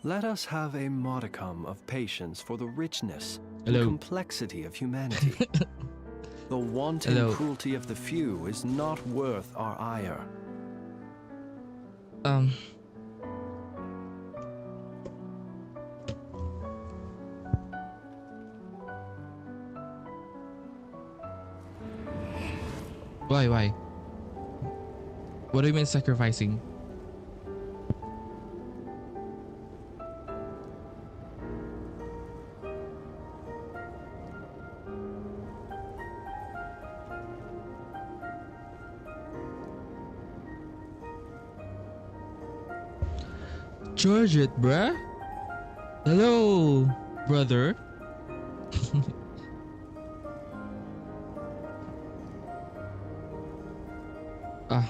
Let us have a modicum of patience for the richness and Hello. complexity of humanity. The wanton Hello. cruelty of the few is not worth our ire. Um. Why? What do you mean sacrificing? Charge it, bruh. Hello, brother. Ah.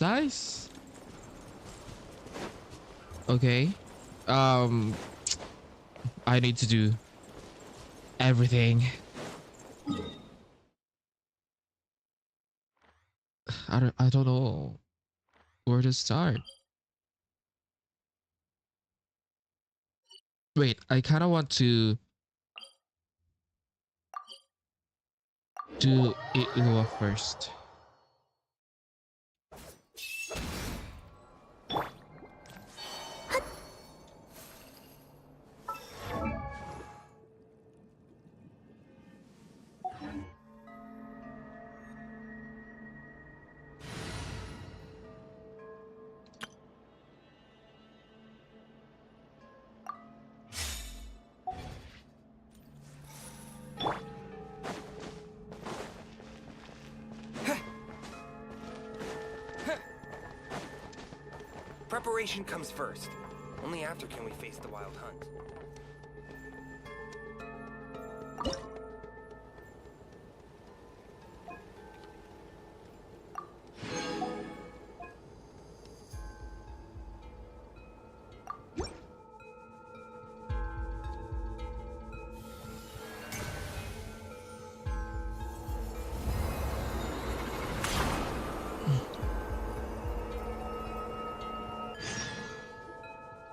Nice. Okay. Um, I need to do everything. I don't know where to start. Wait, I kind of want to do Ilua first. Preparation comes first. Only after can we face the wild hunt.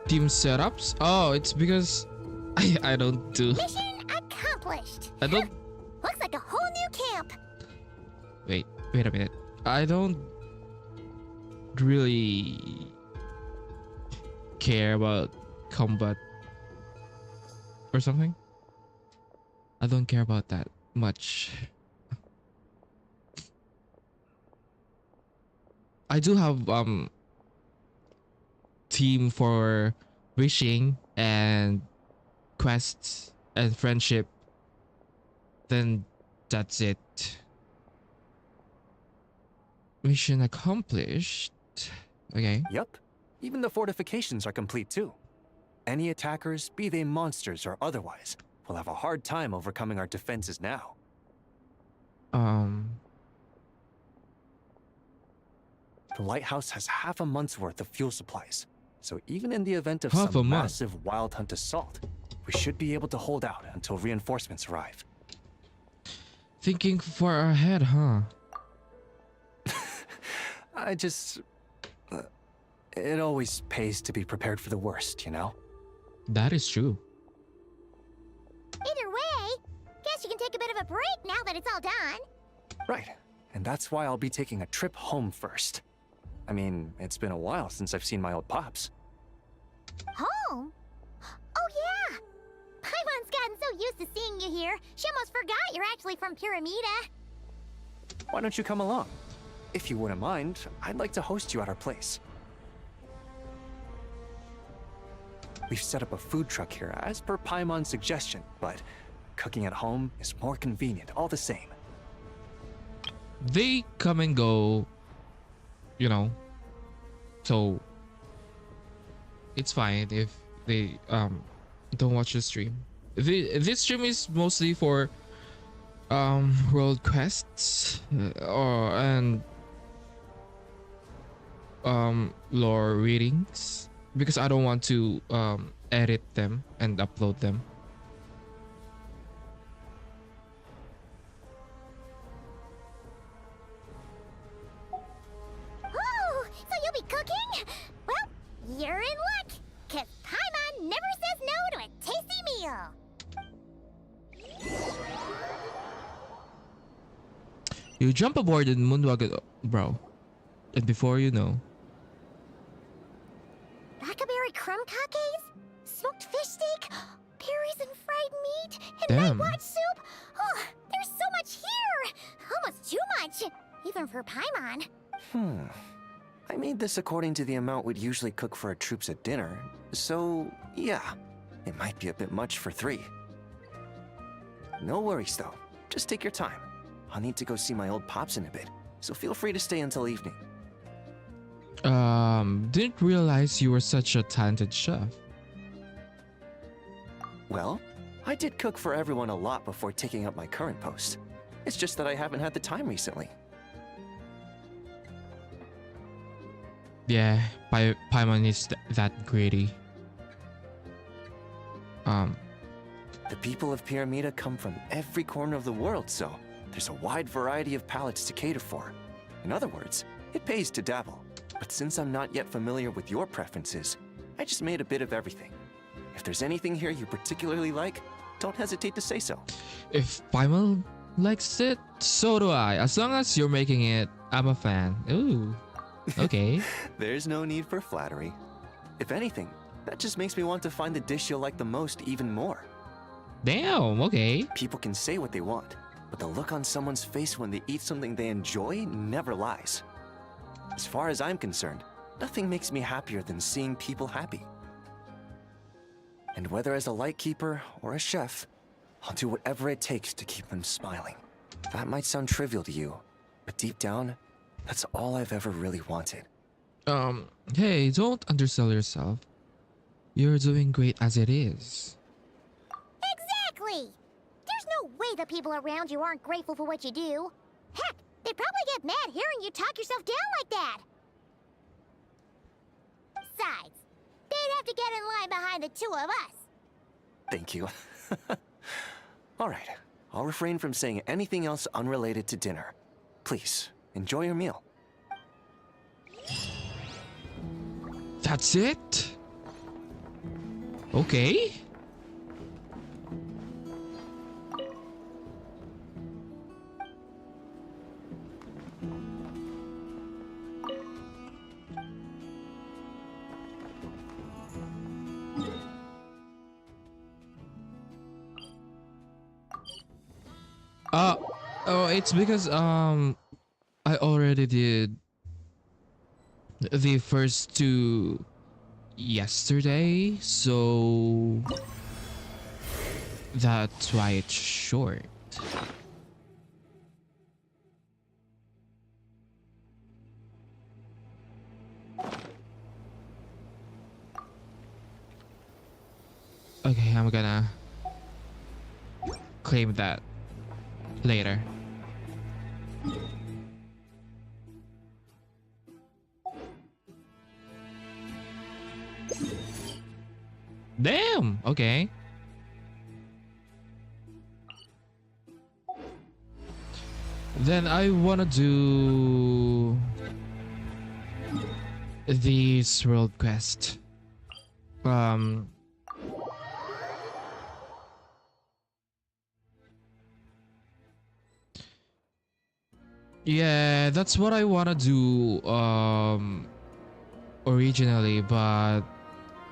Team setups? Oh, it's because I don't do. Mission accomplished. I don't. Looks like a whole new camp. Wait a minute. I don't really care about combat or something. I don't care about that much. I do have team for wishing and quests and friendship. Then that's it. Mission accomplished. Okay. Yup. Even the fortifications are complete too. Any attackers, be they monsters or otherwise, will have a hard time overcoming our defenses now. The lighthouse has half a month's worth of fuel supplies. So even in the event of Half a some month. massive wild hunt assault, we should be able to hold out until reinforcements arrive. Thinking far ahead, huh? It always pays to be prepared for the worst, you know? That is true. Either way, guess you can take a bit of a break now that it's all done. Right. And that's why I'll be taking a trip home first. I mean, it's been a while since I've seen my old pops. Home? Oh yeah! Paimon's gotten so used to seeing you here, she almost forgot you're actually from Pyramida. why don't you come along? If you wouldn't mind, I'd like to host you at our place. We've set up a food truck here as per Paimon's suggestion, but cooking at home is more convenient all the same. They come and go, you know, so it's fine if they don't watch the stream. This stream is mostly for world quests and lore readings, because I don't want to edit them and upload them. Oh, so you'll be cooking? Well, you're in luck, cause Paimon never says no to a tasty meal. You jump aboard in Moonwag, bro, and before you know, Blackberry crumb cakes, smoked fish steak, berries and fried meat, and Damn. night watch soup. Oh, there's so much here. Almost too much, even for Paimon. I made this according to the amount we'd usually cook for our troops at dinner, so yeah, it might be a bit much for 3. No worries though, just take your time. I'll need to go see my old pops in a bit, so feel free to stay until evening. Didn't realize you were such a talented chef. Well, I did cook for everyone a lot before taking up my current post. It's just that I haven't had the time recently. Yeah, Paimon is that greedy. The people of Pyramida come from every corner of the world, so there's a wide variety of palates to cater for. In other words, it pays to dabble. But since I'm not yet familiar with your preferences, I just made a bit of everything. If there's anything here you particularly like, don't hesitate to say so. If Paimon likes it, so do I. As long as you're making it, I'm a fan. Ooh, okay. There's no need for flattery. If anything, that just makes me want to find the dish you'll like the most even more. Damn, okay. People can say what they want, but the look on someone's face when they eat something they enjoy never lies. As far as I'm concerned, nothing makes me happier than seeing people happy. And whether as a lightkeeper or a chef, I'll do whatever it takes to keep them smiling. That might sound trivial to you, but deep down, that's all I've ever really wanted. Hey, don't undersell yourself. You're doing great as it is. Exactly. There's no way the people around you aren't grateful for what you do. Heck, they'd probably get mad hearing you talk yourself down like that. Besides, they'd have to get in line behind the 2 of us. Thank you. All right, I'll refrain from saying anything else unrelated to dinner. Please, enjoy your meal. That's it? Okay. Oh, it's because I already did the first 2 yesterday, so that's why it's short. Okay, I'm gonna claim that later. Damn, okay. Then I wanna do this world quest. Yeah, that's what I wanna do originally, but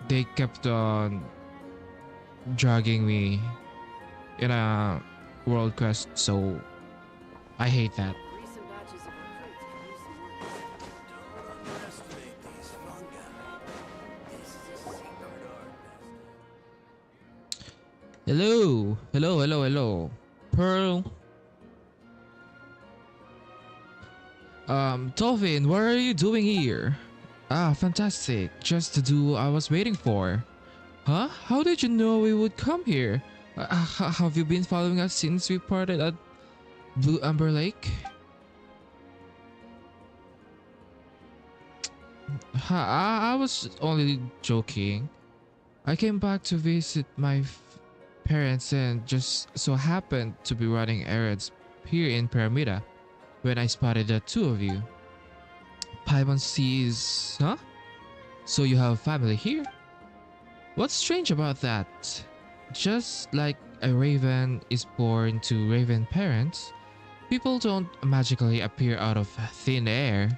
they kept on dragging me in a world quest, so I hate that. Hello, hello, hello, hello. Pearl. Dolphin, what are you doing here? Ah, fantastic. Just to do I was waiting for. Huh? How did you know we would come here? Have you been following us since we parted at Blue Amber Lake? I was only joking. I came back to visit my parents and just so happened to be running errands here in Pyramida when I spotted the two of you. Paimon sees... Huh? So you have family here? What's strange about that? Just like a raven is born to raven parents, people don't magically appear out of thin air.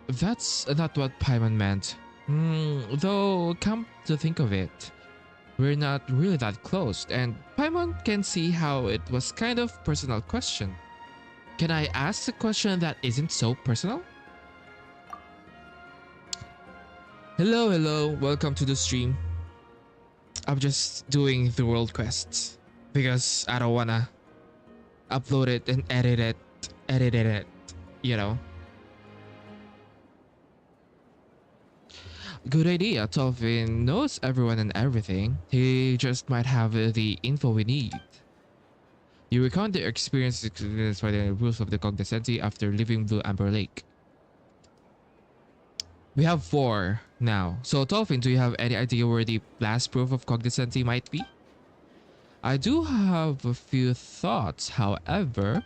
That's not what Paimon meant. Though, come to think of it, we're not really that close, and Paimon can see how it was kind of personal question. Can I ask a question that isn't so personal? Hello, hello, welcome to the stream. I'm just doing the world quests because I don't wanna upload it and edit it, you know. Good idea, Tolvin knows everyone and everything. He just might have the info we need. You recount the experiences by the rules of the cognoscenti after leaving Blue Amber Lake. We have 4 now. So Tolfin, do you have any idea where the last proof of cognoscenti might be? I do have a few thoughts, however.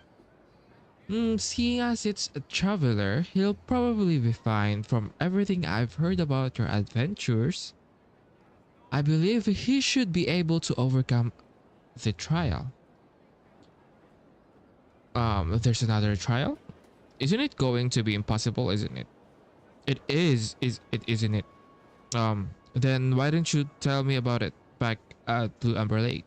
Seeing as it's a traveler, he'll probably be fine. From everything I've heard about your adventures, I believe he should be able to overcome the trial. There's another trial? Isn't it going to be impossible, isn't it? It is it isn't it? Then why didn't you tell me about it back at Blue Amber Lake?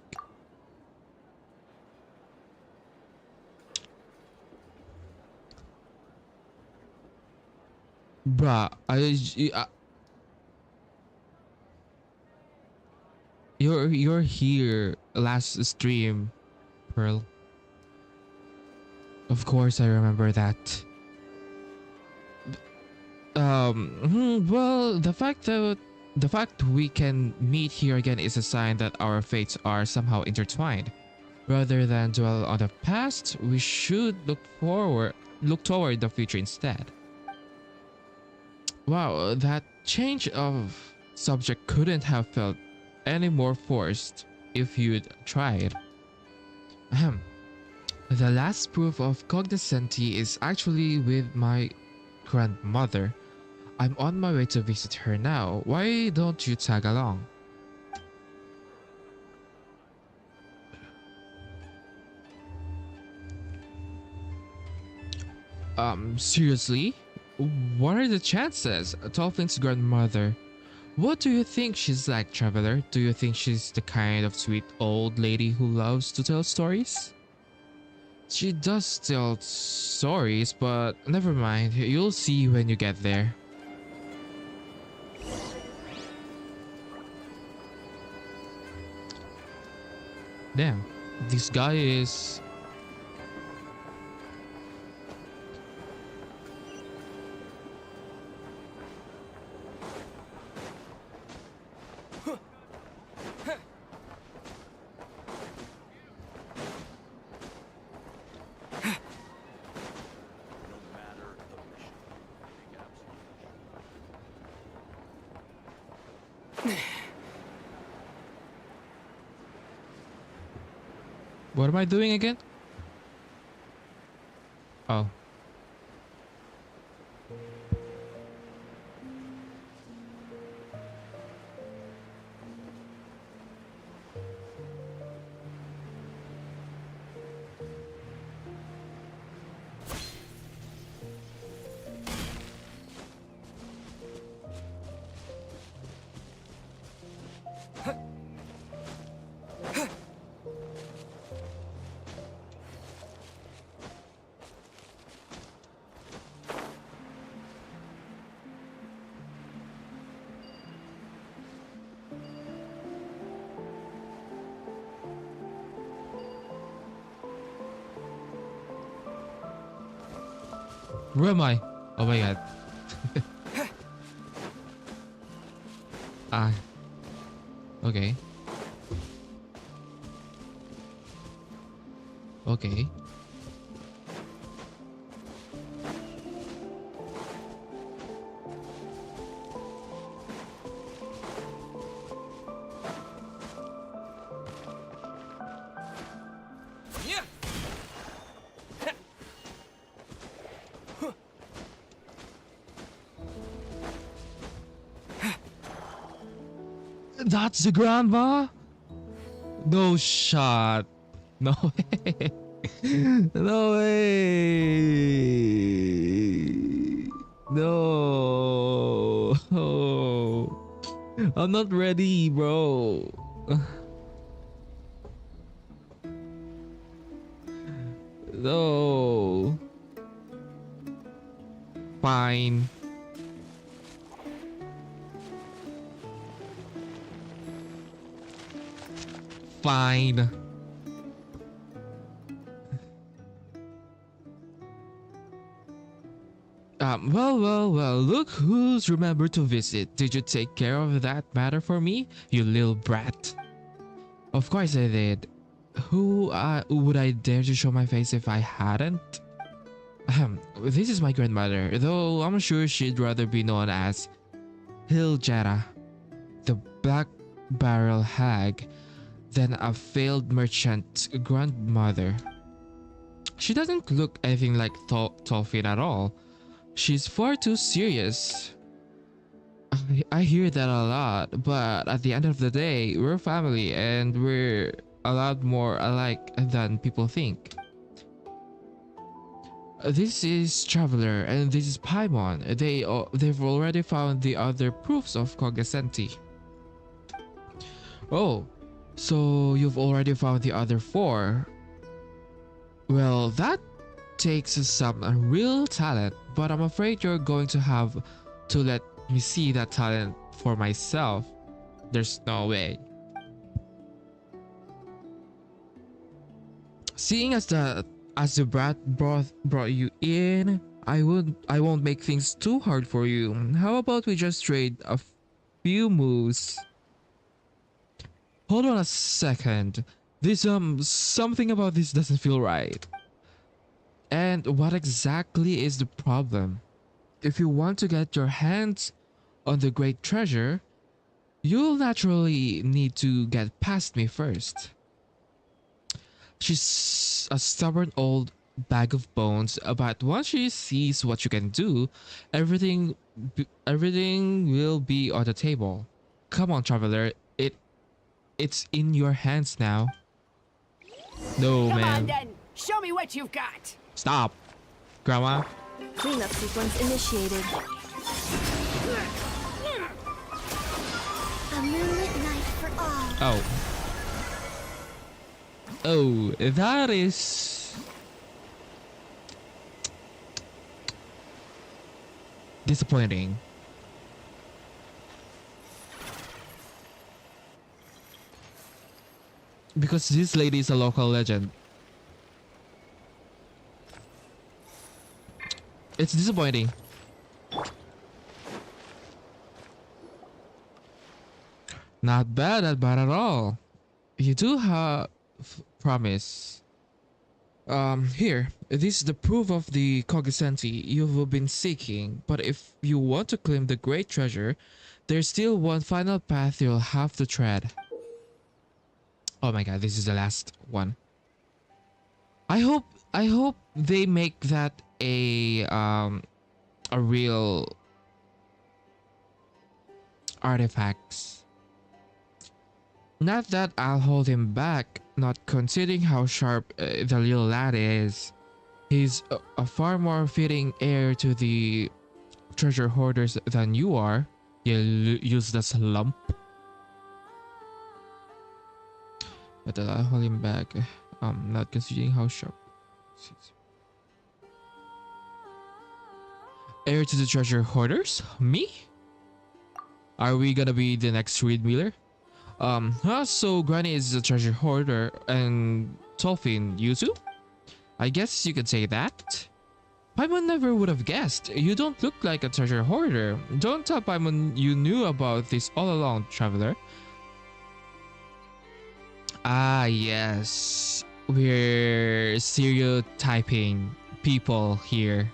Bruh, you're here last stream, Pearl. Of course I remember that. Well, the fact we can meet here again is a sign that our fates are somehow intertwined. Rather than dwell on the past, we should look toward the future instead. Wow, that change of subject couldn't have felt any more forced if you'd tried. Ahem. The last proof of cognoscenti is actually with my grandmother. I'm on my way to visit her now. Why don't you tag along? Seriously? What are the chances? Tolfin's grandmother. What do you think she's like, traveler? Do you think she's the kind of sweet old lady who loves to tell stories? She does tell stories, but never mind. You'll see when you get there. Damn, this guy is... What am I doing again? Oh. Where am I? Oh my god. Ah. Okay. Okay. Yeah. That's the grandma? No shot. No way. No way. No. Oh. I'm not ready, bro. No. Fine. Fine. Well, look who's remembered to visit. Did you take care of that matter for me, you little brat? Of course I did. Who would I dare to show my face if I hadn't? This is my grandmother, though I'm sure she'd rather be known as Hiljara, the Black Barrel Hag, than a failed merchant grandmother. She doesn't look anything like Tolfin at all. She's far too serious. I hear that a lot, but at the end of the day, we're family and we're a lot more alike than people think. This is Traveler and this is Paimon. They've already found the other proofs of Cognizanti. Oh, so you've already found the other 4. Well, that takes some real talent, but I'm afraid you're going to have to let me see that talent for myself. There's no way. Seeing as the brat brought you in, I won't make things too hard for you. How about we just trade a few moves? Hold on a second. This something about this doesn't feel right. And what exactly is the problem? If you want to get your hands on the great treasure, you'll naturally need to get past me first. She's a stubborn old bag of bones, but once she sees what you can do, everything will be on the table. Come on, Traveler. It's in your hands now. No, Come man. on then, show me what you've got. Stop. Grandma. Cleanup sequence initiated. A moonlit night for all. Oh. Oh, that is disappointing. Because this lady is a local legend. It's disappointing. Not bad at all. You do have promise. Here, this is the proof of the Cognizanti you've been seeking, but if you want to claim the great treasure, there's still one final path you'll have to tread. Oh my god, this is the last one. I hope they make that a real artifacts. Not that I'll hold him back, not considering how sharp the little lad is. He's a far more fitting heir to the treasure hoarders than you are, you useless lump. But I'll hold him back, not considering how sharp. Heir to the treasure hoarders? Me? Are we gonna be the next Reed Wheeler? So Granny is a treasure hoarder and Tolfin Yuzu? I guess you could say that. Paimon never would have guessed. You don't look like a treasure hoarder. Don't tell Paimon you knew about this all along, traveler. Ah, yes. We're stereotyping people here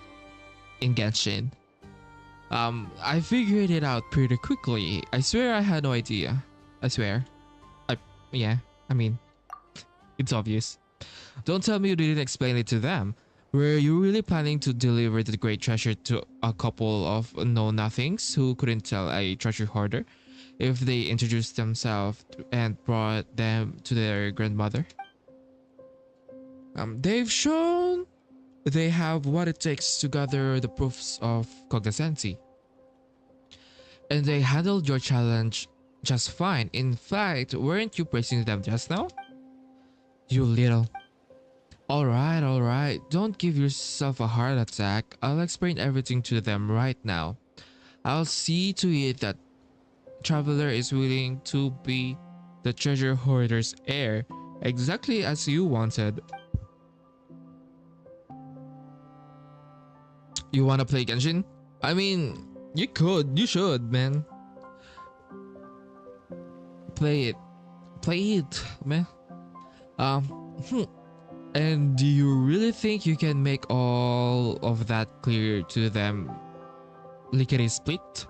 in Genshin. I figured it out pretty quickly. I swear I had no idea. I swear. Yeah, I mean, it's obvious. Don't tell me you didn't explain it to them. Were you really planning to deliver the great treasure to a couple of know-nothings who couldn't tell a treasure hoarder if they introduced themselves and brought them to their grandmother? They've shown they have what it takes to gather the proofs of cognoscency. And they handled your challenge just fine. In fact, weren't you praising them just now? You little... Alright. Don't give yourself a heart attack. I'll explain everything to them right now. I'll see to it that Traveler is willing to be the treasure hoarder's heir, exactly as you wanted. You wanna play Genshin? I mean, you should, man. Play it, man. And do you really think you can make all of that clear to them lickety split?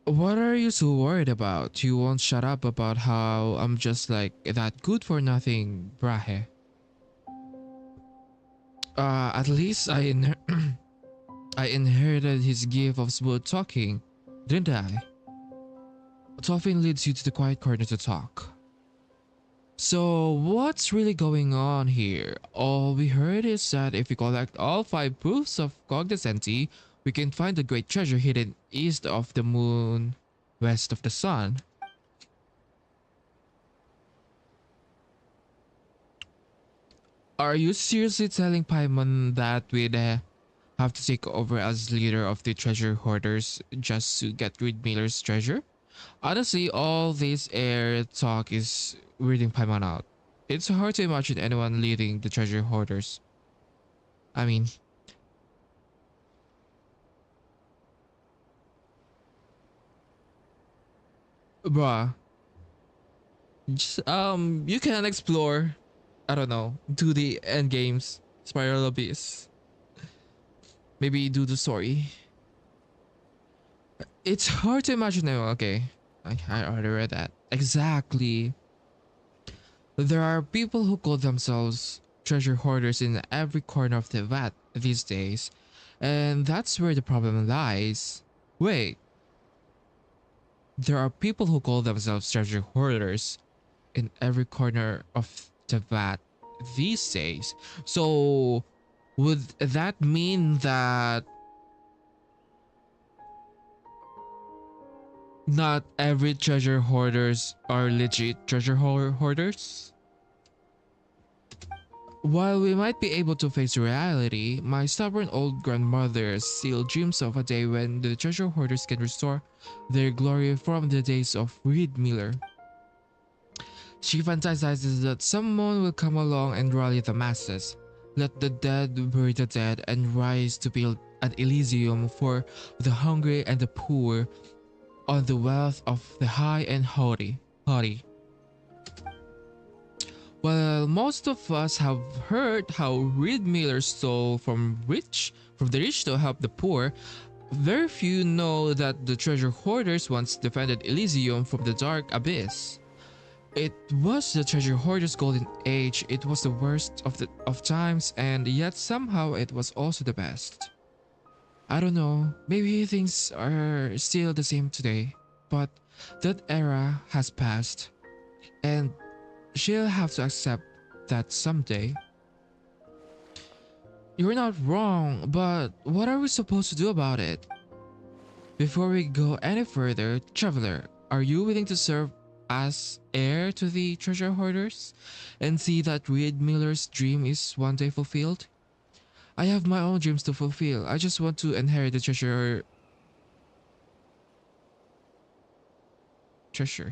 What are you so worried about? You won't shut up about how I'm just like that good for nothing brahe. At least I inherited his gift of smooth talking, didn't I? It often leads you to the quiet corner to talk. So what's really going on here? All we heard is that if we collect all 5 proofs of cognoscency, we can find the great treasure hidden east of the moon, west of the sun. Are you seriously telling Paimon that we'd have to take over as leader of the treasure hoarders just to get rid Miller's treasure? Honestly, all this air talk is weirding Paimon out. It's hard to imagine anyone leading the treasure hoarders. I mean... Bruh. Just, you can explore, I don't know, do the end games, Spiral Abyss. Maybe do the story. It's hard to imagine now. Okay, I already read that. Exactly. There are people who call themselves treasure hoarders in every corner of the vat these days, and that's where the problem lies. Wait. There are people who call themselves treasure hoarders in every corner of the vat these days. So, would that mean that not every treasure hoarders are legit treasure hoarders? While we might be able to face reality, my stubborn old grandmother still dreams of a day when the treasure hoarders can restore their glory from the days of Reed Miller. She fantasizes that someone will come along and rally the masses, let the dead bury the dead, and rise to build an Elysium for the hungry and the poor on the wealth of the high and haughty. Well, most of us have heard how Reed Miller stole from the rich to help the poor. Very few know that the treasure hoarders once defended Elysium from the dark abyss. It was the treasure hoarders' golden age. It was the worst of times, and yet somehow it was also the best. I don't know, maybe things are still the same today, but that era has passed, and she'll have to accept that someday. You're not wrong, but what are we supposed to do about it? Before we go any further, Traveler, are you willing to serve as heir to the treasure hoarders and see that Reed Miller's dream is one day fulfilled? I have my own dreams to fulfill. I just want to inherit the treasure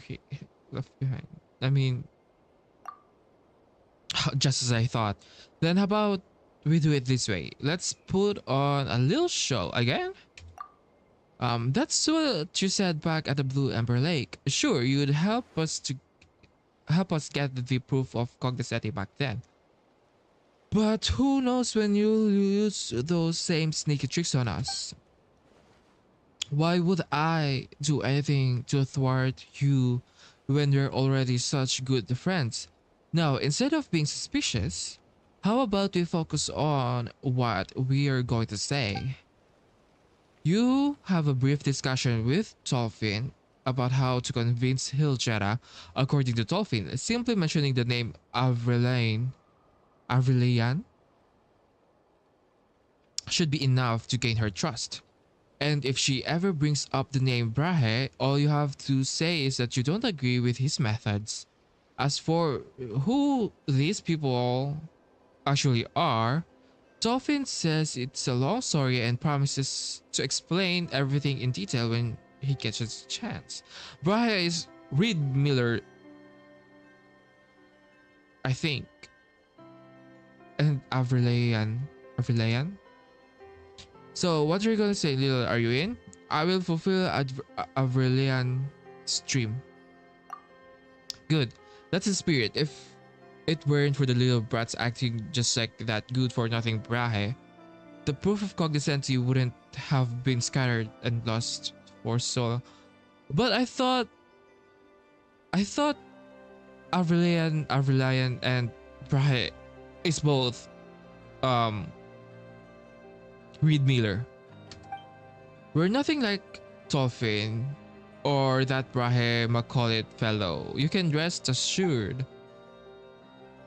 he left behind. I mean, Just as I thought. Then how about we do it this way? Let's put on a little show again. That's what you said back at the Blue Ember Lake. Sure, you'd help us get the proof of cognoscenti back then. But who knows when you'll use those same sneaky tricks on us? Why would I do anything to thwart you when we're already such good friends? Now, instead of being suspicious, how about we focus on what we are going to say? You have a brief discussion with Tolfin about how to convince Hilgera. According to Tolfin, simply mentioning the name Avrilian should be enough to gain her trust. And if she ever brings up the name Brahe, all you have to say is that you don't agree with his methods. As for who these people actually are, Dolphin says it's a long story and promises to explain everything in detail when he gets a chance. Brahe is Reed Miller, I think, and Avrilian. So what are you gonna say, Lil? Are you in? I will fulfill Avrilian's dream. Good. That's the spirit. If it weren't for the little brats acting just like that good-for-nothing Brahe, the proof of cognoscenti wouldn't have been scattered and lost for so long. But I thought Avrilian and Brahe is both Reed Miller. We're nothing like Tolfin or that Brahe Macaulay fellow. You can rest assured.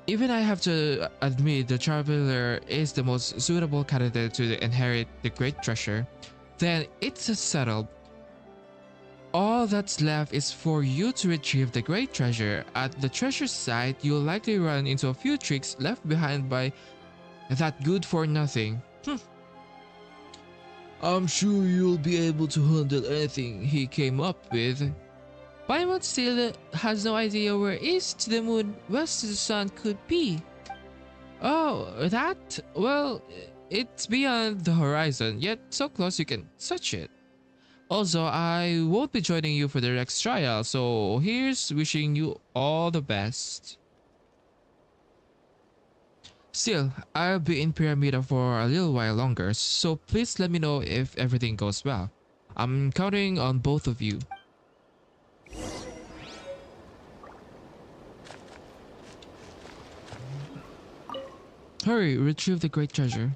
Even I have to admit the Traveler is the most suitable candidate to inherit the great treasure. Then it's settled. All that's left is for you to retrieve the great treasure. At the treasure site, you'll likely run into a few tricks left behind by that good-for-nothing. I'm sure you'll be able to handle anything he came up with. Paimon still has no idea where east to the moon, west to the sun could be. Oh, that? Well, it's beyond the horizon, yet so close you can touch it. Also, I won't be joining you for the next trial, so here's wishing you all the best. Still, I'll be in Pyramida for a little while longer, so please let me know if everything goes well. I'm counting on both of you. Hurry, retrieve the great treasure.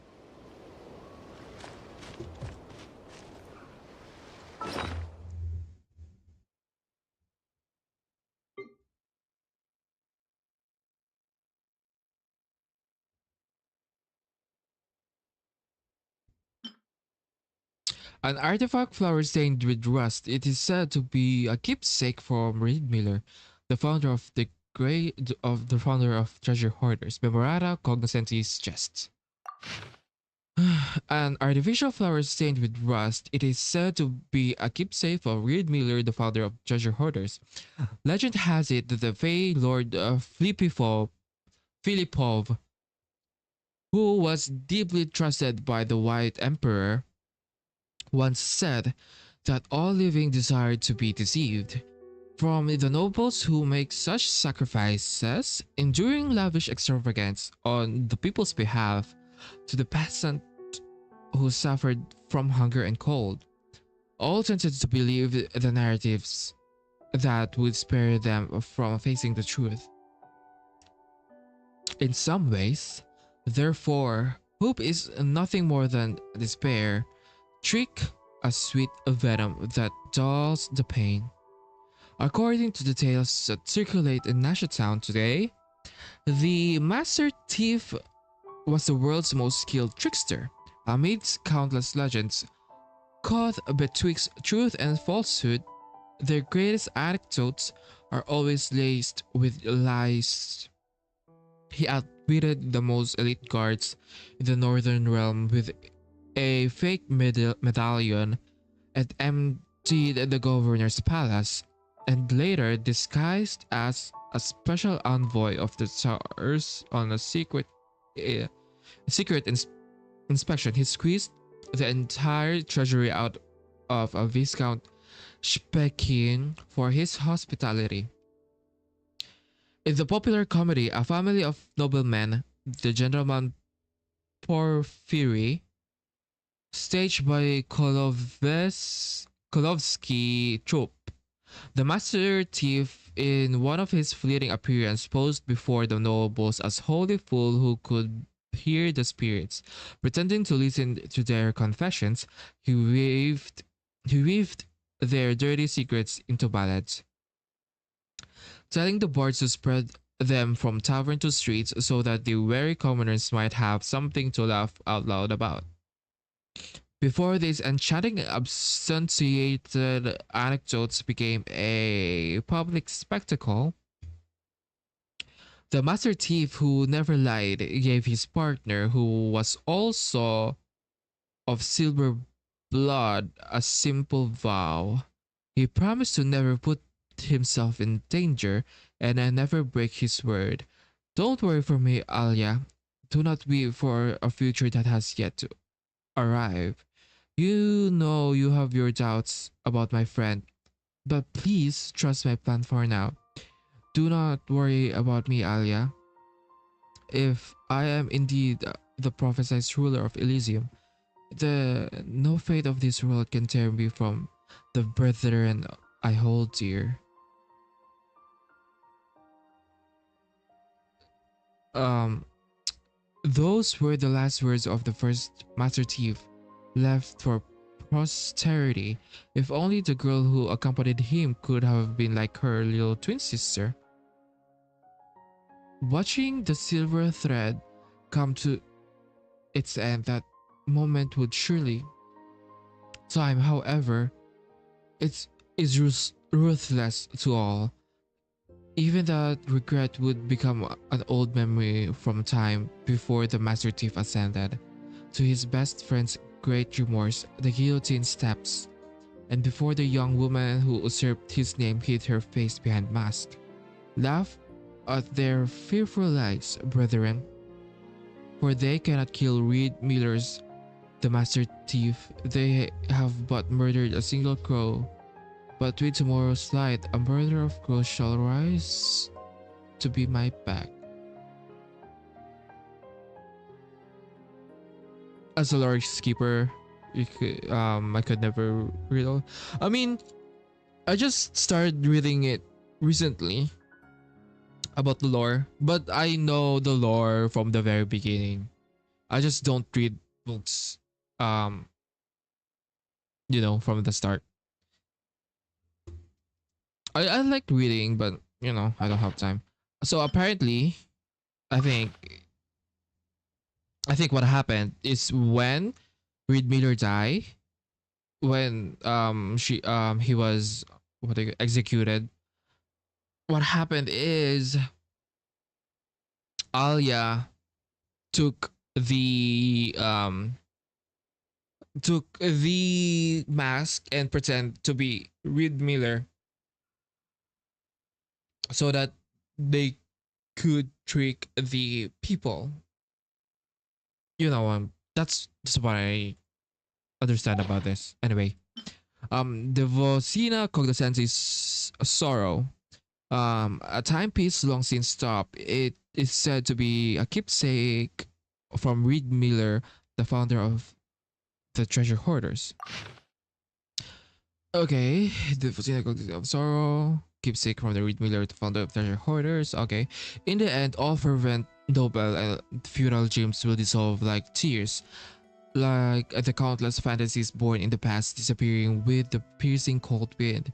An artifact flower stained with rust. It is said to be a keepsake from Reed Miller, the founder of Treasure Hoarders. Memorata Cognoscenti's chest. An artificial flower stained with rust. It is said to be a keepsake of Reed Miller, the founder of Treasure Hoarders. Legend has it that the Fey Lord Filipov, who was deeply trusted by the White Emperor, once said that all living desired to be deceived. From the nobles who make such sacrifices, enduring lavish extravagance on the people's behalf, to the peasant who suffered from hunger and cold, all tended to believe the narratives that would spare them from facing the truth. In some ways, therefore, hope is nothing more than despair, trick, a sweet venom that dulls the pain. According to the tales that circulate in Nasha Town today, the Master Thief was the world's most skilled trickster. Amidst countless legends, caught betwixt truth and falsehood, their greatest anecdotes are always laced with lies. He outwitted the most elite guards in the Northern Realm with a fake medallion and emptied the governor's palace, and later, disguised as a special envoy of the Tsars on a uh, secret inspection. He squeezed the entire treasury out of a Viscount Spekin for his hospitality. In the popular comedy A Family of Noblemen, the gentleman Porphyry, staged by Kolovsky troupe, the master thief, in one of his fleeting appearances, posed before the nobles as holy fool who could hear the spirits. Pretending to listen to their confessions, he weaved their dirty secrets into ballads, telling the bards to spread them from tavern to streets so that the weary commoners might have something to laugh out loud about. Before these enchanting substantiated anecdotes became a public spectacle, the master thief who never lied gave his partner, who was also of silver blood, a simple vow. He promised to never put himself in danger and I never break his word. Don't worry for me, Alia. Do not weep for a future that has yet to arrive. You know you have your doubts about my friend, but please trust my plan for now. Do not worry about me, Alia. If I am indeed the prophesied ruler of Elysium, the no fate of this world can tear me from the brethren I hold dear. Um, those were the last words of the first Master Thief, left for posterity. If only the girl who accompanied him could have been like her little twin sister. Watching the silver thread come to its end, that moment would surely. Time, however, is ruthless to all. Even that regret would become an old memory from time before the Master Thief ascended. To his best friend's great remorse, the guillotine steps, and before the young woman who usurped his name hid her face behind mask. Laugh at their fearful lies, brethren, for they cannot kill Reed Miller's the Master Thief. They have but murdered a single crow. But with tomorrow's light, a murder of crows shall rise to be my back. As a lore skipper, I could never read all. I mean, I just started reading it recently about the lore, but I know the lore from the very beginning. I just don't read books, from the start. I like reading, but I don't have time. So apparently, I think what happened is when Reed Miller died, when he was executed. What happened is Alia took the mask and pretend to be Reed Miller so that they could trick the people. That's what I understand about this. Anyway, Devocina Cognoscensis Sorrow. A timepiece long since stopped. It is said to be a keepsake from Reed Miller, the founder of the Treasure Hoarders. Okay, Devocina Cognoscensis of Sorrow. Keepsake from the Reed Miller, the founder of Treasure Hoarders. Okay. In the end, all fervent, noble, and feudal dreams will dissolve like tears, like the countless fantasies born in the past disappearing with the piercing cold wind.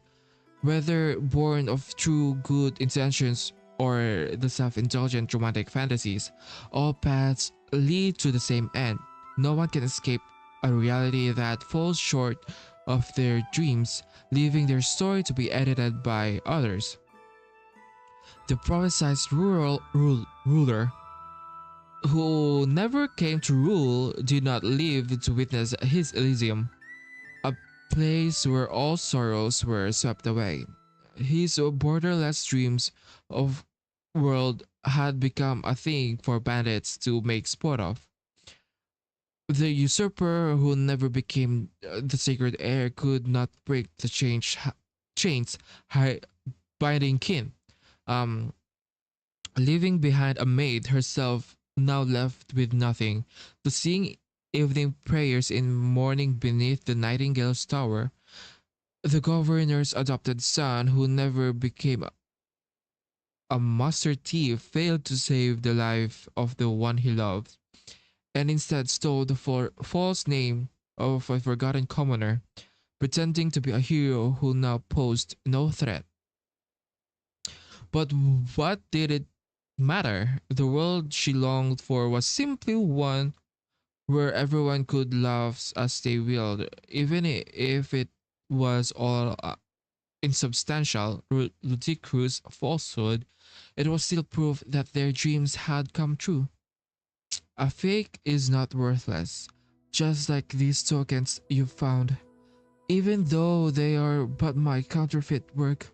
Whether born of true good intentions or the self-indulgent romantic fantasies, all paths lead to the same end. No one can escape a reality that falls short of their dreams, leaving their story to be edited by others. The prophesied ruler who never came to rule did not live to witness his Elysium, a place where all sorrows were swept away. His borderless dreams of world had become a thing for bandits to make sport of. The usurper who never became the sacred heir could not break the chains binding kin. Um, Leaving behind a maid herself now left with nothing, to sing evening prayers in mourning beneath the nightingale's tower. The governor's adopted son, who never became a master thief, failed to save the life of the one he loved, and instead stole the false name of a forgotten commoner, pretending to be a hero who now posed no threat. But what did it matter? The world she longed for was simply one where everyone could laugh as they willed, even if it was all insubstantial, ludicrous falsehood. It was still proof that their dreams had come true. A fake is not worthless, just like these tokens you found. Even though they are but my counterfeit work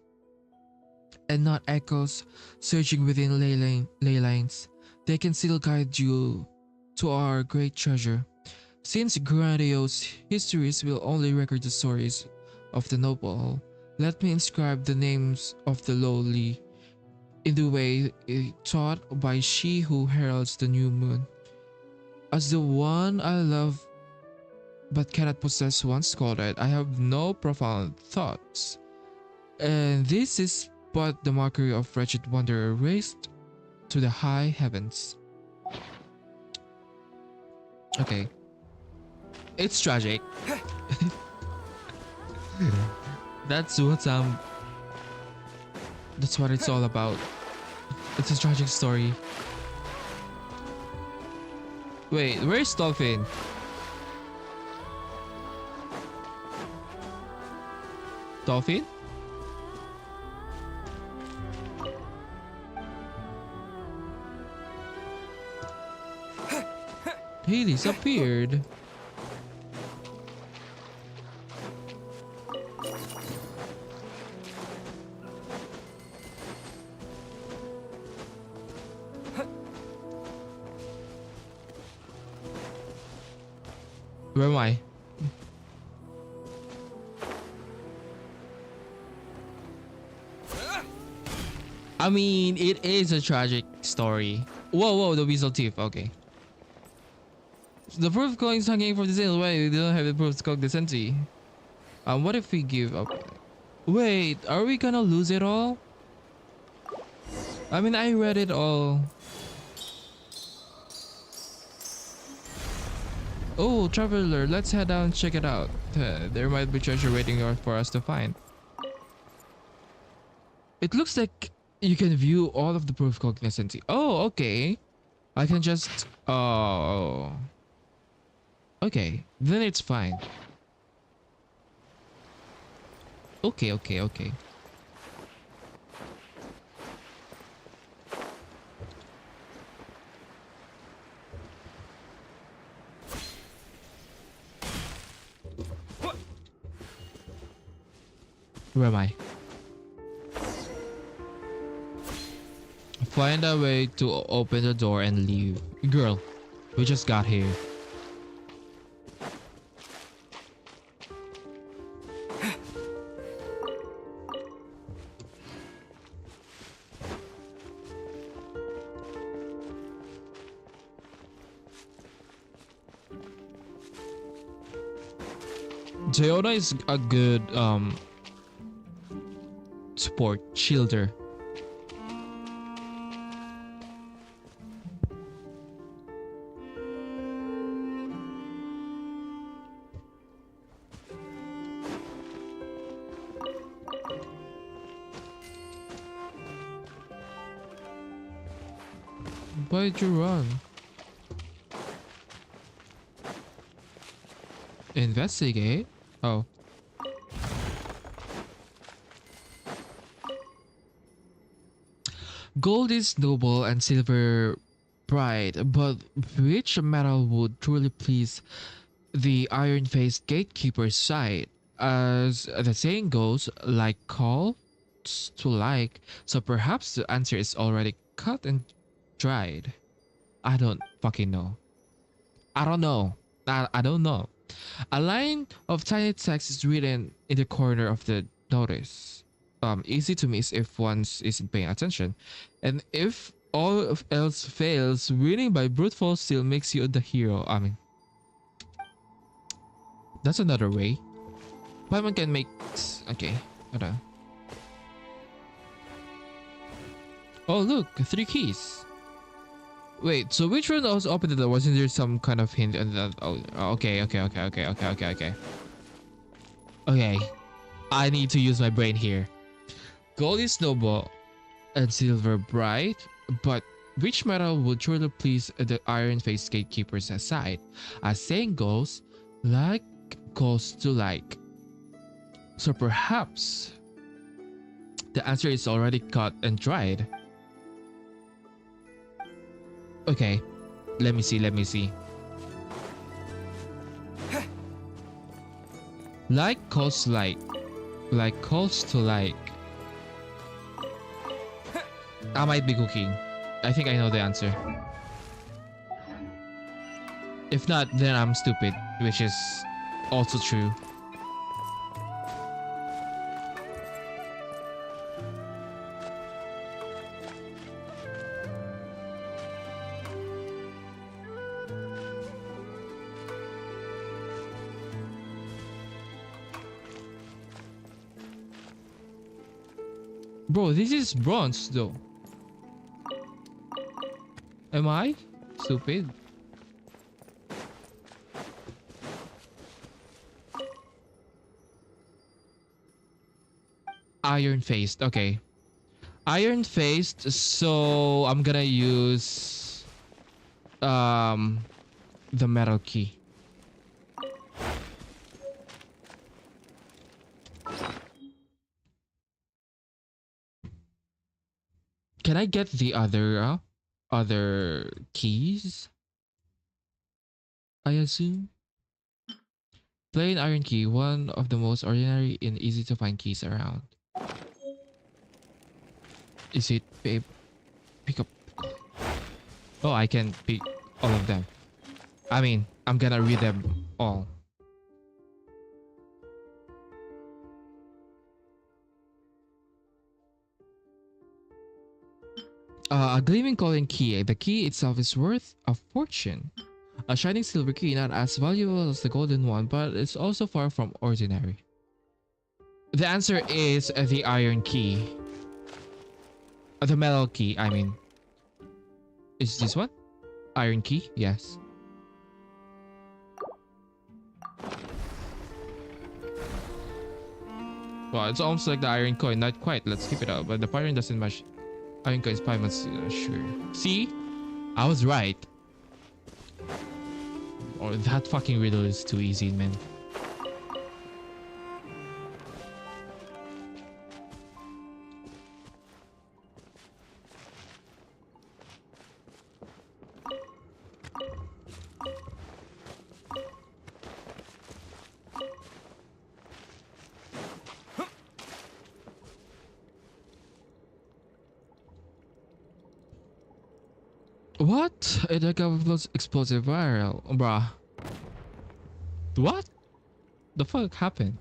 and not echoes surging within ley lines, they can still guide you to our great treasure. Since grandiose histories will only record the stories of the noble, let me inscribe the names of the lowly in the way taught by she who heralds the new moon. As the one I love but cannot possess once scolded, I have no profound thoughts. And this is but the mockery of wretched wanderer raised to the high heavens. Okay. It's tragic. That's what it's all about. It's a tragic story. Wait, where's Dolphin? Dolphin? He disappeared. Where am I? I mean, it is a tragic story. Whoa, the weasel thief. Okay. The proof coins hanging from the sale. Wait, we don't have the proof to cook the sentry. What if we give up? Wait, are we gonna lose it all? I mean, I read it all. Oh, traveler, let's head down and check it out. There might be treasure waiting for us to find. It looks like you can view all of the proof cognizance. Oh, okay. I can just... Oh. Okay, then it's fine. Okay. Where am I? Find a way to open the door and leave. Girl, we just got here. Toyota is a good sport shielder. Why'd you run? Investigate? Oh. Gold is noble and silver bright, but which metal would truly please the iron-faced gatekeeper's sight? As the saying goes, like coal coats to like, so perhaps the answer is already cut and dried. I don't fucking know. I don't know. I don't know. A line of tiny text is written in the corner of the notice. Easy to miss if one isn't paying attention. And if all else fails, winning by brute force still makes you the hero. I mean, that's another way. Paimon can make... Okay, hold on. Oh look, 3 keys. Wait, so which one was opened the door? Wasn't there some kind of hint on that? Oh, okay. Okay, I need to use my brain here. Gold is noble and silver bright, but which metal would truly please the iron-faced gatekeepers aside? As saying goes, like goes to like. So perhaps the answer is already cut and dried. Okay, let me see. Like calls like calls to like. I might be cooking. I think I know the answer. If not, then I'm stupid, which is also true. Bro, this is bronze though. Am I stupid? Iron faced. Okay. Iron faced, so I'm gonna use the metal key. Can I get the other keys? I assume. Plain iron key, one of the most ordinary and easy to find keys around. Is it pick up? Oh, I can pick all of them. I mean, I'm gonna read them all. A gleaming golden key. The key itself is worth a fortune. A shining silver key, not as valuable as the golden one, but it's also far from ordinary. The answer is the iron key. The metal key, I mean. Is this one? Iron key? Yes. Well, it's almost like the iron coin. Not quite. Let's keep it up. But the iron doesn't match. Iron coin is Paimon's sure. See? I was right. Oh, that fucking riddle is too easy, man. What? A deck of explosive viral, bruh. What? The fuck happened?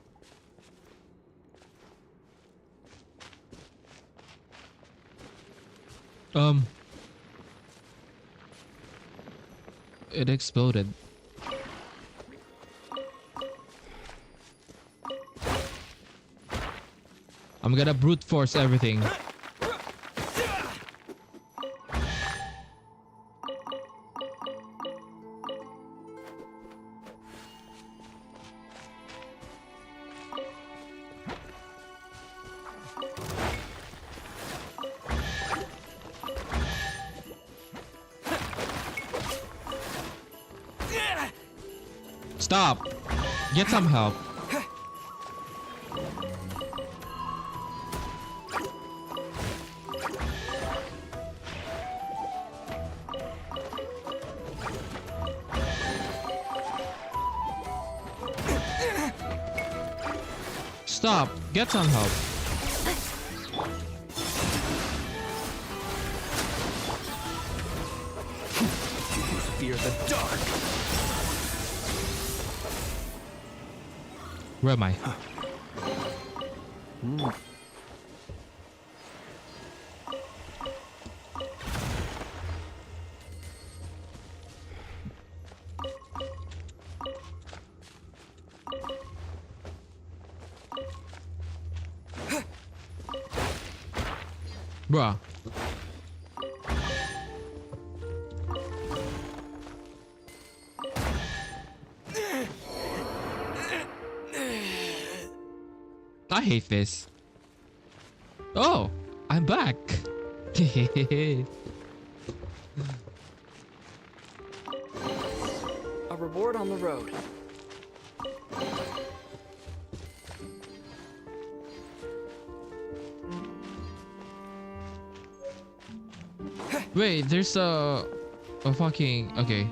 It exploded. I'm gonna brute force everything. Stop! Get some help. Stop! Get some help. fear the dark. Where am I? Bruh. I hate this. Oh, I'm back. A reward on the road. Wait, there's a fucking okay.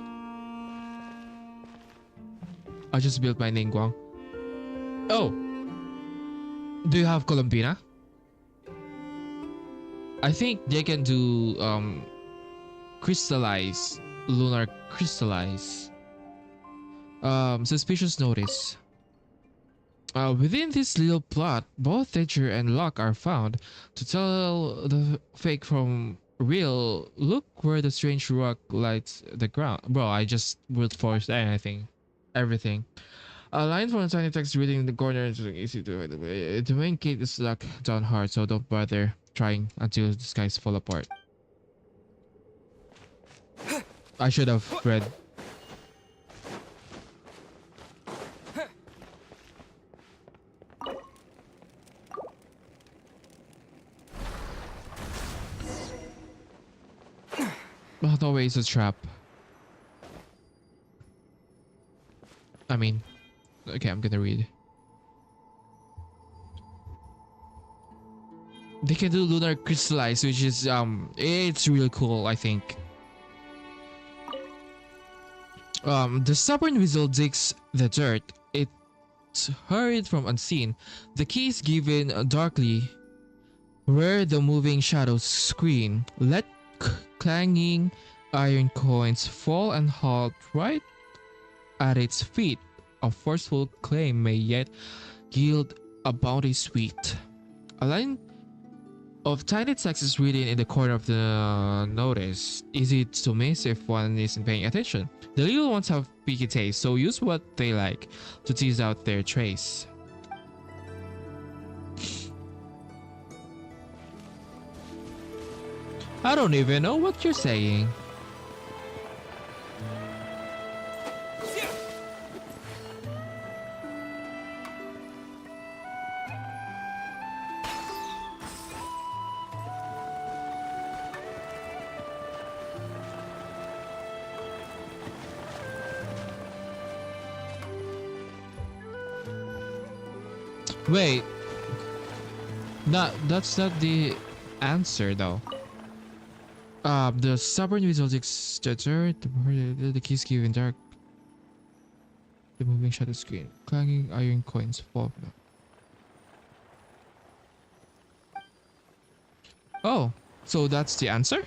I just built my Ningguang. Oh, do you have Columbina? I think they can do crystallize, lunar crystallize. Suspicious notice. Within this little plot, both Thatcher and Locke are found. To tell the fake from real, look where the strange rock lights the ground. Bro, I just brute forced everything. A line from a tiny text reading in the corner is easy to. The main gate is locked down hard, so don't bother trying until the skies fall apart. I should have read. Oh, no way, it's a trap. I mean, okay, I'm gonna read. They can do lunar crystallize, which is it's real cool, I think. The stubborn weasel digs the dirt. It's hurried from unseen. The key is given darkly where the moving shadows screen. Let clanging iron coins fall and halt right at its feet. A forceful claim may yet yield a bounty sweet. A line of tiny text is written in the corner of the notice. Easy to miss if one isn't paying attention. The little ones have picky taste, so use what they like to tease out their trace. I don't even know what you're saying. Wait. That's not the answer though. The stubborn weasel digs the dirt, the keys given dark. The moving shadow screen. Clanging iron coins fall. Oh, so that's the answer?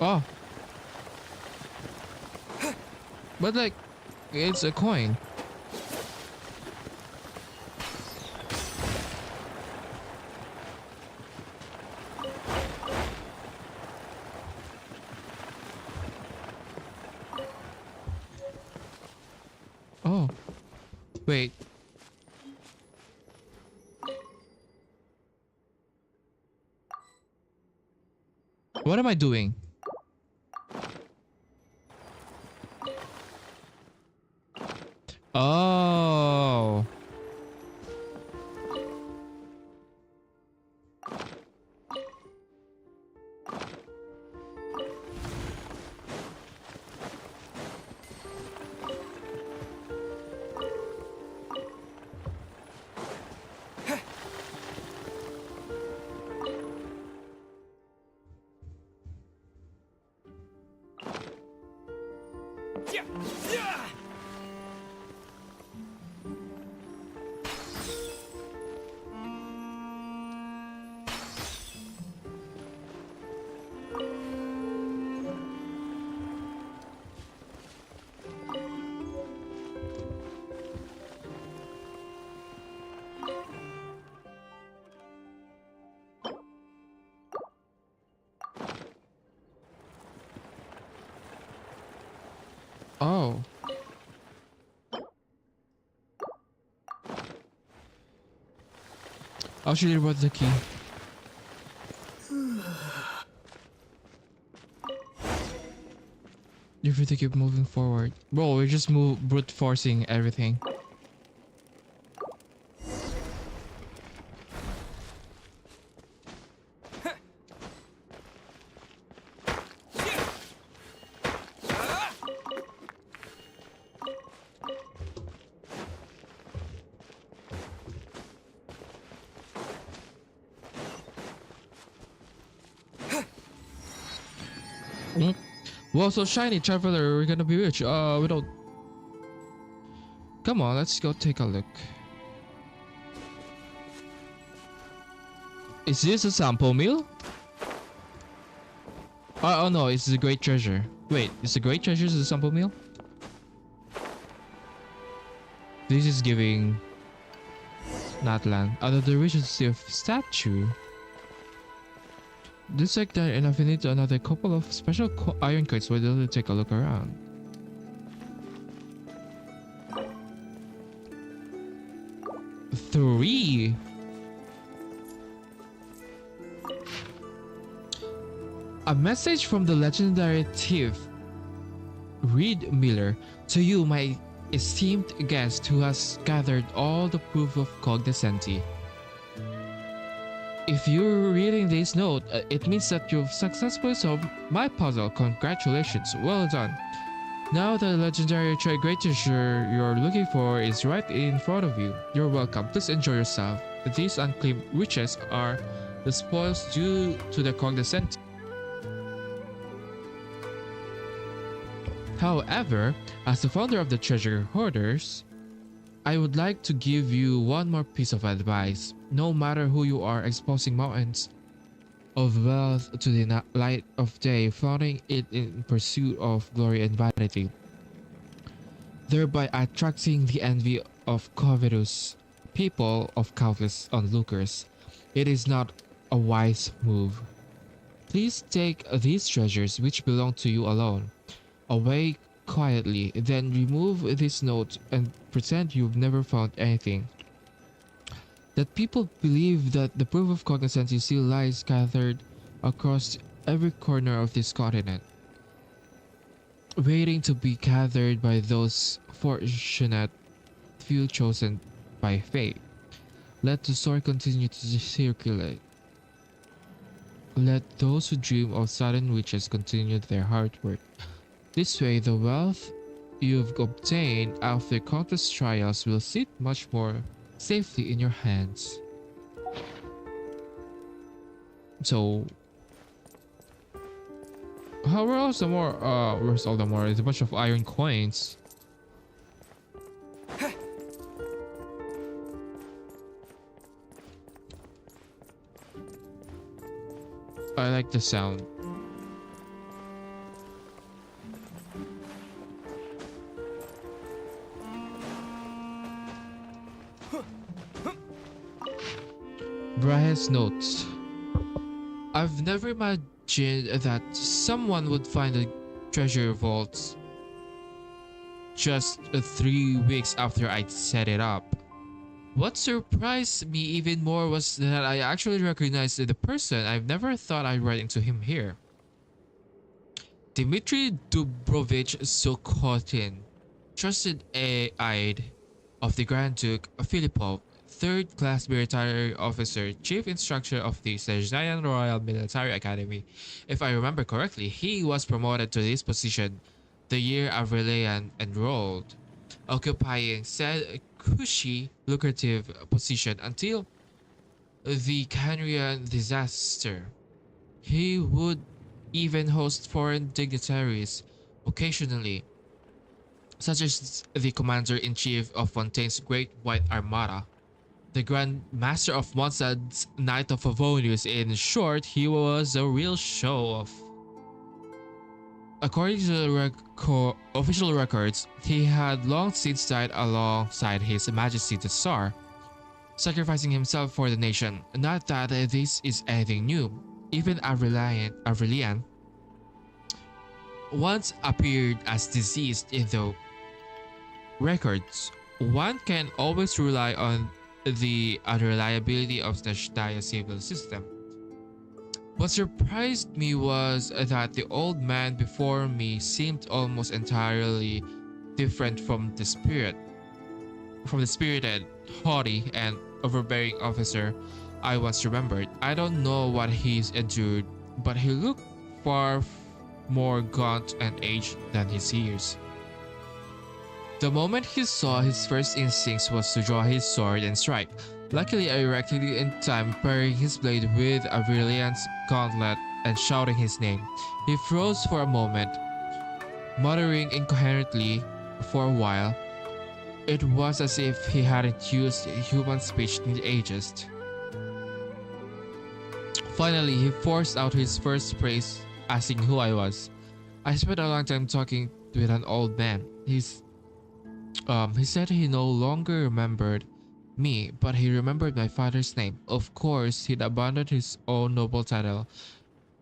Oh. But like, it's a coin. Oh. Wait. What am I doing? Oh. Oh. Actually, what's the key? You have to keep moving forward. Bro, we're just brute forcing everything. Whoa, so shiny, traveler, we're gonna be rich. We don't. Come on, let's go take a look. Is this a sample meal? Oh no, it's a great treasure. Wait, is the great treasure a sample meal? This is giving Natlan out of the Regency of statue. This like that enough we need to another couple of special iron coins. Why don't you take a look around? Three. A message from the legendary thief Reed Miller to you, my esteemed guest who has gathered all the proof of cognoscenti. If you're reading this note, it means that you've successfully solved my puzzle. Congratulations, well done. Now the legendary great treasure you're looking for is right in front of you. You're welcome, please enjoy yourself. These unclaimed riches are the spoils due to the cognoscenti. However, as the founder of the treasure hoarders, I would like to give you one more piece of advice. No matter who you are, exposing mountains of wealth to the light of day, flaunting it in pursuit of glory and vanity, thereby attracting the envy of covetous people of countless onlookers. It is not a wise move. Please take these treasures, which belong to you alone, away quietly, then remove this note and pretend you've never found anything. That people believe that the proof of cognoscenti still lies scattered across every corner of this continent, waiting to be gathered by those fortunate few chosen by fate. Let the story continue to circulate. Let those who dream of sudden riches continue their hard work. This way, the wealth you've obtained after countless trials will sit much more safely in your hands. So, where else the more? Where's all the more? It's a bunch of iron coins. I like the sound. Brian's notes. I've never imagined that someone would find the treasure vaults just 3 weeks after I set it up. What surprised me even more was that I actually recognized the person. I've never thought I'd run into him here. Dmitry Dubrovich Sokhotin, trusted aide of the Grand Duke Filipov, third-class military officer, chief instructor of the Sergian Royal Military Academy. If I remember correctly, he was promoted to this position the year Aurelian enrolled, occupying said cushy, lucrative position until the Canrian disaster. He would even host foreign dignitaries occasionally, such as the commander-in-chief of Fontaine's Great White Armada, the Grand Master of Monsad's Knight of Favonius. In short, he was a real show-off. According to the official records, he had long since died alongside His Majesty the Tsar, sacrificing himself for the nation. Not that this is anything new. Even Aurelian once appeared as deceased in the records. One can always rely on the unreliability of the Shtaya civil system. What surprised me was that the old man before me seemed almost entirely different from the spirited, haughty, and overbearing officer I once remembered. I don't know what he's endured, but he looked far more gaunt and aged than his years. The moment he saw, his first instinct was to draw his sword and strike. Luckily, I reacted in time, parrying his blade with a brilliant gauntlet and shouting his name. He froze for a moment, muttering incoherently for a while. It was as if he hadn't used human speech in ages. Finally, he forced out his first phrase, asking who I was. I spent a long time talking with an old man. He said he no longer remembered me, but he remembered my father's name. Of course, he'd abandoned his own noble title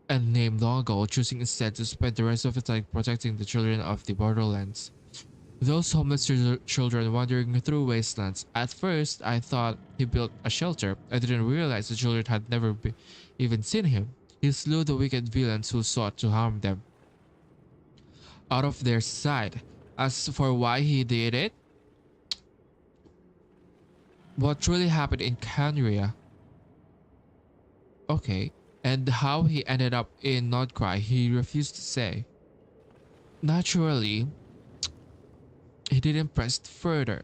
and name long ago, choosing instead to spend the rest of his life protecting the children of the borderlands. Those homeless children wandering through wastelands. At first, I thought he built a shelter. I didn't realize the children had never even seen him. He slew the wicked villains who sought to harm them out of their sight. As for why he did it, what truly happened in Canria, okay, and how he ended up in Nordcry, he refused to say. Naturally, I didn't press further.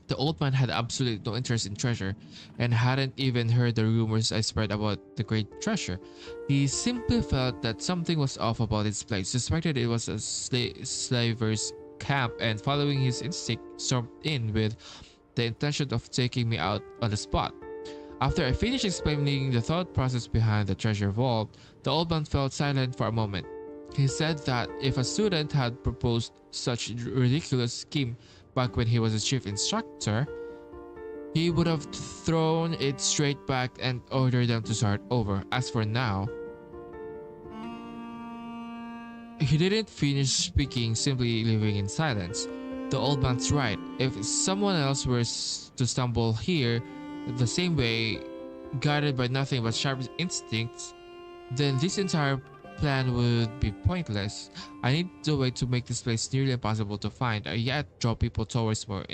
The old man had absolutely no interest in treasure and hadn't even heard the rumors I spread about the great treasure. He simply felt that something was off about its place, suspected it was a slaver's camp, and following his instinct, stormed in with the intention of taking me out on the spot. After I finished explaining the thought process behind the treasure vault, the old man fell silent for a moment. He said that if a student had proposed such a ridiculous scheme back when he was a chief instructor, he would have thrown it straight back and ordered them to start over. As for now, he didn't finish speaking, simply living in silence. The old man's right. If someone else were to stumble here the same way, guided by nothing but sharp instincts, then this entire plan would be pointless. I need a way to make this place nearly impossible to find, yet draw people towards more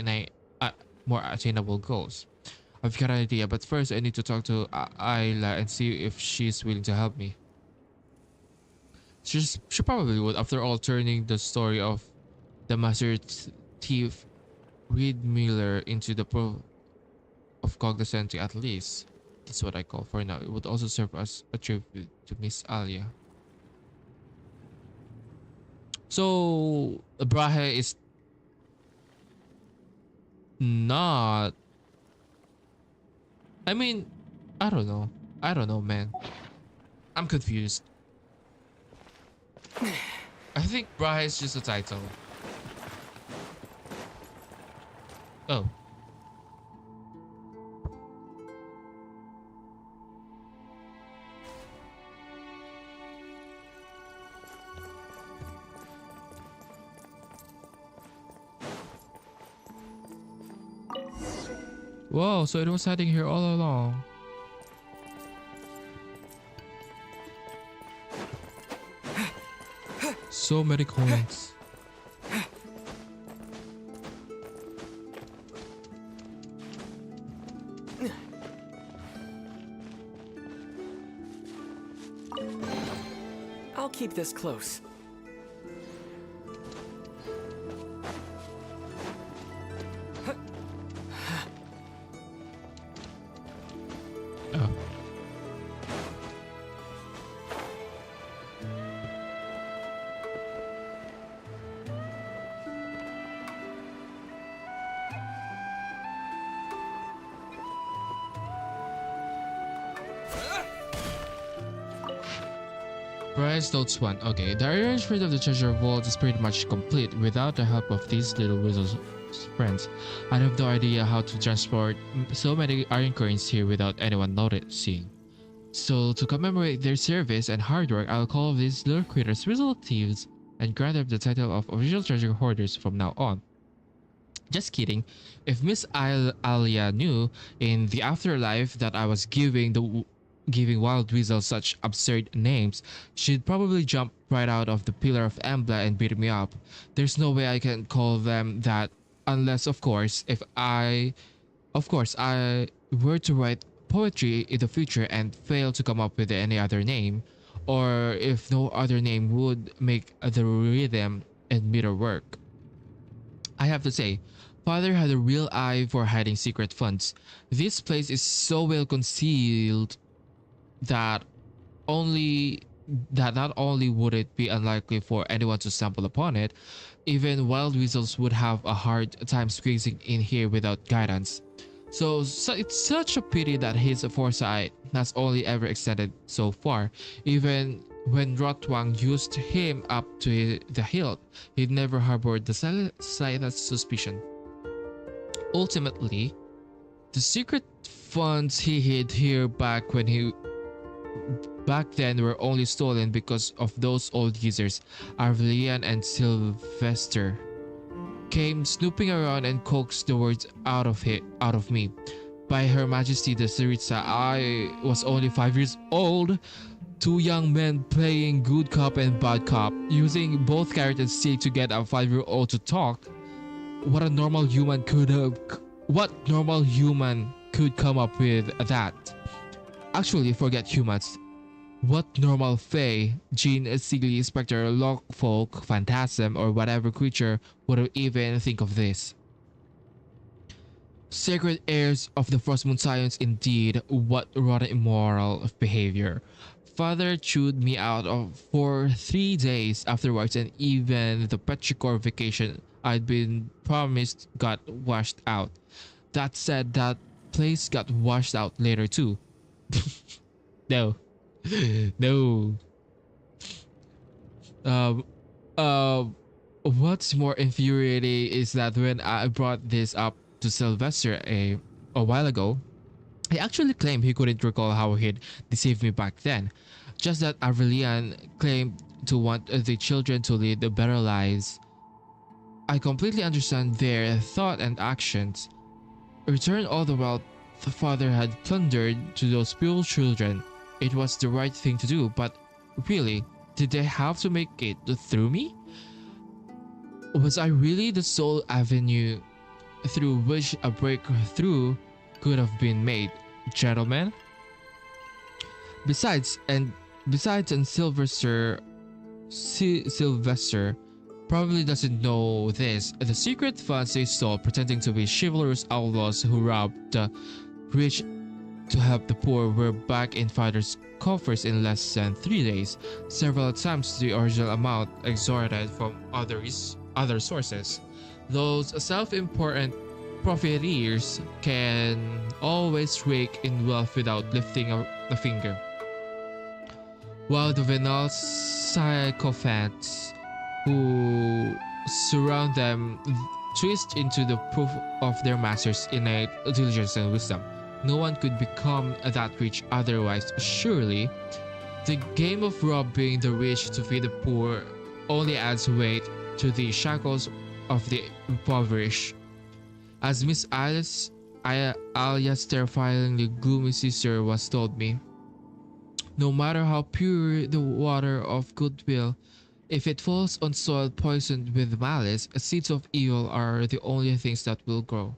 attainable goals. I've got an idea, but first I need to talk to Ayla and see if she's willing to help me. She probably would. After all, turning the story of the master thief Reed Miller into the proof of cognoscenti, at least that's what I call for now. It would also serve as a tribute to Miss Alia. So Brahe is not, I mean, I don't know, man. I'm confused. I think Brahe is just a title. Oh. Whoa, so it was hiding here all along. So many coins. I'll keep this close. Oh. Bryce notes 1. Okay, the arrangement of the treasure vault is pretty much complete without the help of these little wizard's friends. I have no idea how to transport so many iron coins here without anyone noticing. So to commemorate their service and hard work, I'll call these little critters relatives and grant them the title of official treasure hoarders from now on. Just kidding. If Miss Alia knew in the afterlife that I was giving wild weasels such absurd names, she'd probably jump right out of the pillar of Embla and beat me up. There's no way I can call them that unless, of course, I were to write poetry in the future and fail to come up with any other name, or if no other name would make the rhythm and meter work. I have to say, Father had a real eye for hiding secret funds. This place is so well concealed that not only would it be unlikely for anyone to stumble upon it, even wild weasels would have a hard time squeezing in here without guidance. So it's such a pity that his foresight has only ever extended so far. Even when Rotwang used him up to the hilt, he'd never harbored the slightest suspicion. Ultimately, the secret funds he hid here back then were only stolen because of those old geezers, Arvelian and Sylvester, came snooping around and coaxed the words out of me. By Her Majesty the Tsaritsa, I was only 5 years old. Two young men playing good cop and bad cop, using both carrot and stick to get a 5-year-old to talk. What normal human could come up with that? Actually, forget humans. What normal fae, Jean, Sigly, Spectre, Lockfolk, Phantasm, or whatever creature would even think of this? Sacred heirs of the Frostmoon Science, indeed. What rotten immoral behavior. Father chewed me out for 3 days afterwards, and even the Petrichor vacation I'd been promised got washed out. That said, that place got washed out later too. No. No. What's more infuriating is that when I brought this up to Sylvester a while ago, he actually claimed he couldn't recall how he'd deceived me back then. Just that Aurelian claimed to want the children to lead better lives. I completely understand their thought and actions. Return all the wealth the father had plundered to those poor children. It was the right thing to do, but really, did they have to make it through me? Was I really the sole avenue through which a breakthrough could have been made, gentlemen? Besides, Sylvester probably doesn't know this. The secret funds they stole, pretending to be chivalrous outlaws who robbed the rich to help the poor, were back in father's coffers in less than 3 days, several times the original amount extorted from other sources. Those self-important profiteers can always rake in wealth without lifting a finger, while the venal sycophants who surround them twist into the proof of their master's innate diligence and wisdom. No one could become that rich otherwise. Surely, the game of robbing the rich to feed the poor only adds weight to the shackles of the impoverished. As Miss Alia's terrifyingly gloomy sister was told me, no matter how pure the water of goodwill, if it falls on soil poisoned with malice, seeds of evil are the only things that will grow.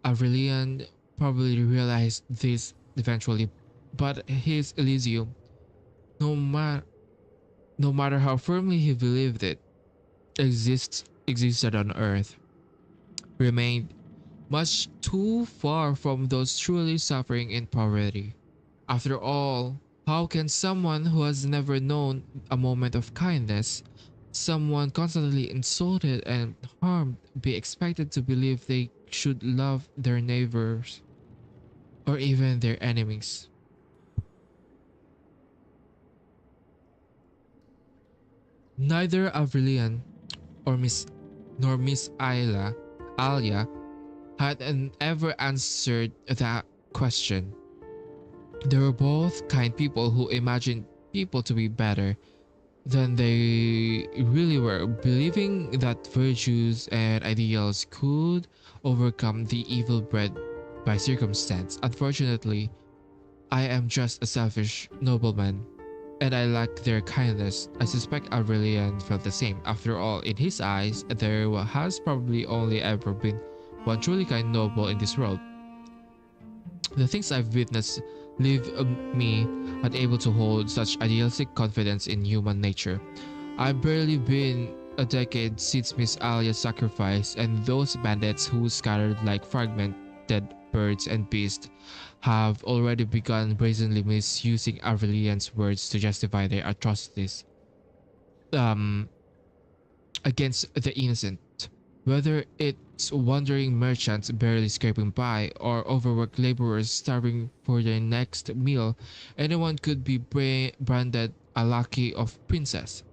Aurelian probably realized this eventually, but his Elysium, no matter how firmly he believed it existed on Earth, remained much too far from those truly suffering in poverty. After all, how can someone who has never known a moment of kindness, someone constantly insulted and harmed, be expected to believe they should love their neighbors or even their enemies? Neither Aurelian nor Miss Alia had ever answered that question. They were both kind people who imagined people to be better than they really were, believing that virtues and ideals could overcome the evil bred by circumstance. Unfortunately, I am just a selfish nobleman, and I lack their kindness. I suspect Aurelian felt the same. After all, in his eyes, there has probably only ever been one truly kind noble in this world. The things I've witnessed leave me unable to hold such idealistic confidence in human nature. I've barely been a decade since Miss Alia's sacrifice, and those bandits who scattered like fragmented birds and beasts have already begun brazenly misusing Aurelian's words to justify their atrocities um, against the innocent. Whether it's wandering merchants barely scraping by or overworked laborers starving for their next meal, anyone could be branded a lackey of princess,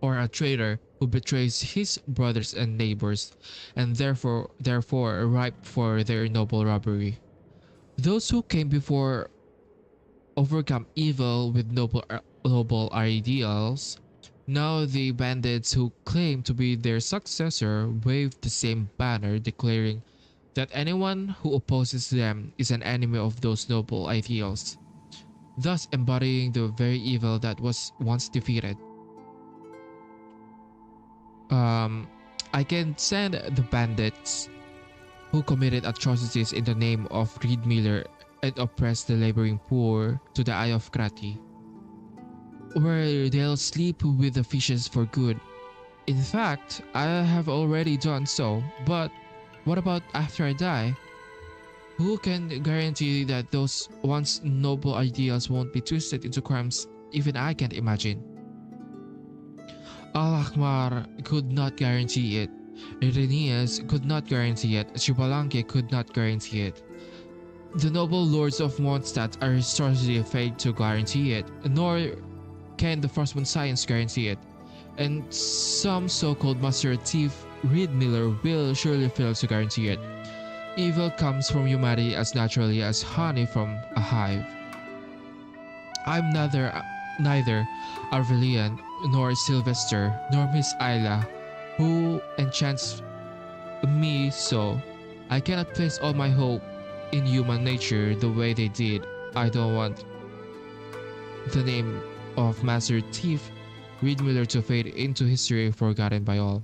or a traitor who betrays his brothers and neighbors, and therefore ripe for their noble robbery. Those who came before overcome evil with noble ideals. Now the bandits who claim to be their successor wave the same banner, declaring that anyone who opposes them is an enemy of those noble ideals, thus embodying the very evil that was once defeated. I can send the bandits who committed atrocities in the name of Reed Miller and oppressed the laboring poor to the Eye of Krati, where they'll sleep with the fishes for good. In fact, I have already done so, but what about after I die? Who can guarantee that those once noble ideals won't be twisted into crimes even I can't imagine? Al-Ahmar could not guarantee it. Irenaeus could not guarantee it. Chibalanque could not guarantee it. The noble lords of Mondstadt are historically afraid to guarantee it, nor can the Frostmourne Science guarantee it. And some so-called master thief Reed Miller will surely fail to guarantee it. Evil comes from humanity as naturally as honey from a hive. I'm neither Arvelian, nor Sylvester, nor Miss Isla, who enchants me so. I cannot place all my hope in human nature the way they did. I don't want the name of Master Thief Reed Miller to fade into history forgotten by all.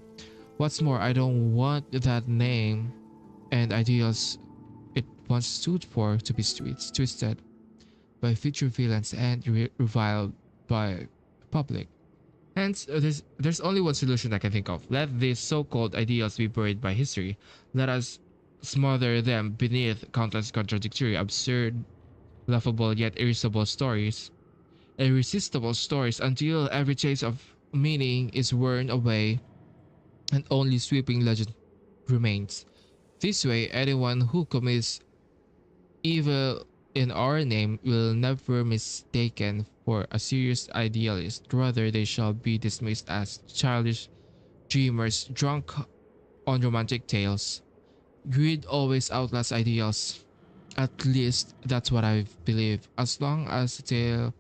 What's more, I don't want that name and ideals it once stood for to be twisted by future villains and reviled by public. Hence, there's only one solution I can think of. Let these so-called ideals be buried by history. Let us smother them beneath countless contradictory, absurd, laughable yet irresistible stories until every trace of meaning is worn away and only sweeping legend remains. This way, anyone who commits evil in our name will never be mistaken for a serious idealist. Rather, they shall be dismissed as childish dreamers drunk on romantic tales. Greed always outlasts ideals. At least that's what I believe. As long as the tale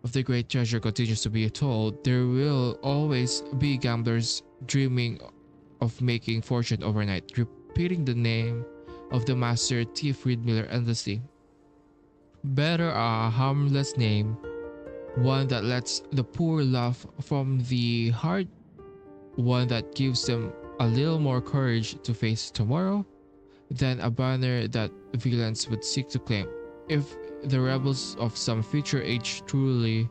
of the great treasure continues to be told, there will always be gamblers dreaming of making fortune overnight, repeating the name of the master thief Reed Miller endlessly. Better a harmless name, one that lets the poor laugh from the heart, one that gives them a little more courage to face tomorrow, than a banner that villains would seek to claim. If the rebels of some future age truly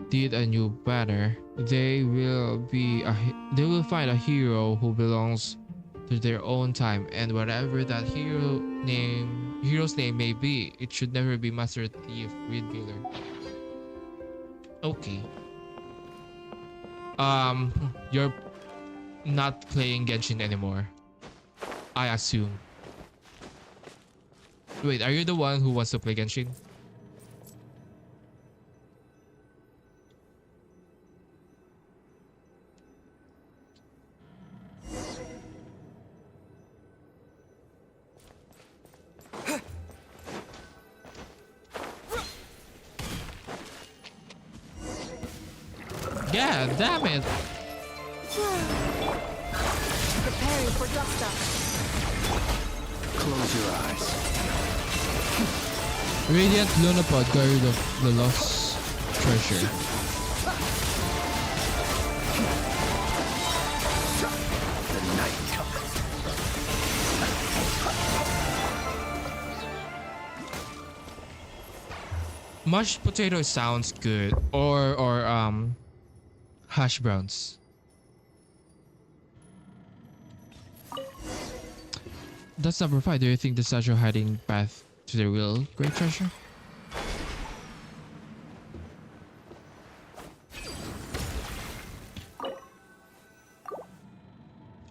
did a new banner, they will find a hero who belongs to their own time, and whatever that hero's name may be, it should never be Master Thief Reed Miller. Okay. You're not playing Genshin anymore, I assume. Wait, are you the one who wants to play Genshin? Yeah, damn it. Preparing for dust up. Close your eyes. Radiant Lunapod guard of the lost treasure. The night comes. Mashed potato sounds good. Or hash browns. That's number 5. Do you think the statue hiding path to the real great treasure?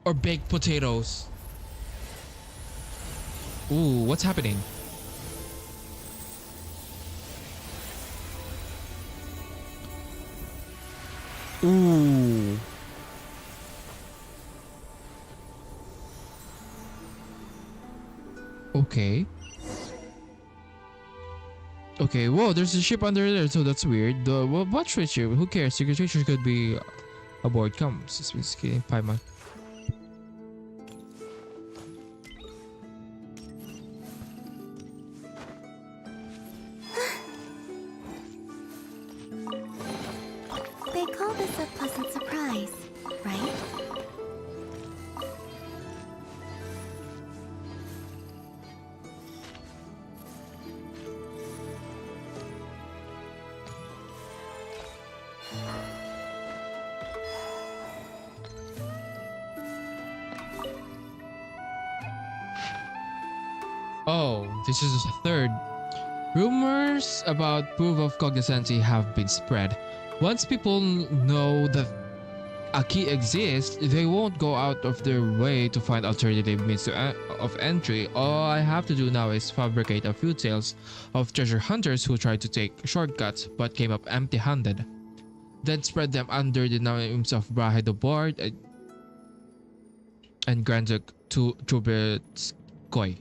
Or baked potatoes? Ooh, what's happening? Ooh. Okay. Okay, whoa, there's a ship under there, so that's weird. The what treasure? Who cares? Secret treasure could be aboard. Comes. It's been skating 5 months. They call this a pleasant surprise, right? Oh, this is the third. Rumors about proof of cognoscency have been spread. Once people know that a key exists, they won't go out of their way to find alternative means of entry. All I have to do now is fabricate a few tales of treasure hunters who tried to take shortcuts but came up empty-handed. Then spread them under the names of Brahe the Bard and Grand Duke Trubetskoy.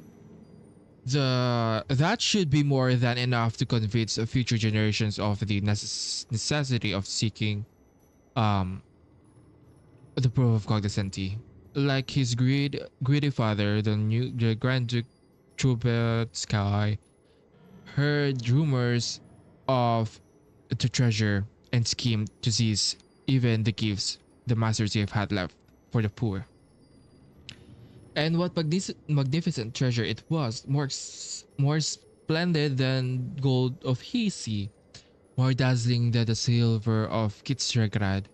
That should be more than enough to convince future generations of the necessity of seeking the proof of cognoscency. Like his greedy father, the Grand Duke Trubetskoy heard rumors of the treasure and schemed to seize even the gifts the Master Chief had left for the poor. And what magnificent treasure it was, more splendid than gold of Hisi, more dazzling than the silver of Kitstrograd.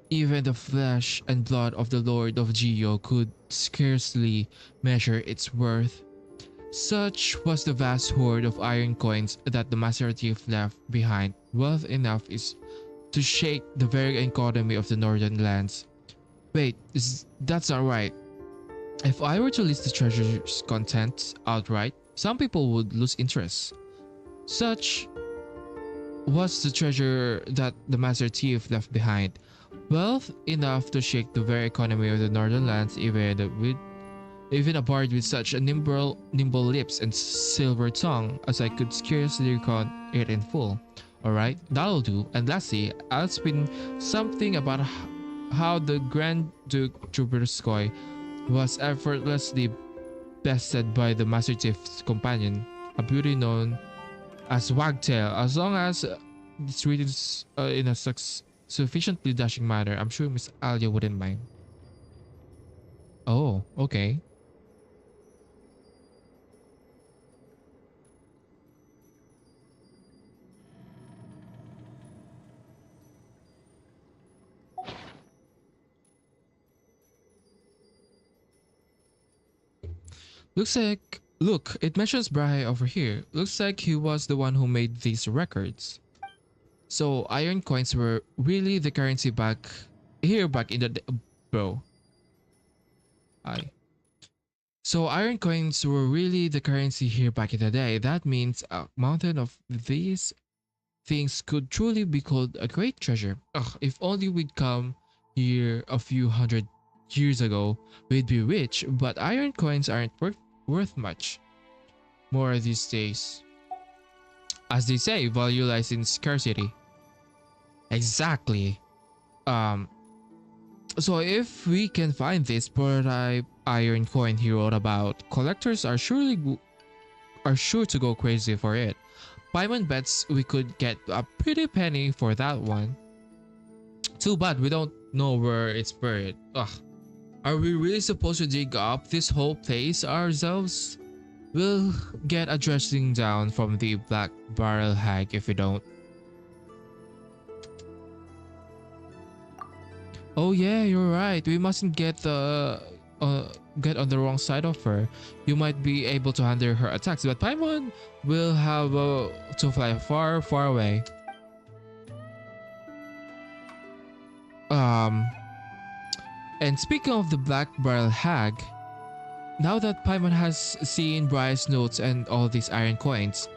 Even the flesh and blood of the Lord of Geo could scarcely measure its worth. Such was the vast hoard of iron coins that the Master Chief left behind. Wealth enough is to shake the very economy of the northern lands. Wait, that's not right. If I were to list the treasure's contents outright, some people would lose interest. Such was the treasure that the Master Chief left behind. Wealth enough to shake the very economy of the northern lands, even a bard with such a nimble lips and silver tongue as I could scarcely recount it in full. Alright, that'll do. And lastly, I'll spin something about how the Grand Duke Trubetskoy was effortlessly bested by the Master Chief's companion, a beauty known as Wagtail. As long as it's written in a sufficiently dashing manner, I'm sure Miss Alia wouldn't mind. Oh, okay. Look, it mentions Brahe over here. Looks like he was the one who made these records. So iron coins were really the currency back in the bro. So iron coins were really the currency here back in the day. That means a mountain of these things could truly be called a great treasure. Ugh, if only we'd come here a few hundred years ago, we'd be rich, but iron coins aren't worth much more these days. As they say, value lies in scarcity. Exactly. Um, so if we can find this prototype iron coin he wrote about, collectors are sure to go crazy for it. Paimon bets we could get a pretty penny for that one. Too bad we don't know where it's buried. Ugh. Are we really supposed to dig up this whole place ourselves? We'll get a dressing down from the Black Barrel Hag if we don't. Oh yeah, you're right. We mustn't get on the wrong side of her. You might be able to handle her attacks, but Paimon will have to fly far, far away. And speaking of the Black Barrel Hag, now that Paimon has seen Briar's notes and all these iron coins,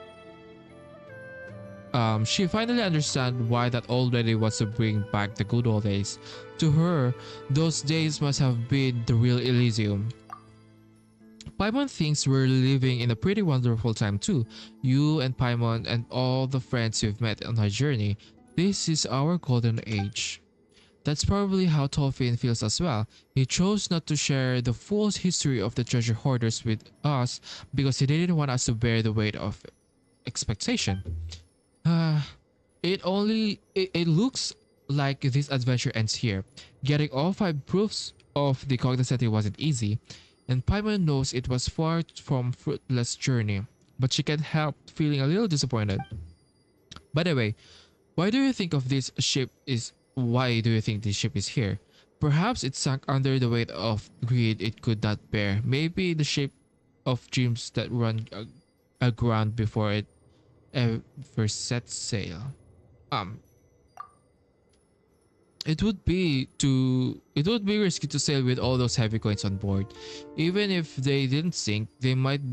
she finally understands why that old lady wants to bring back the good old days. To her, those days must have been the real Elysium. Paimon thinks we're living in a pretty wonderful time too. You and Paimon and all the friends you've met on our journey. This is our golden age. That's probably how Tolfin feels as well. He chose not to share the full history of the treasure hoarders with us because he didn't want us to bear the weight of expectation. It looks like this adventure ends here. Getting all 5 proofs of the cognoscenti wasn't easy, and Paimon knows it was far from fruitless journey, but she can't help feeling a little disappointed. By the way, why do you think this ship is here? Perhaps it sank under the weight of greed it could not bear. Maybe the shape of dreams that run aground before it ever sets sail. It would be risky to sail with all those heavy coins on board. Even if they didn't sink, they might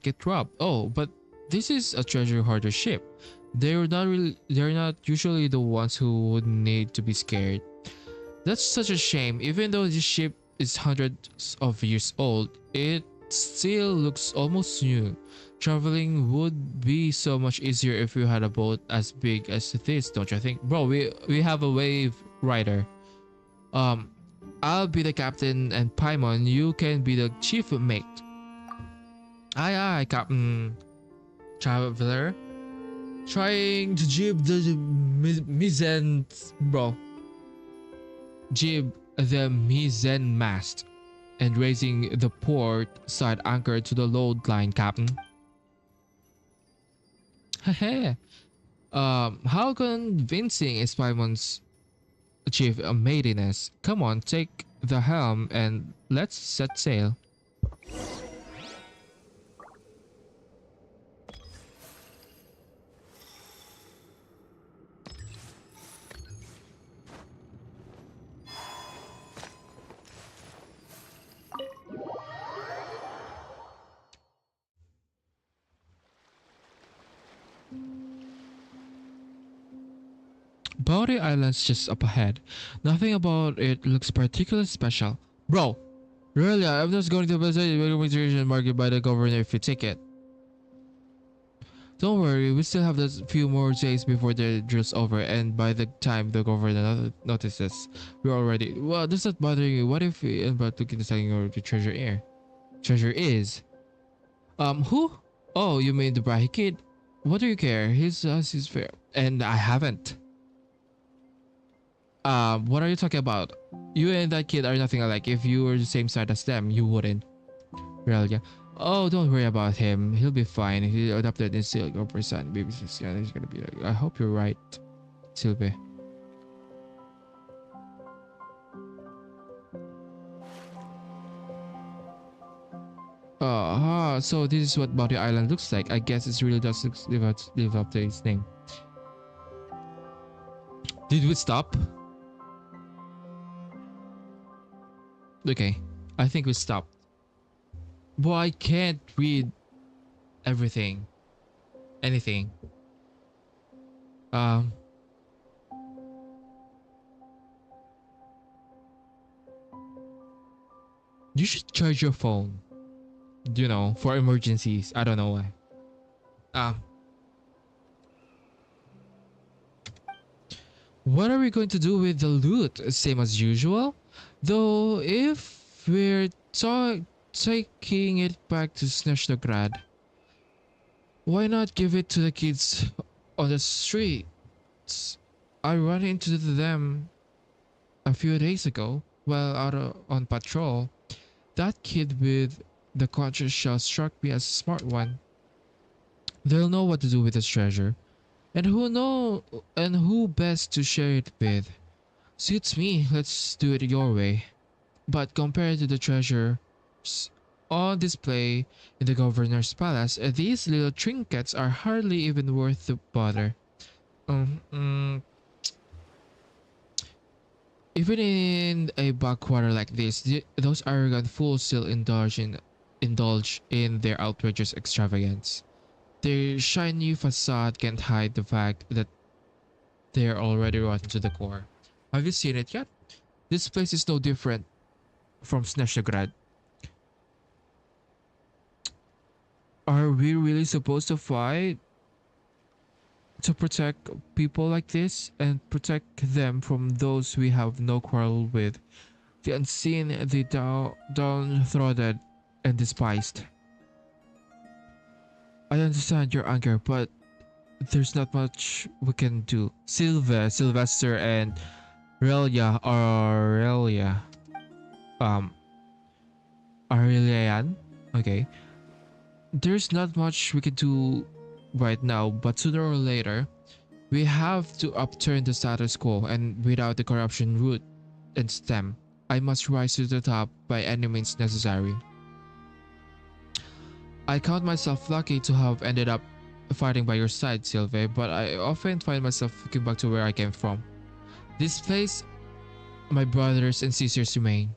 get robbed. Oh, but this is a treasure hoarder ship. They're not usually the ones who would need to be scared. That's such a shame. Even though this ship is hundreds of years old, it still looks almost new. Traveling would be so much easier if we had a boat as big as this, don't you think? Bro, we have a wave rider. I'll be the captain and Paimon, you can be the chief mate. Aye aye, Captain Traveler. Trying to jib the mizzen, bro. Jib the mizzen mast and raising the port side anchor to the load line, Captain. Hehe. How convincing is Paimon's chief maidiness? Come on, take the helm and let's set sail. Bounty Island's just up ahead. Nothing about it looks particularly special. Bro, really, I'm just going to visit the registration market by the governor if you take it. Don't worry, we still have a few more days before the drill's over, and by the time the governor notices, we're already. Well, this is not bothering you. What if we end up looking to selling your treasure here? Treasure is. Who? Oh, you mean the Brahi kid? What do you care? His fair, and I haven't. What are you talking about? You and that kid are nothing alike. If you were the same side as them, you wouldn't. Relia. Oh, don't worry about him. He'll be fine. He adopted in still over son. Baby, yeah, he's gonna be like, I hope you're right, Sylvie. So this is what Bounty Island looks like. I guess it really does live up to its name. Did we stop? Okay, I think we stopped. But I can't read everything. Anything. You should charge your phone. You know, for emergencies. I don't know why. What are we going to do with the loot? Same as usual? Though, if we're taking it back to Snezhnograd, why not give it to the kids on the streets? I ran into them a few days ago while out on patrol. That kid with the conscious shell struck me as a smart one. They'll know what to do with this treasure. And who best to share it with? Suits me, let's do it your way. But compared to the treasures on display in the governor's palace, these little trinkets are hardly even worth the bother. Um, mm, Even in a backwater like this, those arrogant fools still indulge in their outrageous extravagance. Their shiny facade can't hide the fact that they're already rotten to the core. Have you seen it yet? This place is no different from Snezhnograd. Are we really supposed to fight to protect people like this and protect them from those we have no quarrel with? The unseen, the downtrodden, and despised. I understand your anger, but there's not much we can do. Sylvester, and um, Aurelian. Okay. There's not much we can do right now, but sooner or later, we have to upturn the status quo, and without the corruption root and stem, I must rise to the top by any means necessary. I count myself lucky to have ended up fighting by your side, Sylve, but I often find myself looking back to where I came from. This place, my brothers and sisters remain,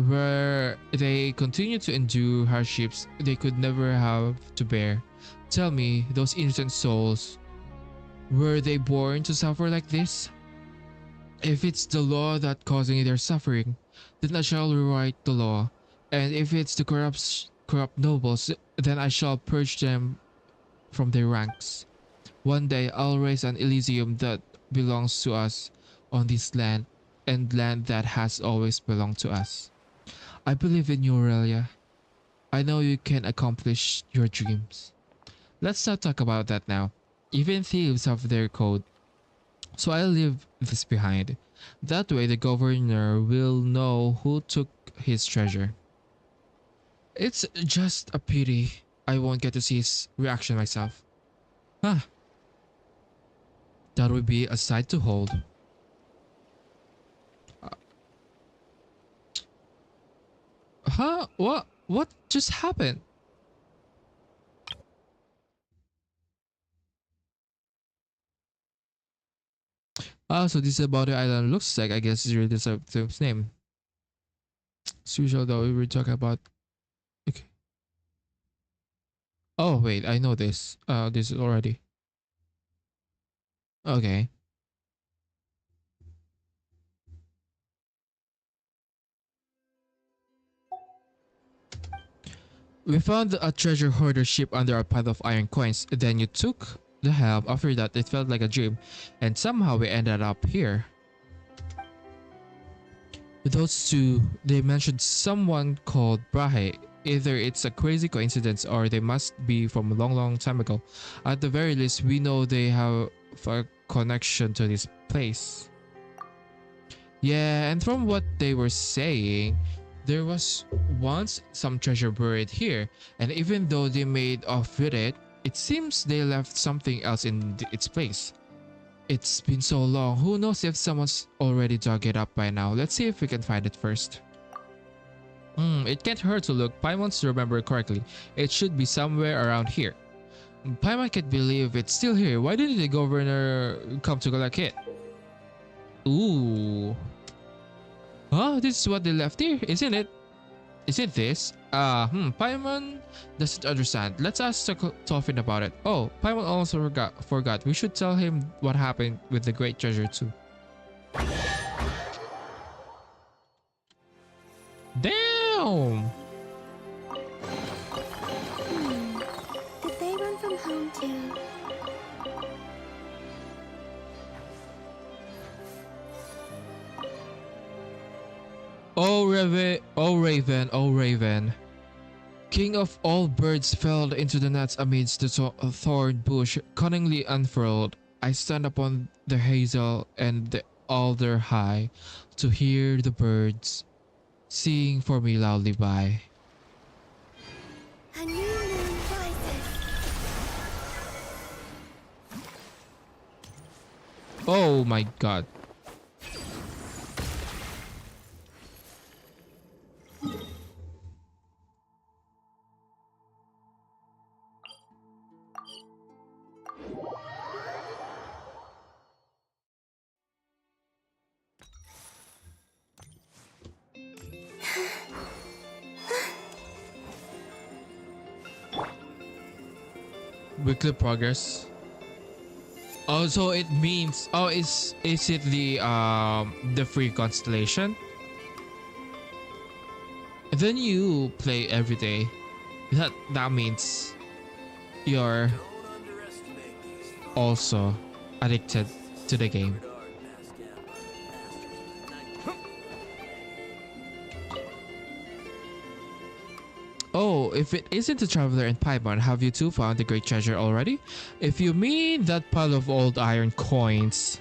where they continue to endure hardships they could never have to bear. Tell me, those innocent souls, were they born to suffer like this? If it's the law that causing their suffering, then I shall rewrite the law, and if it's the corrupt nobles, then I shall purge them from their ranks. One day I'll raise an Elysium that belongs to us on this land, and land that has always belonged to us. I believe in you, Aurelia. I know you can accomplish your dreams. Let's not talk about that now. Even thieves have their code. So I'll leave this behind. That way the governor will know who took his treasure. It's just a pity I won't get to see his reaction myself. Huh. That would be a sight to hold. Huh? What? What just happened? Oh, so this is about the island looks like. I guess it's really the name. As usual though, we were talking about... Okay. Oh, wait, I know this. This is already... Okay. We found a treasure hoarder ship under a pile of iron coins. Then you took the helm. After that, it felt like a dream. And somehow we ended up here. Those two, they mentioned someone called Brahe. Either it's a crazy coincidence or they must be from a long time ago. At the very least, we know they have a connection to this place. Yeah, and from what they were saying, there was once some treasure buried here, and even though they made off with it, it seems they left something else in its place. It's been so long, who knows if someone's already dug it up by now. Let's see if we can find it first. It can't hurt to look. Paimon's remember correctly. It should be somewhere around here. Paimon can't believe it's still here. Why didn't the governor come to collect it? Ooh. Huh? This is what they left here, isn't it? Isn't this? Paimon doesn't understand. Let's ask Toffin about it. Oh, Paimon also forgot. We should tell him what happened with the great treasure too. Damn! Did they run from home too? O Raven, King of all birds fell into the nets amidst the thorn bush cunningly unfurled. I stand upon the hazel and the alder high to hear the birds sing for me loudly by. A new moon rises. Oh my god. Weekly progress. Oh, so it means, oh, is it the free constellation? Then you play every day. That means you're also addicted to the game. Oh, if it isn't the Traveler and Paimon, have you two found the great treasure already? If you mean that pile of old iron coins,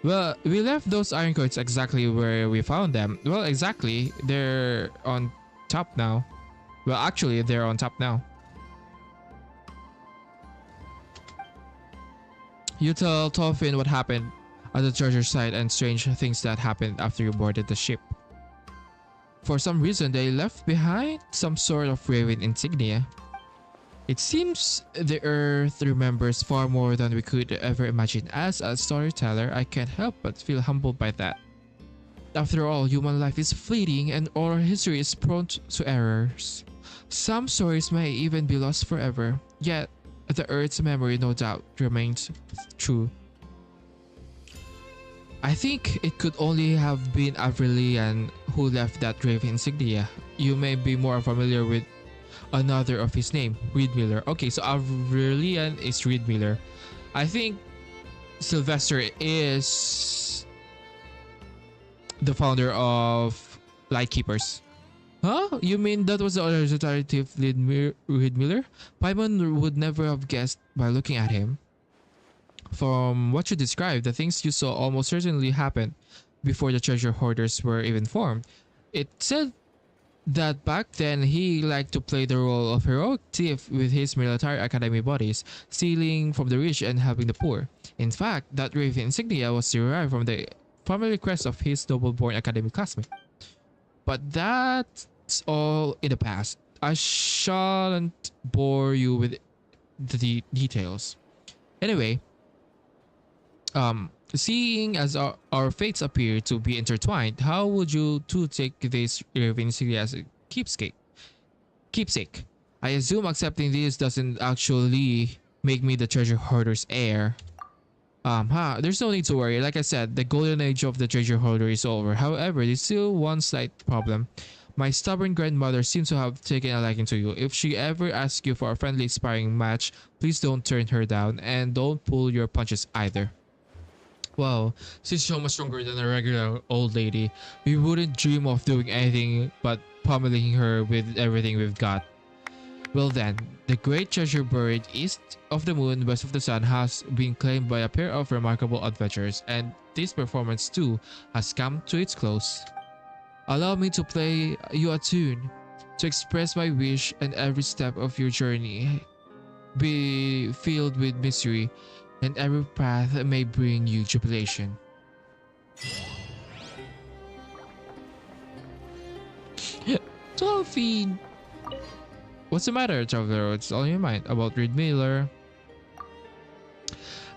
well, we left those iron coins exactly where we found them. Well, exactly. They're on top now. Well, actually, they're on top now. You tell Tolfin what happened at the treasure site and strange things that happened after you boarded the ship. For some reason, they left behind some sort of raven insignia. It seems the Earth remembers far more than we could ever imagine. As a storyteller, I can't help but feel humbled by that. After all, human life is fleeting and oral history is prone to errors. Some stories may even be lost forever, yet the Earth's memory no doubt remains true. I think it could only have been Avrilian who left that raven insignia. You may be more familiar with another of his name, Reed Miller. Okay, so Avrilian is Reed Miller. I think Sylvester is the founder of Lightkeepers. Huh? You mean that was the alternative Reed Miller? Paimon would never have guessed by looking at him. From what you described, the things you saw almost certainly happened before the treasure hoarders were even formed. It said that back then he liked to play the role of heroic thief with his military academy buddies, stealing from the rich and helping the poor. In fact, that raven insignia was derived from the family crest of his noble-born academy classmate. But that's all in the past. I shan't bore you with the details. Anyway, seeing as our fates appear to be intertwined, how would you two take this raven insignia as a keepsake? I assume accepting this doesn't actually make me the treasure hoarder's heir. There's no need to worry. Like I said, the golden age of the treasure hoarder is over. However, there's still one slight problem. My stubborn grandmother seems to have taken a liking to you. If she ever asks you for a friendly sparring match, please don't turn her down and don't pull your punches either. Wow, she's so much stronger than a regular old lady. We wouldn't dream of doing anything but pummeling her with everything we've got. Well then, the great treasure buried east of the moon, west of the sun has been claimed by a pair of remarkable adventurers, and this performance too has come to its close. Allow me to play you a tune to express my wish, and every step of your journey be filled with mystery, and every path may bring you jubilation. Dolphin! What's the matter, traveler? What's on your mind about Reed Miller?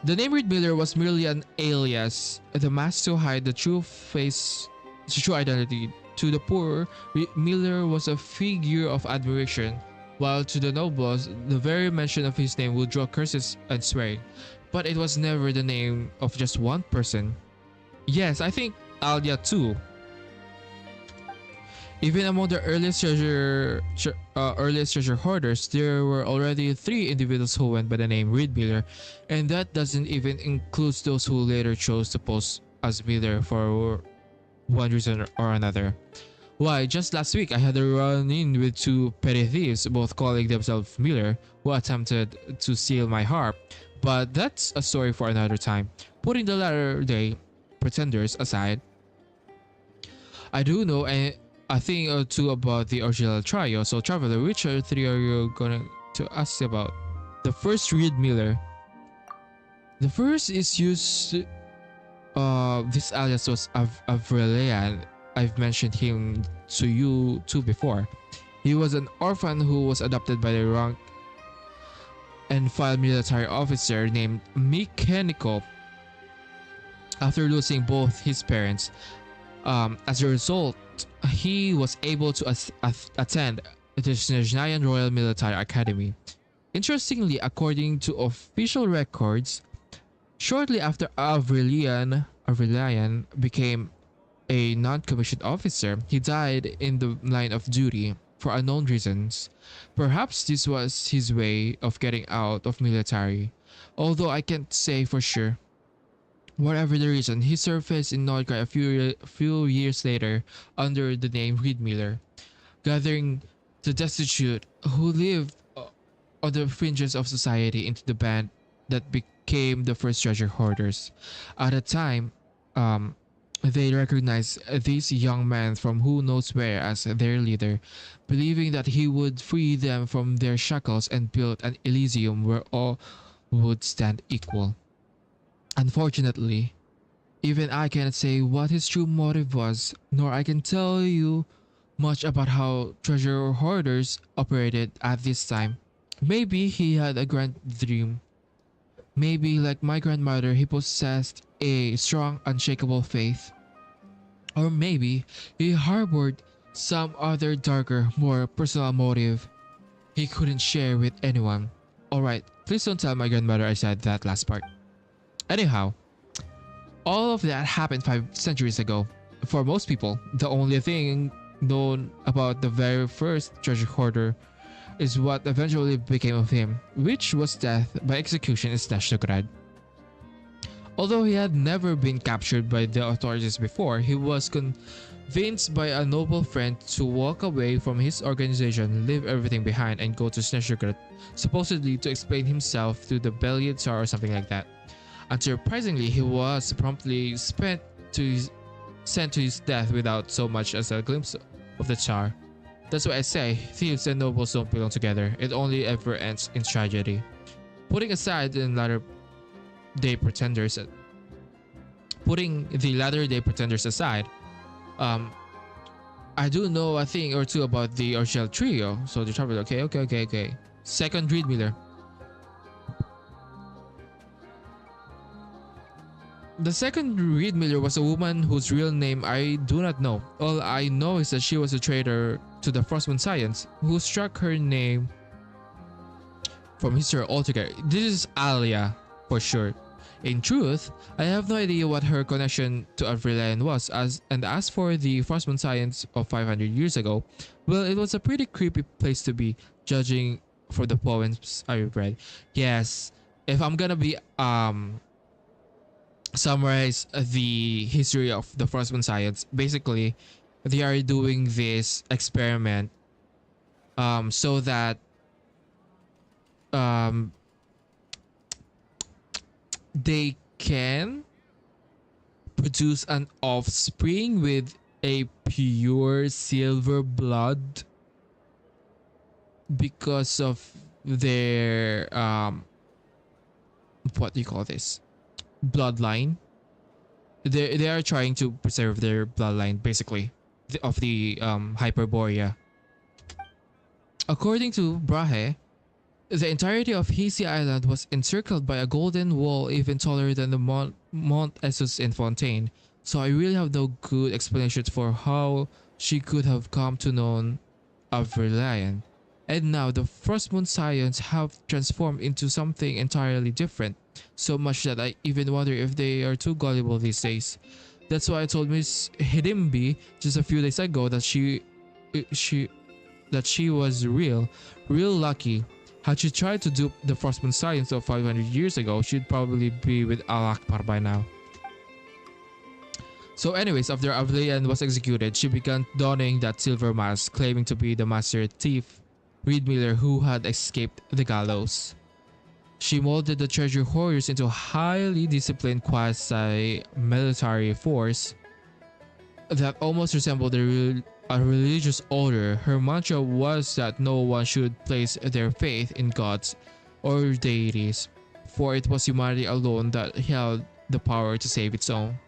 The name Reed Miller was merely an alias, the mask to hide the true face, the true identity. To the poor, Reed Miller was a figure of admiration, while to the nobles, the very mention of his name would draw curses and swearing. But it was never the name of just one person. Yes, I think Alia too. Even among the earliest treasure hoarders, there were already 3 individuals who went by the name Reed Miller, and that doesn't even include those who later chose to pose as Miller for one reason or another. Why, just last week I had a run-in with two petty thieves, both calling themselves Miller, who attempted to steal my harp. But that's a story for another time. Putting the latter-day pretenders aside, I do know a thing or two about the original trio. So Traveler, which three are you going to ask about? The first, Reed Miller. The first is used. This alias was Avrelian. I've mentioned him to you too before. He was an orphan who was adopted by the rank and file military officer named Mechanico after losing both his parents. As a result, he was able to attend the Snezhnayan Royal Military Academy. Interestingly, according to official records, shortly after Avrelian became a non-commissioned officer, he died in the line of duty for unknown reasons. Perhaps this was his way of getting out of military, although I can't say for sure. Whatever the reason, he surfaced in Nordkai a few years later under the name Reed Miller, gathering the destitute who lived on the fringes of society into the band that became the first treasure hoarders. At the time, they recognized this young man from who knows where as their leader, believing that he would free them from their shackles and build an Elysium where all would stand equal. Unfortunately, even I cannot say what his true motive was, nor I can tell you much about how treasure hoarders operated at this time. Maybe he had a grand dream. Maybe, like my grandmother, he possessed a strong, unshakable faith. Or maybe he harbored some other darker, more personal motive he couldn't share with anyone. Alright, please don't tell my grandmother I said that last part. Anyhow, all of that happened 5 centuries ago. For most people, the only thing known about the very first treasure hoarder is what eventually became of him, which was death by execution in Snezhnograd. Although he had never been captured by the authorities before, he was convinced by a noble friend to walk away from his organization, leave everything behind, and go to Snezhnograd, supposedly to explain himself to the Beliad Tsar or something like that. Unsurprisingly, he was promptly sent to his death without so much as a glimpse of the Tsar. That's why I say thieves and nobles don't belong together. It only ever ends in tragedy. Putting aside the latter-day pretenders aside, I do know a thing or two about the original trio. So the traveler, okay. Second, Reed Miller. The second Reed Miller was a woman whose real name I do not know. All I know is that she was a traitor to the Frostmoon Science, who struck her name from history altogether. This is Alia, for sure. In truth, I have no idea what her connection to Avrelian was, as for the Frostmoon Science of 500 years ago, well, it was a pretty creepy place to be, judging for the poems I read. Yes, if I'm gonna be summarize the history of the Frostmoon Science, basically they are doing this experiment so that they can produce an offspring with a pure silver blood because of their what do you call this, bloodline. They are trying to preserve their bloodline, basically, of the Hyperborea. According to Brahe, the entirety of Hisi Island was encircled by a golden wall even taller than the Mont Essos in Fontaine, so I really have no good explanation for how she could have come to know Avrelian. And now the Frostmoon Science have transformed into something entirely different, so much that I even wonder if they are too gullible these days. That's why I told Miss Hidimbi just a few days ago that she was real lucky. Had she tried to dupe the Frostmoon Science of 500 years ago, she'd probably be with Al Akbar by now. So anyways, after Aurelian was executed, she began donning that silver mask, claiming to be the master thief, Reed Miller, who had escaped the gallows. She molded the treasure hoarders into a highly disciplined quasi-military force that almost resembled a religious order. Her mantra was that no one should place their faith in gods or deities, for it was humanity alone that held the power to save its own.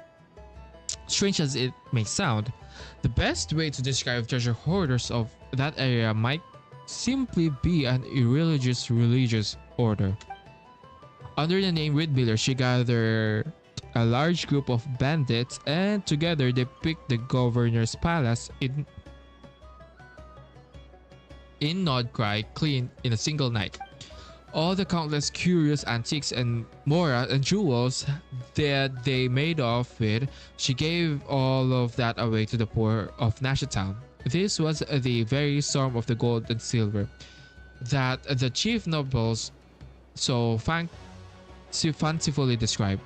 Strange as it may sound, the best way to describe treasure hoarders of that area might simply be an irreligious religious order. Under the name Reed Miller, she gathered a large group of bandits, and together they picked the governor's palace in Nordcry clean in a single night. All the countless curious antiques and mora and jewels that they made off with, she gave all of that away to the poor of Nashatown. This was the very storm of the gold and silver that the chief nobles so fancifully described.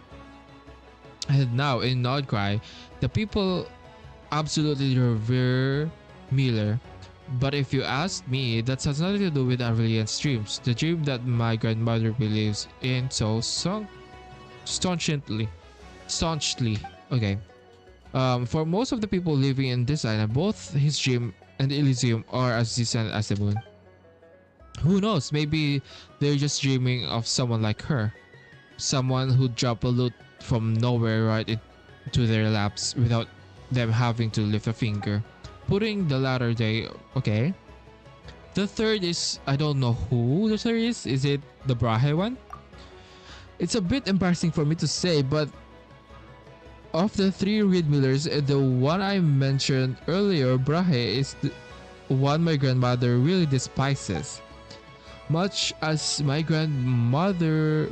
And now in Nordcry, the people absolutely revere Miller. But if you ask me, that has nothing to do with Aurelian's dreams, the dream that my grandmother believes in so staunchly. Okay. For most of the people living in this island, both his dream and Elysium are as distant as the moon. Who knows, maybe they're just dreaming of someone like her. Someone who dropped a loot from nowhere right into their laps without them having to lift a finger. Putting the latter day, okay. The third is, I don't know who the third is. Is it the Brahe one? It's a bit embarrassing for me to say, but of the three Reed Millers, the one I mentioned earlier, Brahe, is the one my grandmother really despises. Much as my grandmother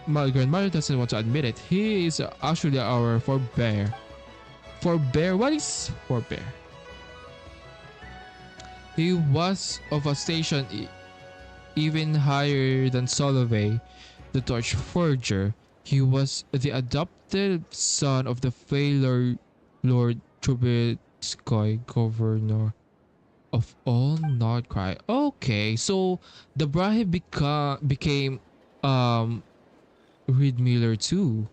doesn't want to admit it, he is actually our forebear. What is forebear? He was of a station even higher than Soloway, the torch forger. He was the adopted son of the failure Lord Trubetskoy, governor of all Nordcry. Okay, so the Brahe became Reed Miller too.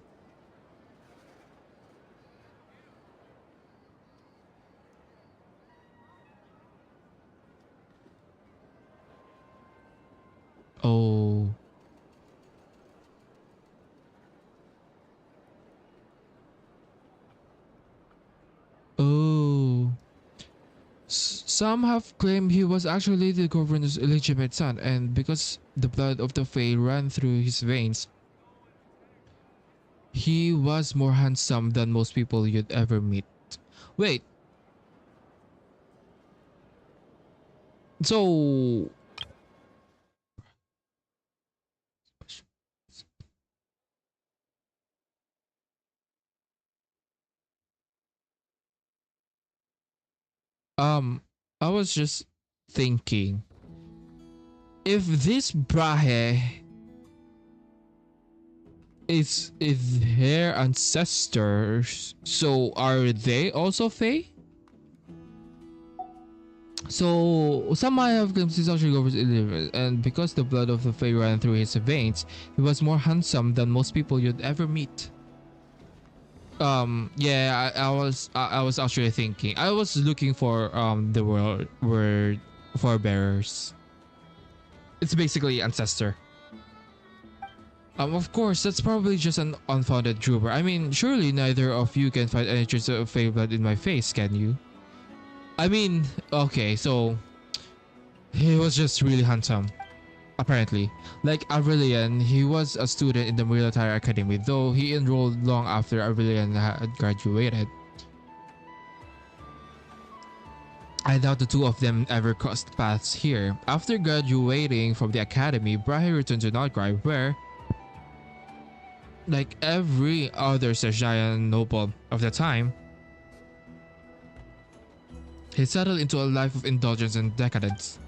Oh. Oh. Some have claimed he was actually the governor's illegitimate son, and because the blood of the Fae ran through his veins, he was more handsome than most people you'd ever meet. Wait. So I was just thinking, if this Brahe is their ancestors, so are they also Fae? So some might have claimed his actually governor's illiterate, and because the blood of the Fae ran through his veins, he was more handsome than most people you'd ever meet. Yeah, I was actually thinking. I was looking for the word forebearers. It's basically ancestor. Of course, that's probably just an unfounded rumor. I mean, surely neither of you can find any trace of Fae blood in my face, can you? I mean, okay, so he was just really handsome. Apparently, like Aurelian, he was a student in the military academy, though he enrolled long after Aurelian had graduated. I doubt the two of them ever crossed paths here. After graduating from the academy, Brahe returned to Nordcry, where, like every other Sergian noble of the time, he settled into a life of indulgence and decadence.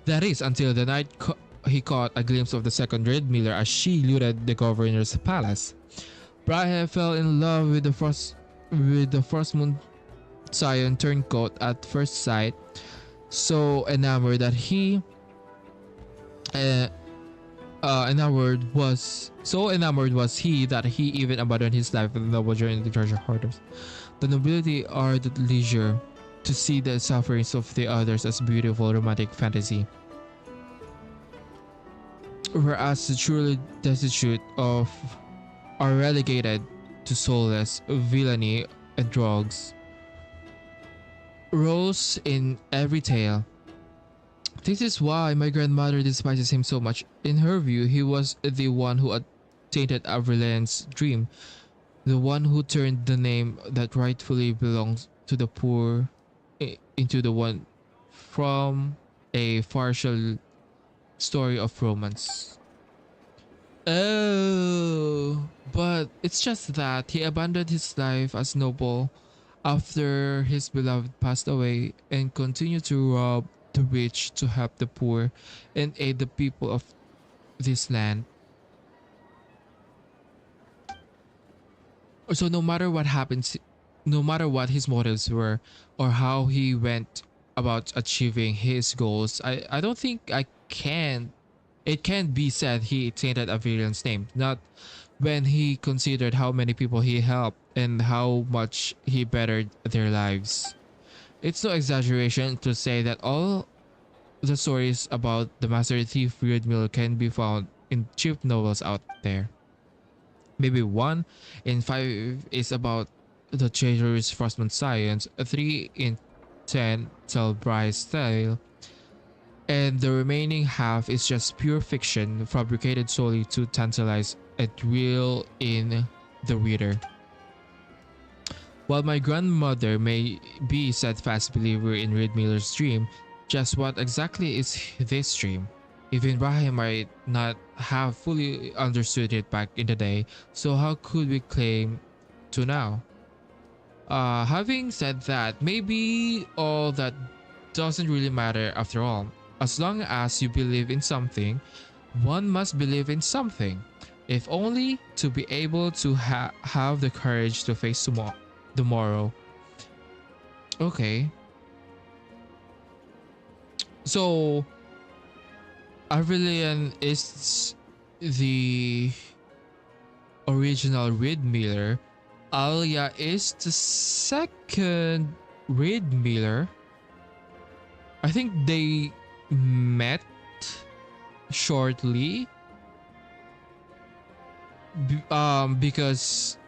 That is, until the night he caught a glimpse of the second Reed Miller as she looted the governor's palace. Brahe fell in love with the with the Frost Moon Scion turncoat at first sight, so enamored that he uh, enamored was he that he even abandoned his life for the noble journey to treasure hoarders. The nobility are the leisure to see the sufferings of the others as beautiful romantic fantasy, whereas the truly destitute of are relegated to soulless villainy and drugs. Rose in every tale. This is why my grandmother despises him so much. In her view, he was the one who tainted Avrilian's dream, the one who turned the name that rightfully belongs to the poor into the one from a partial story of romance. Oh, but it's just that he abandoned his life as noble after his beloved passed away and continued to rob the rich to help the poor and aid the people of this land. So no matter what happens, no matter what his motives were or how he went about achieving his goals, I don't think it can be said he tainted Avilian's name, not when he considered how many people he helped and how much he bettered their lives. It's no exaggeration to say that all the stories about the master thief Readmill can be found in cheap novels out there. Maybe 1 in 5 is about the traitorous Frostman science, 3 in 10 tell Bryce's tale, and the remaining half is just pure fiction fabricated solely to tantalize and reel in the reader. While my grandmother may be a steadfast believer in Reed Miller's dream, just what exactly is this dream? Even Brahim might not have fully understood it back in the day, so how could we claim to now? Having said that, maybe all that doesn't really matter after all. As long as you believe in something, one must believe in something, if only to be able to have the courage to face tomorrow. Okay. So, Avrilian is the original Reed Miller. Alia is the second Reed Miller. I think they met shortly because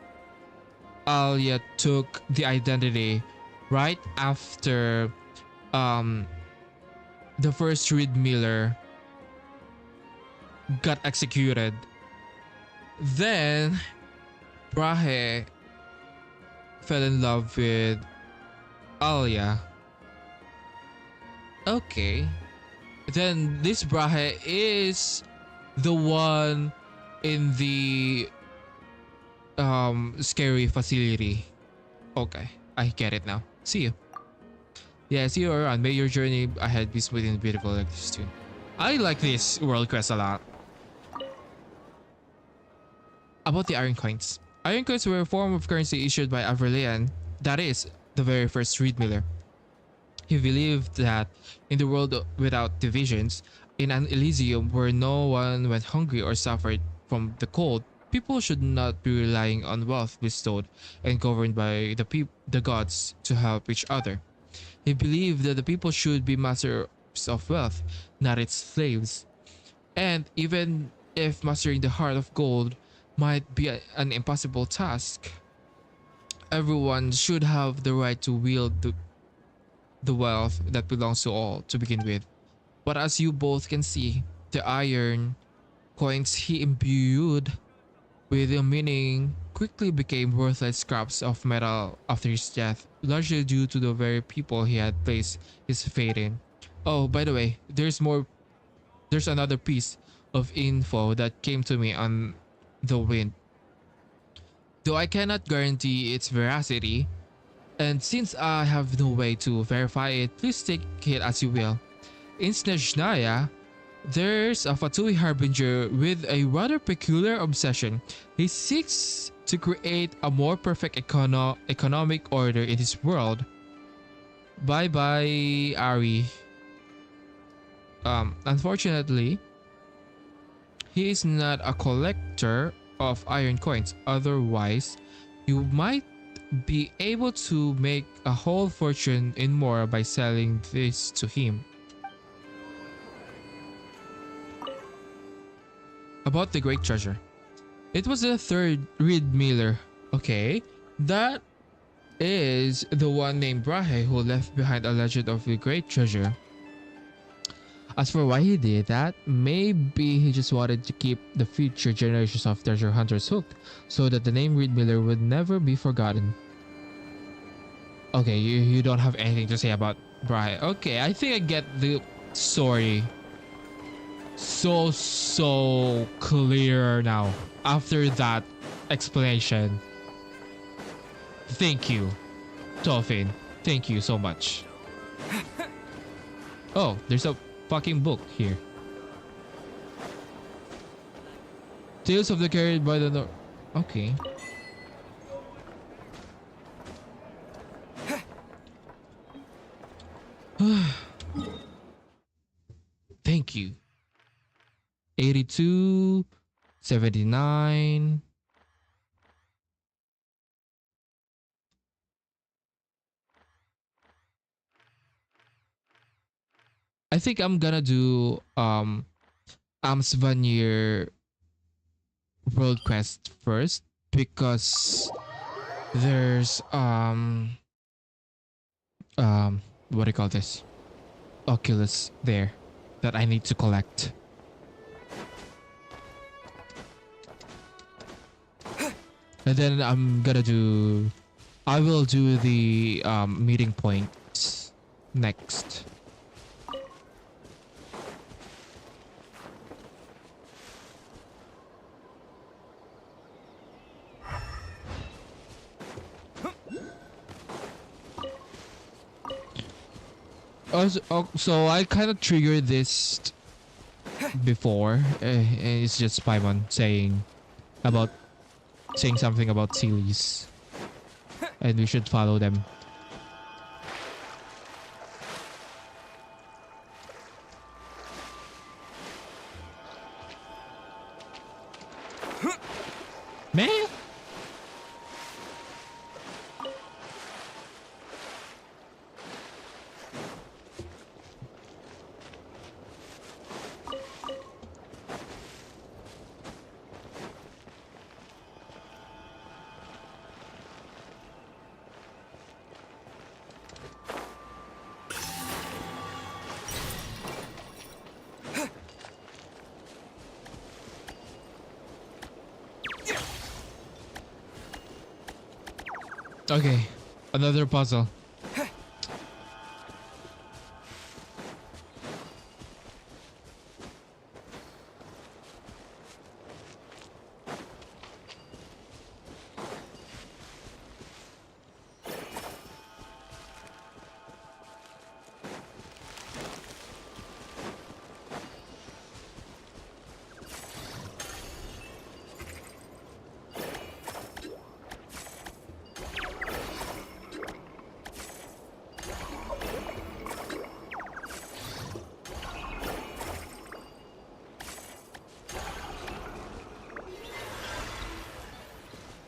Alia took the identity right after the first Reed Miller got executed. Then Brahe fell in love with Alia. Okay. Then this Brahe is the one in the scary facility. Okay, I get it now. See you. Yeah, see you around. May your journey ahead be smooth and beautiful like this too. I like this world quest a lot. About the iron coins. Iron coins were a form of currency issued by Avrilian, that is, the very first Reed Miller. He believed that in the world without divisions, in an Elysium where no one went hungry or suffered from the cold, people should not be relying on wealth bestowed and governed by the gods to help each other. He believed that the people should be masters of wealth, not its slaves. And even if mastering the heart of gold might be an impossible task, everyone should have the right to wield the wealth that belongs to all to begin with. But as you both can see, the iron coins he imbued with a meaning quickly became worthless scraps of metal after his death, largely due to the very people he had placed his faith in. Oh, by the way, there's another piece of info that came to me on the wind. Though I cannot guarantee its veracity, and since I have no way to verify it, please take it as you will. In Snezhnaya, there's a Fatui harbinger with a rather peculiar obsession. He seeks to create a more perfect economic order in his world. Bye bye, Ari. Unfortunately, he is not a collector of iron coins. Otherwise, you might be able to make a whole fortune in more by selling this to him. About the great treasure. It was the third Reed Miller. Okay, that is the one named Brahe who left behind a legend of the great treasure. As for why he did that, maybe he just wanted to keep the future generations of treasure hunters hooked so that the name Reed Miller would never be forgotten. Okay, you don't have anything to say about Brahe. Okay, I think I get the story so clear now after that explanation. Thank you, Dolphin. Thank you so much. Oh, there's a fucking book here. Tales of the Carried by the North. Okay. Thank you. 82, 79. I think I'm gonna do Amsvanir World Quest first because there's what do you call this? Oculus there that I need to collect. And then I will do the meeting points next. So I kind of triggered this before. It's just Paimon saying something about Sealies, and we should follow them. Man. Okay, another puzzle.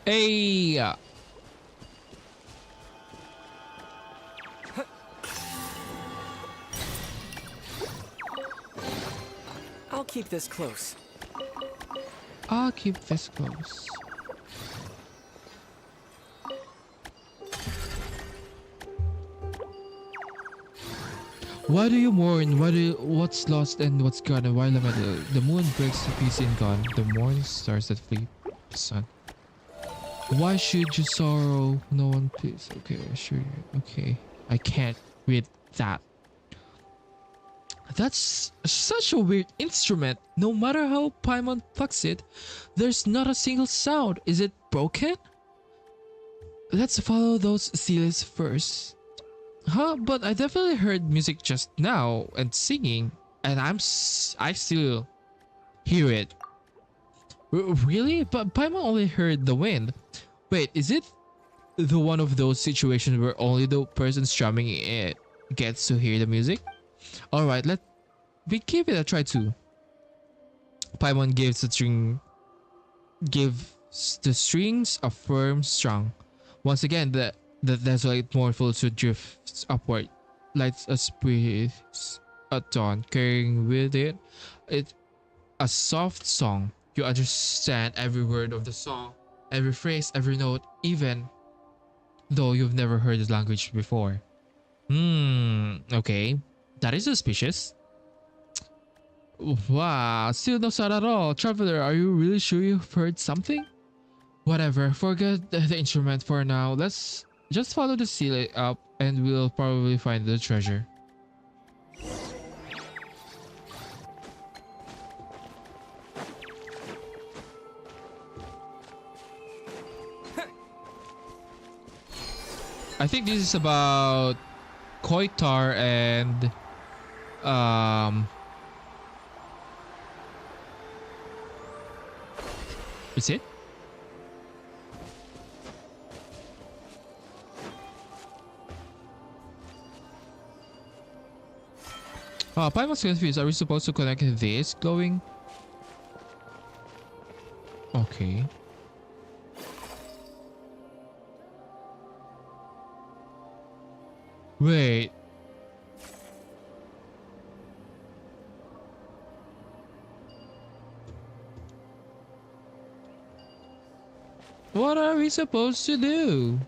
Hey! I'll keep this close. I'll keep this close. Why do you mourn? What's lost and what's gone? And why lament? The moon breaks to peace and gone. The morning stars that flee the sun. Why should you sorrow? No one please. Okay, I assure you. Okay, I can't read that. That's such a weird instrument. No matter how Paimon plucks it, there's not a single sound. Is it broken? Let's follow those seals first. Huh? But I definitely heard music just now and singing, and I still hear it. Really? But Paimon only heard the wind. Wait, is it the one of those situations where only the person strumming it gets to hear the music? Alright, let me give it a try too. Paimon gives the strings a firm strum. Once again, the desolate mournful to drifts upward, lights a breeze at dawn, carrying with it a soft song. You understand every word of the song, every phrase, every note, even though you've never heard the language before. Okay. That is suspicious. Wow, still no sound at all. Traveler, are you really sure you've heard something? Whatever, forget the instrument for now. Let's just follow the seal up and we'll probably find the treasure. I think this is about Koitar and is it? Paimon's confused. Are we supposed to connect this glowing? Okay. Wait. What are we supposed to do?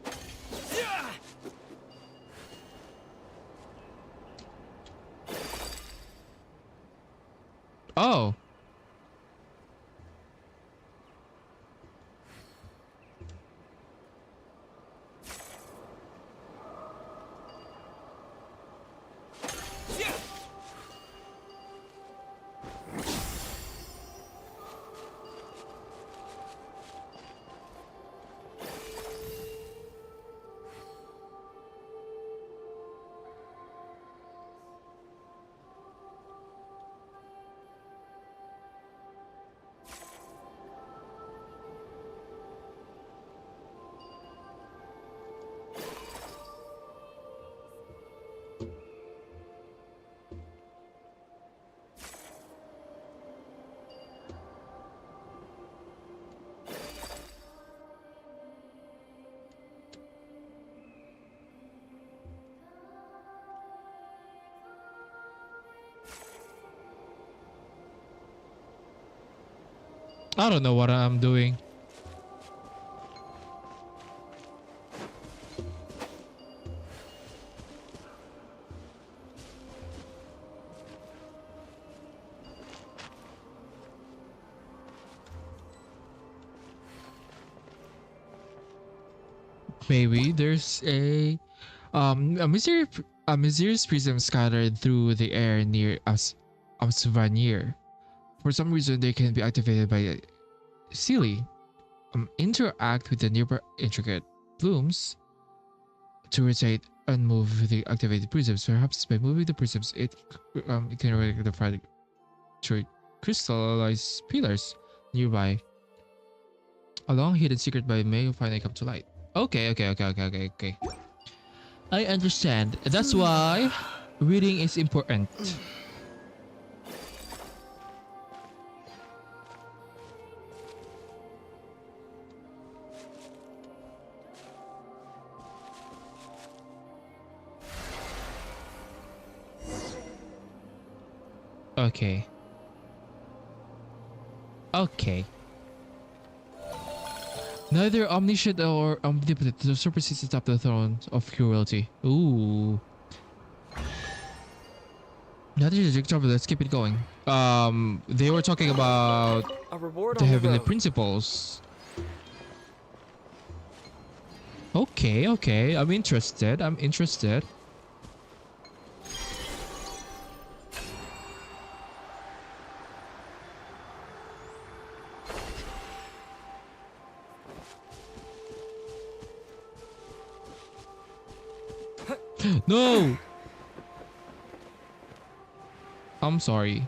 Oh. I don't know what I'm doing. Maybe there's a mysterious prism scattered through the air near us Vanir. For some reason they can be activated by Sealy. Interact with the nearby intricate plumes to rotate and move the activated prisms. Perhaps by moving the prisms it can rectify the crystallized pillars nearby. A long hidden secret by may finally come to light. Okay. I understand. That's why reading is important. Okay. Neither omniscient or omnipotent to supersede atop the throne of cruelty. Ooh. Not just a trouble. Let's keep it going. They were talking about A reward the on the heavenly road. principles. Okay. I'm interested. No! I'm sorry.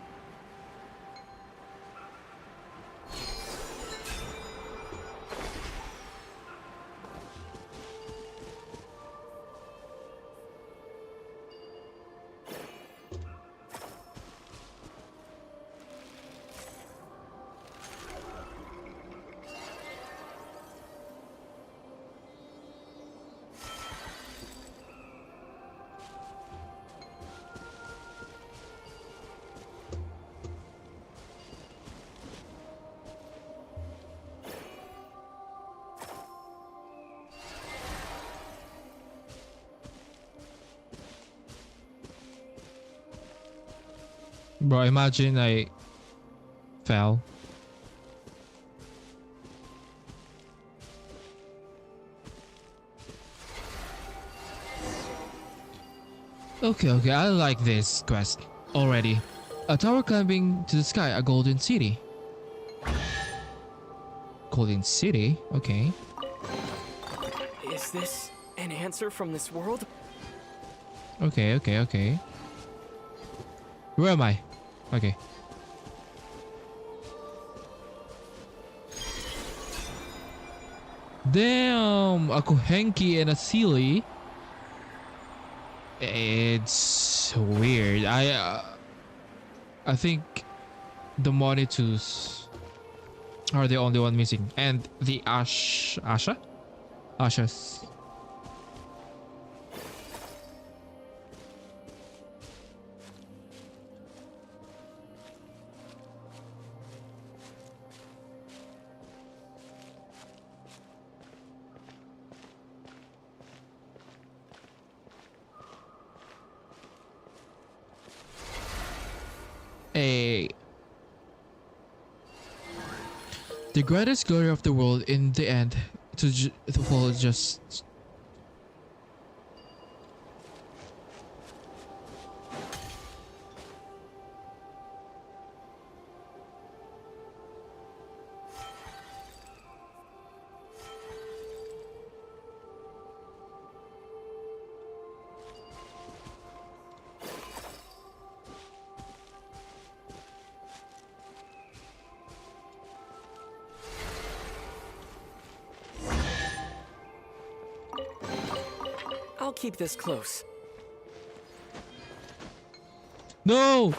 Bro, imagine I fell. Okay, I like this quest already. A tower climbing to the sky, a golden city. Golden city? Okay. Is this an answer from this world? Okay. Where am I? Okay. Damn! A Kohenki and a Sealy. It's weird. I think the Monitus are the only one missing, and the Ashas. The greatest glory of the world in the end to fall just. I'll keep this close. No!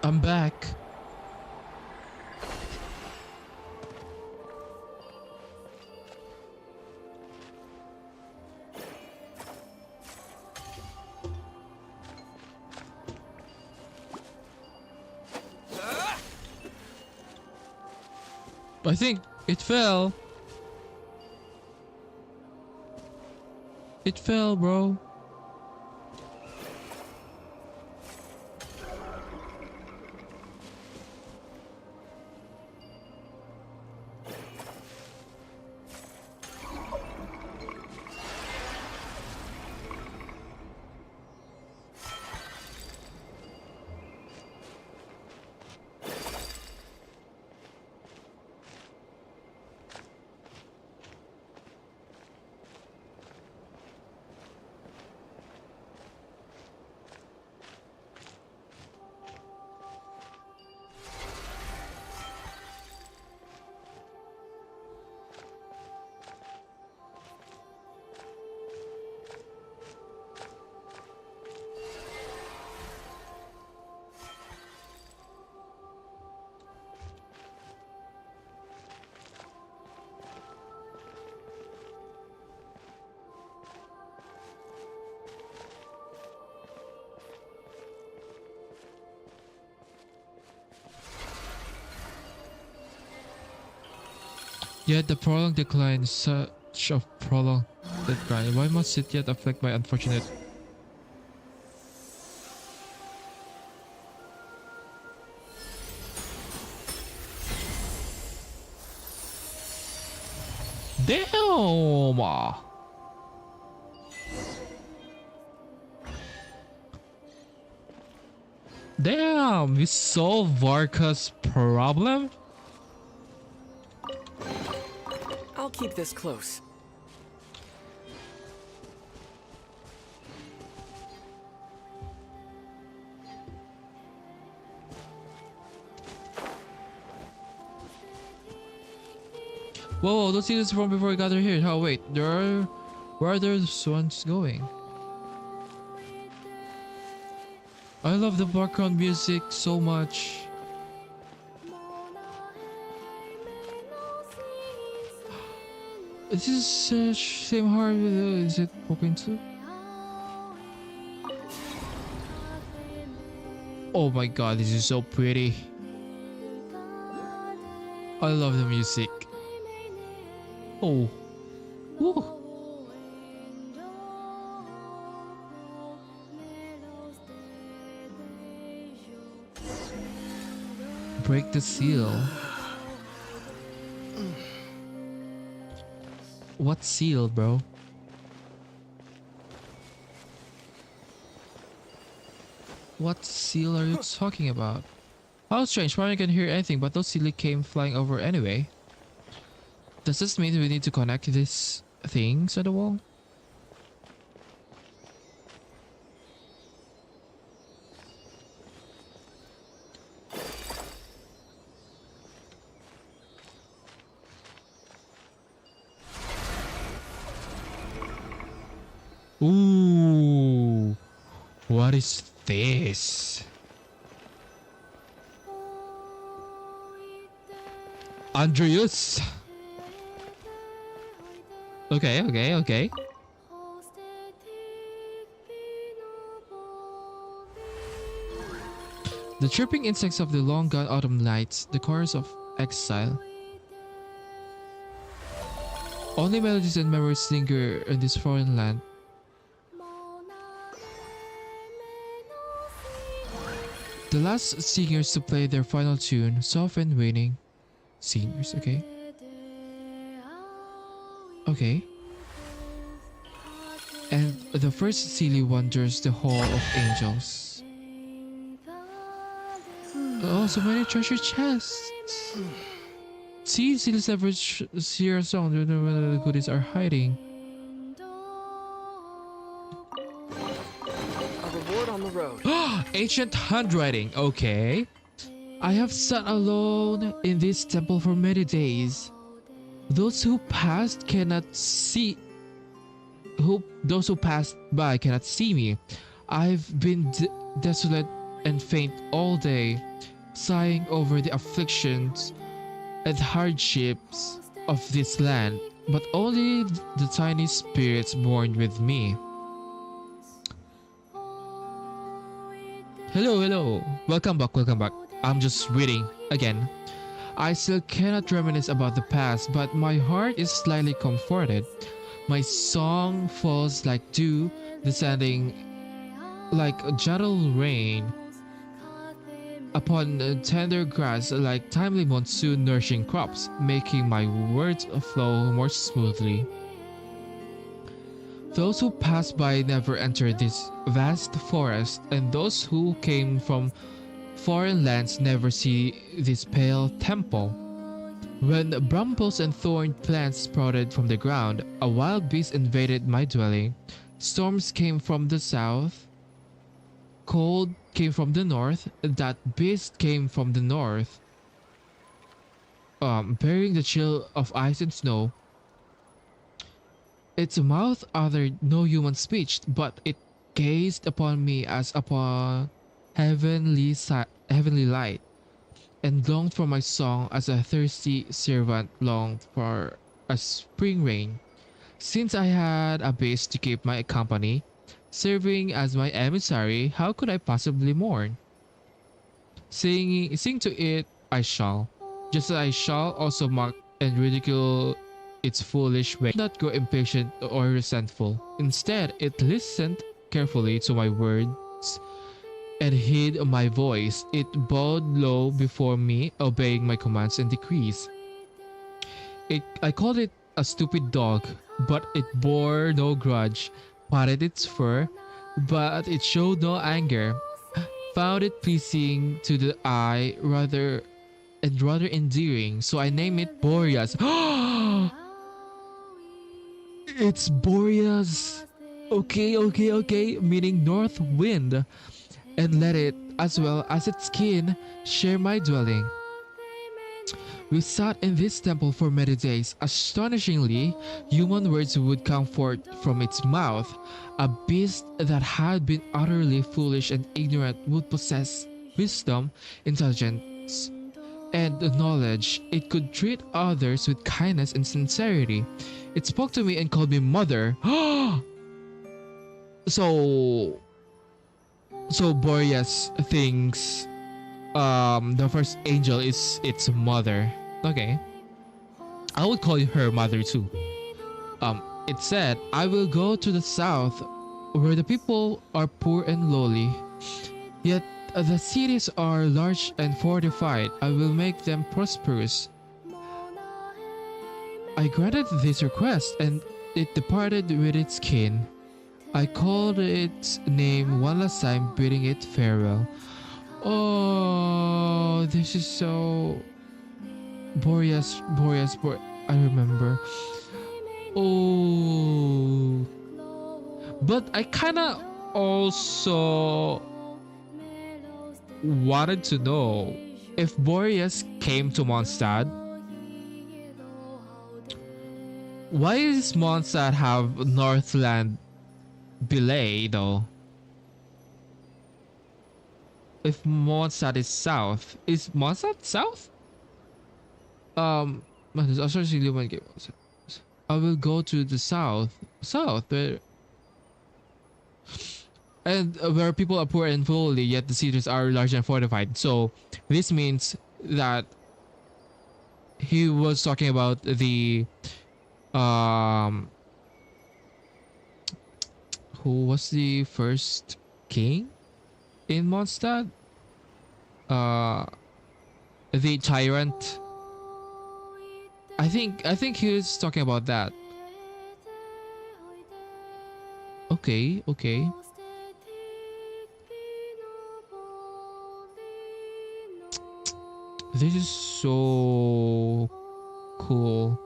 I'm back. I think it fell. It fell, bro. Yet the prolonged decline is such a prolonged decline. Why must it yet afflict my unfortunate? Damn! Damn, we solved Varka's problem? I'll keep this close. Whoa, those scenes from before we got here. Oh wait, where are those ones going? I love the background music so much. This is same heart. Is it broken too? Oh my god, this is so pretty. I love the music. Oh. Woo. Break the seal. What seal, bro? What seal are you talking about? How strange, Mario can hear anything, but those seal came flying over anyway. Does this mean we need to connect these things on the wall? Ooh, what is this? Andreas. Okay. The chirping insects of the long gone autumn nights, the chorus of exile. Only melodies and memories linger in this foreign land. The last singers to play their final tune, soft and waning. Singers, okay. Okay. And the first Sealy wanders the Hall of Angels. Oh, so many treasure chests. See, Sealy's never see our song. Don't know where the goodies are hiding. A reward on the road. Ancient handwriting. Okay. I have sat alone in this temple for many days. Those who passed cannot see. Those who passed by cannot see me. I've been desolate and faint all day, sighing over the afflictions and hardships of this land, but only the tiny spirits mourn with me. Hello. Welcome back. I'm just reading again. I still cannot reminisce about the past, but my heart is slightly comforted. My song falls like dew, descending like gentle rain upon tender grass, like timely monsoon nourishing crops, making my words flow more smoothly. Those who pass by never enter this vast forest, and those who came from foreign lands never see this pale temple. When brambles and thorn plants sprouted from the ground, a wild beast invaded my dwelling. Storms came from the south, cold came from the north, that beast came from the north, bearing the chill of ice and snow. Its mouth uttered no human speech, but it gazed upon me as upon heavenly light, and longed for my song as a thirsty servant longed for a spring rain. Since I had a beast to keep my company, serving as my emissary, how could I possibly mourn? Sing to it I shall, just as I shall also mock and ridicule its foolish way. Not grow impatient or resentful. Instead, it listened carefully to my words and heed my voice. It bowed low before me, obeying my commands and decrees. I called it a stupid dog, but it bore no grudge, patted its fur, but it showed no anger. found it pleasing to the eye, rather endearing, so I named it Boreas. It's Boreas. Okay, meaning north wind, and let it, as well as its kin, share my dwelling. We sat in this temple for many days. Astonishingly, human words would come forth from its mouth. A beast that had been utterly foolish and ignorant would possess wisdom, intelligence, and knowledge. It could treat others with kindness and sincerity. It spoke to me and called me mother. So Boreas thinks the first angel is its mother. Okay, I would call her mother too. It said, I will go to the south where the people are poor and lowly, yet the cities are large and fortified. I will make them prosperous. I granted this request, and it departed with its kin. I called its name one last time, bidding it farewell. Oh, this is so... Boreas, I remember. Oh. But I kinda also wanted to know if Boreas came to Mondstadt. Why does Mondstadt have Northland Belay though? If Mondstadt is south, is Mondstadt south? I will go to the south, where and where people are poor and lowly, yet the cities are large and fortified. So this means that he was talking about the who was the first king in Mondstadt? The tyrant. I think he was talking about that. Okay. This is so cool.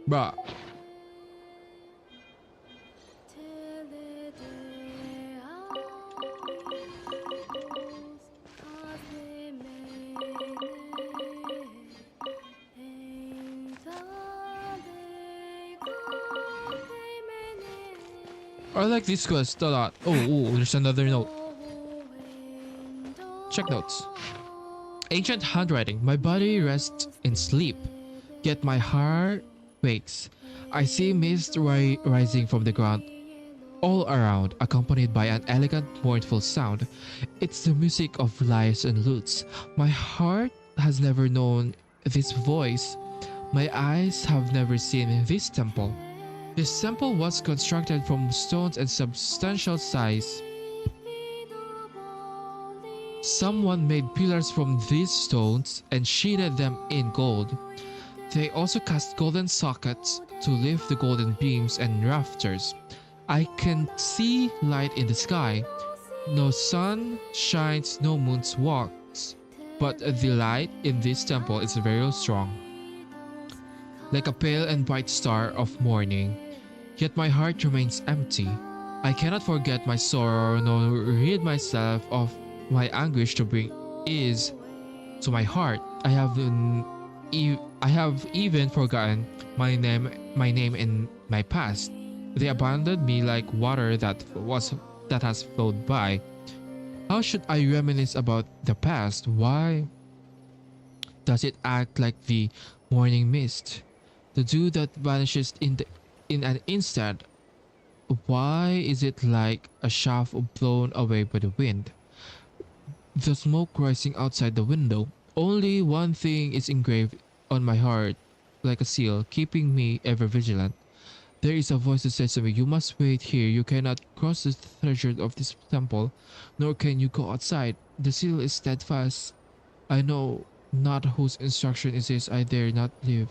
Bruh. I like this quest a lot. Oh, there's another note. Check notes. Ancient handwriting. My body rests in sleep, yet my heart wakes. I see mist rising from the ground all around, accompanied by an elegant, mournful sound. It's the music of lyres and lutes. My heart has never known this voice. My eyes have never seen this temple. This temple was constructed from stones and substantial size. Someone made pillars from these stones and sheeted them in gold. They also cast golden sockets to lift the golden beams and rafters. I can see light in the sky. No sun shines, no moon walks, but the light in this temple is very strong, like a pale and bright star of morning. Yet my heart remains empty. I cannot forget my sorrow, nor rid myself of my anguish to bring ease to my heart. I have even forgotten my name in my past. They abandoned me like water that has flowed by. How should I reminisce about the past? Why does it act like the morning mist, the dew that vanishes in an instant? Why is it like a shaft blown away by the wind? The smoke rising outside the window. Only one thing is engraved on my heart like a seal, keeping me ever vigilant. There is a voice that says to me, you must wait here. You cannot cross the threshold of this temple, nor can you go outside. The seal is steadfast. I know not whose instruction it is, I dare not live.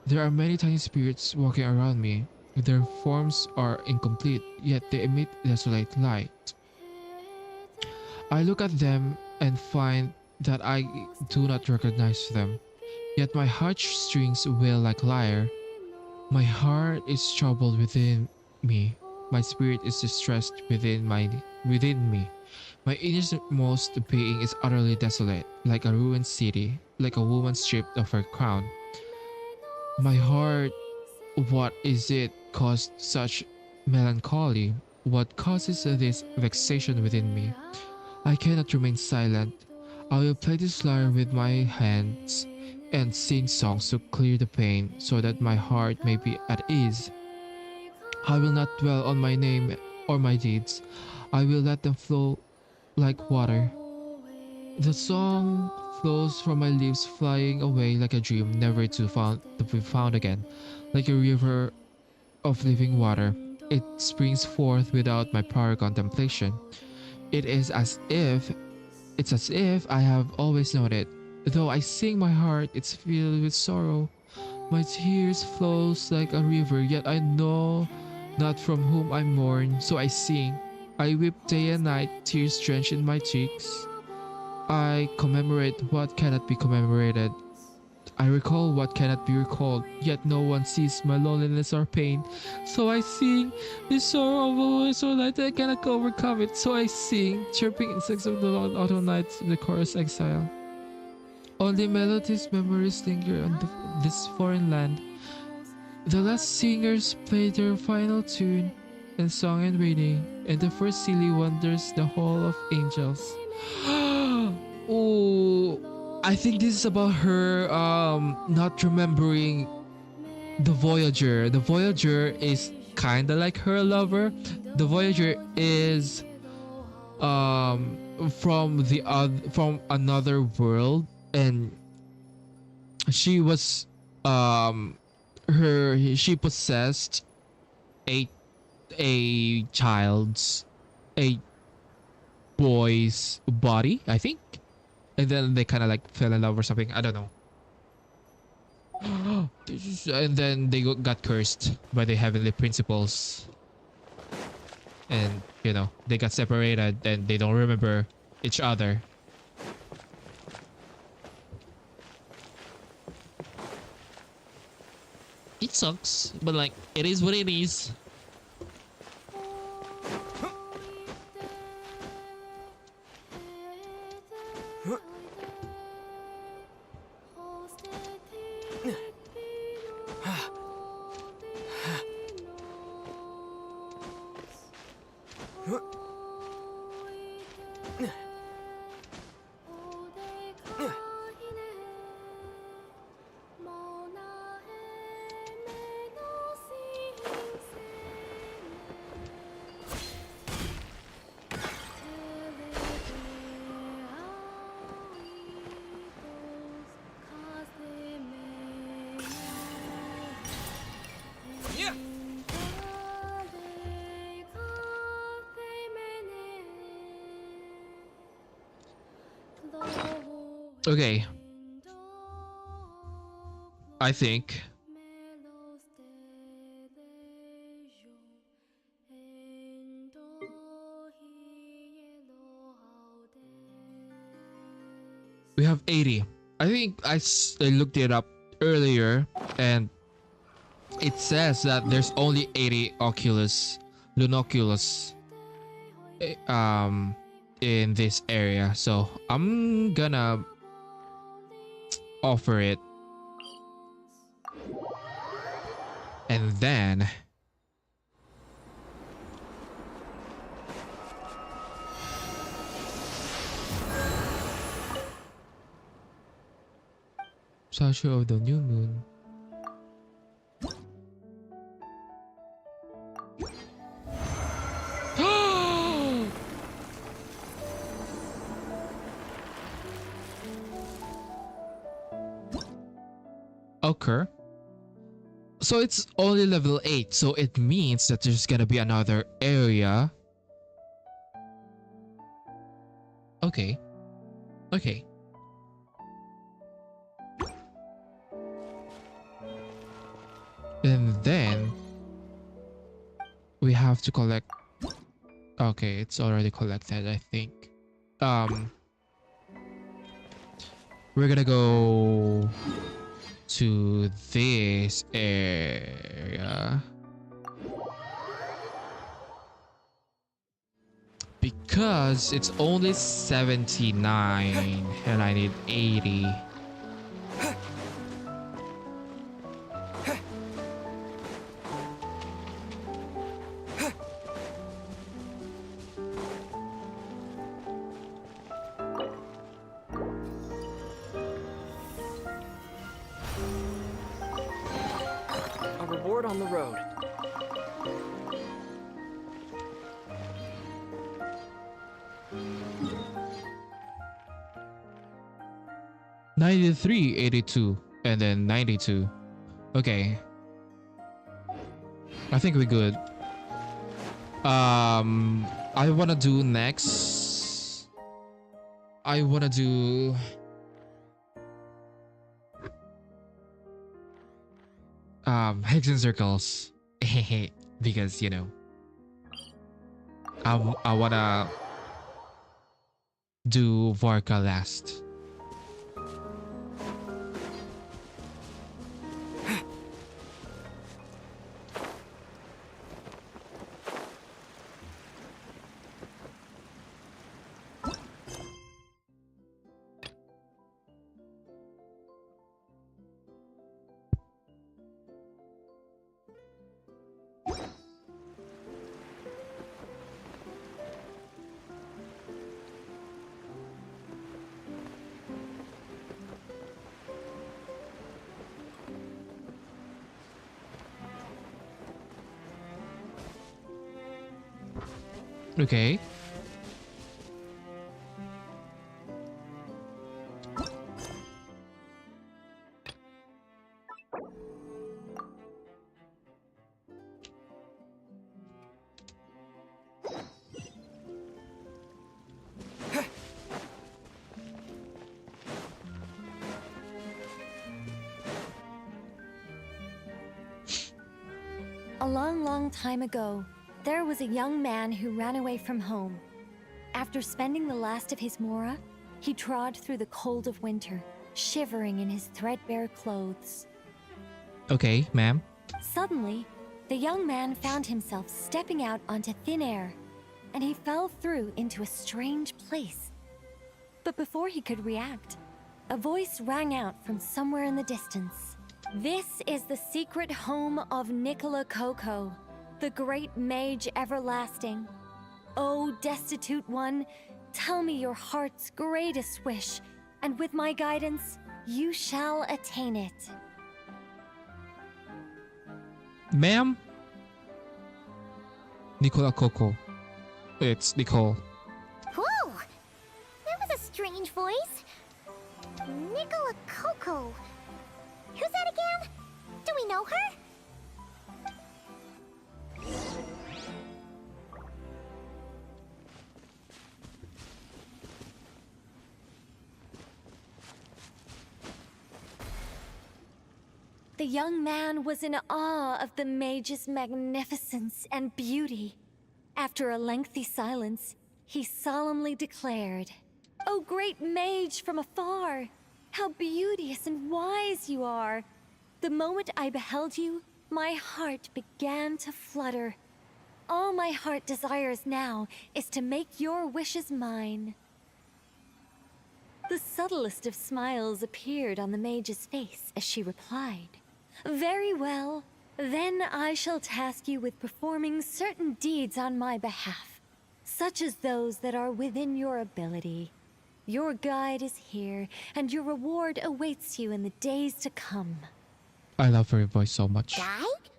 There are many tiny spirits walking around me. Their forms are incomplete, yet they emit desolate light. I look at them and find that I do not recognize them. Yet my heartstrings wail like lyre. My heart is troubled within me. My spirit is distressed within me. My innermost being is utterly desolate, like a ruined city, like a woman stripped of her crown. My heart, what is it caused such melancholy? What causes this vexation within me? I cannot remain silent. I will play this lyre with my hands and sing songs to clear the pain so that my heart may be at ease. I will not dwell on my name or my deeds. I will let them flow like water. The song flows from my lips, flying away like a dream, never to be found again. Like a river of living water, it springs forth without my prior contemplation. It is as if It's as if I have always known it. Though I sing my heart, it's filled with sorrow. My tears flows like a river, yet I know not from whom I mourn, so I sing. I weep day and night, tears drenched in my cheeks. I commemorate what cannot be commemorated. I recall what cannot be recalled, yet no one sees my loneliness or pain. So I sing, this sorrow overwhelms so light that I cannot overcome it. So I sing, chirping insects of the long autumn nights in the chorus exile. Only melodies, memories linger on this foreign land. The last singers played their final tune, and song and waiting, and the first silly wanders the hall of angels. Oh, I think this is about her not remembering the Voyager. The Voyager is kind of like her lover. The Voyager is from another world, and she was she possessed a child's a boy's body, I think, and then they kind of like fell in love or something. I don't know. And then they got cursed by the heavenly principles, and you know they got separated and they don't remember each other. It sucks, but like it is what it is. Okay. I think we have 80. I think I looked it up earlier, and it says that there's only 80 Lunoculus in this area. So I'm gonna offer it, and then Statue of the New Moon. Okay. So it's only level 8, so it means that there's gonna be another area. Okay. Okay. And then we have to collect. Okay, it's already collected, I think. We're gonna go to this area because it's only 79 and I need 80. A reward on the road. $93, 82, and then 92. Okay. I think we're good. I wanna do next. I wanna do hex and circles. Because you know I wanna do Varka last. Okay. A long, long time ago, there was a young man who ran away from home. After spending the last of his mora, he trod through the cold of winter, shivering in his threadbare clothes. Okay, ma'am. Suddenly, the young man found himself stepping out onto thin air, and he fell through into a strange place. But before he could react, a voice rang out from somewhere in the distance. This is the secret home of Nicola Coco, the great mage everlasting. O destitute one, tell me your heart's greatest wish, and with my guidance, you shall attain it. Ma'am? Nicola Coco. It's Nicole. Whoa! That was a strange voice. Nicola Coco. Who's that again? Do we know her? The young man was in awe of the mage's magnificence and beauty. After a lengthy silence, he solemnly declared, "O great mage from afar, how beauteous and wise you are! The moment I beheld you, my heart began to flutter. All my heart desires now is to make your wishes mine." The subtlest of smiles appeared on the mage's face as she replied, "Very well. Then I shall task you with performing certain deeds on my behalf, such as those that are within your ability. Your guide is here, and your reward awaits you in the days to come." I love her voice so much. Guide?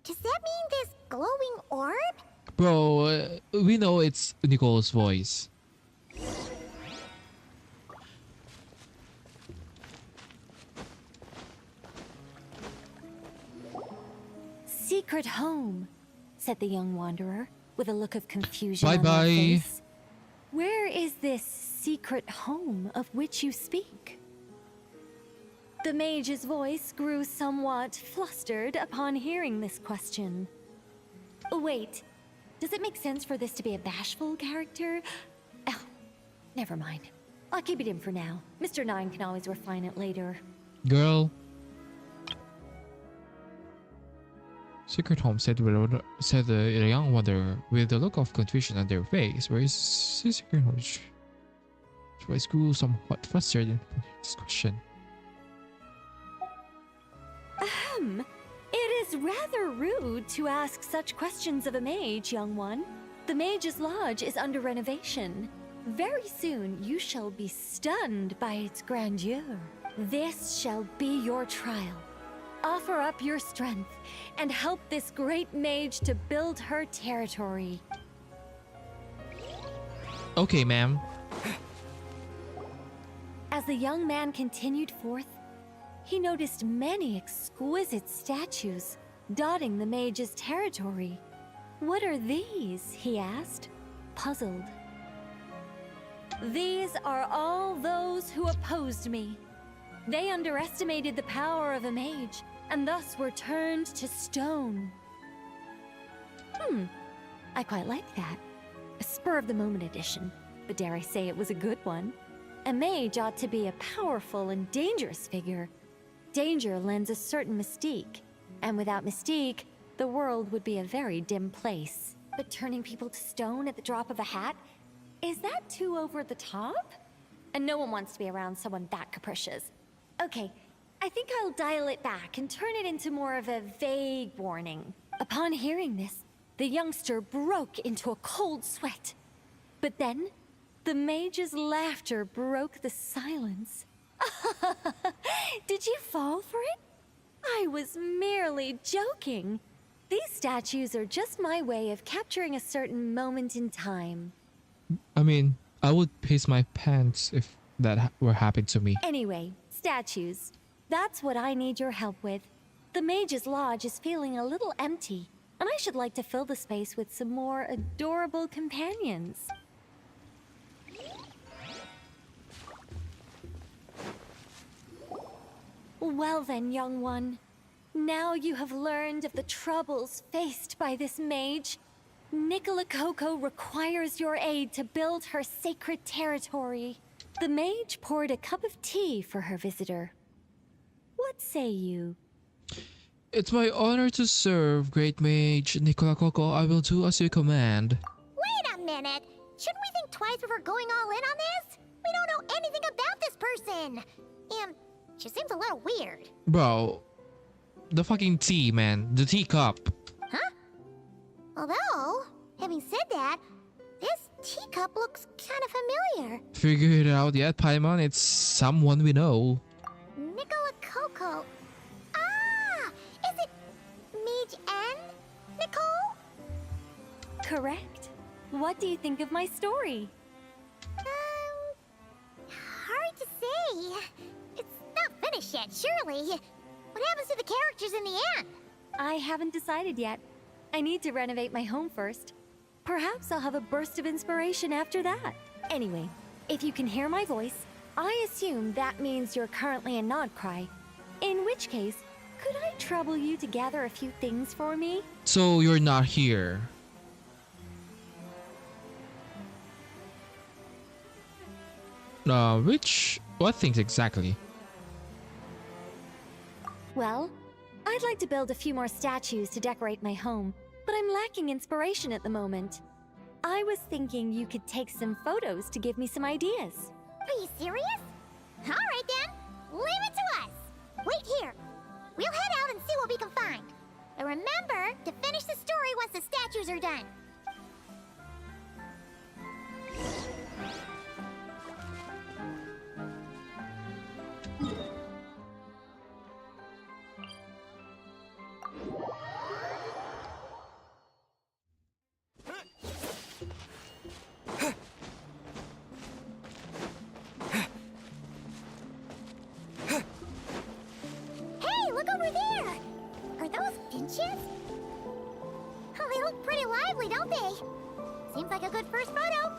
Does that mean this glowing orb? Bro, we know it's Nicole's voice. "Secret home," said the young wanderer, with a look of confusion on Bye-bye. her face. "Where is this secret home of which you speak?" The mage's voice grew somewhat flustered upon hearing this question. Wait, does it make sense for this to be a bashful character? Oh, never mind. I'll keep it in for now. Mr. Nine can always refine it later. Girl. Secret Home said the young wonder with a look of confusion on their face. Where is Secret Home? Voice grew somewhat flustered in this question. It is rather rude to ask such questions of a mage, young one. The Mage's Lodge is under renovation. Very soon you shall be stunned by its grandeur. This shall be your trial. Offer up your strength and help this great mage to build her territory. Okay, ma'am. As the young man continued forth, he noticed many exquisite statues dotting the mage's territory. What are these? He asked, puzzled. These are all those who opposed me. They underestimated the power of a mage, and thus were turned to stone. I quite like that. A spur-of-the-moment addition, but dare I say it was a good one. A mage ought to be a powerful and dangerous figure. Danger lends a certain mystique, and without mystique, the world would be a very dim place. But turning people to stone at the drop of a hat? Is that too over the top? And no one wants to be around someone that capricious. Okay, I think I'll dial it back and turn it into more of a vague warning. Upon hearing this, the youngster broke into a cold sweat. But then, the mage's laughter broke the silence. Did you fall for it? I was merely joking. These statues are just my way of capturing a certain moment in time. I mean, I would piss my pants if that were happened to me. Anyway, statues. That's what I need your help with. The Mage's Lodge is feeling a little empty, and I should like to fill the space with some more adorable companions. Well then, young one. Now you have learned of the troubles faced by this mage. Nicola Coco requires your aid to build her sacred territory. The mage poured a cup of tea for her visitor. What say you? It's my honor to serve, Great Mage Nicola Coco. I will do as you command. Wait a minute! Shouldn't we think twice before going all in on this? We don't know anything about this person! She seems a little weird. Bro, the fucking tea, man. The teacup. Huh? Although, having said that, this teacup looks kind of familiar. Figure it out yet, Paimon? It's someone we know. Nicola Coco. Ah! Is it Mage N? Nicole? Correct. What do you think of my story? Hard to say. It's not finished yet, surely. What happens to the characters in the end? I haven't decided yet. I need to renovate my home first. Perhaps I'll have a burst of inspiration after that. Anyway, if you can hear my voice, I assume that means you're currently in Nodcry. In which case, could I trouble you to gather a few things for me? So you're not here. What things exactly? Well, I'd like to build a few more statues to decorate my home, but I'm lacking inspiration at the moment. I was thinking you could take some photos to give me some ideas. Are you serious? Alright then, leave it to us. Wait here. We'll head out and see what we can find. And remember to finish the story once the statues are done. Hey, look over there! Are those finches? Oh, they look pretty lively, don't they? Seems like a good first photo.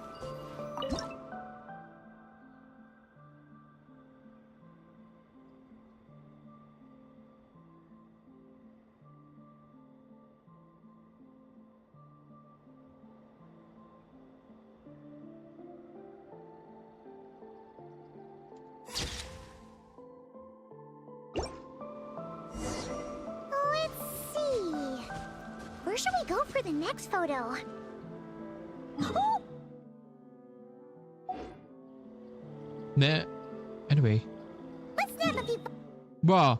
Where should we go for the next photo? Nah. Anyway. Let's snap a few. Bruh.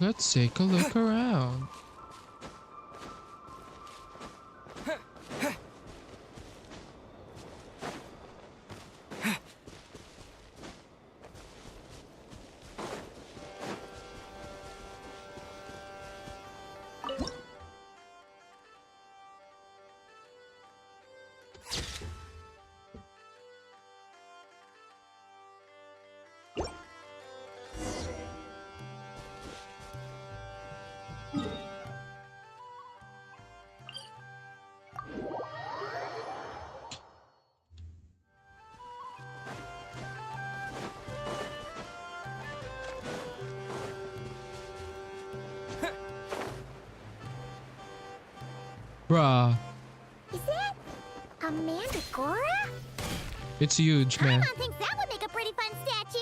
Let's take a look around. Bruh, Is that a Mandragora? it's huge, man. Paimon thinks that would make a pretty fun statue.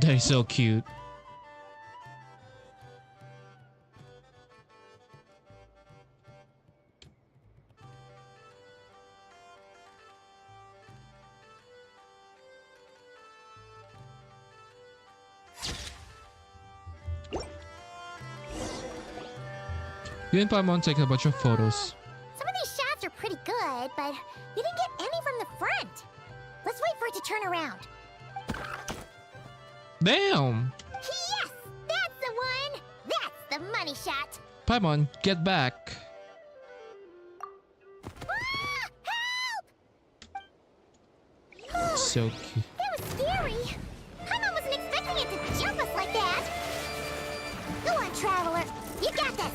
That is so cute. You and Paimon taking a bunch of photos. Some of these shots are pretty good, but we didn't get any from the front. Let's wait for it to turn around. Damn! Yes! That's the one! That's the money shot! Paimon, get back. Ah! Help! So cute. That was scary. Paimon wasn't expecting it to jump us like that. Go on, Traveler. You got this.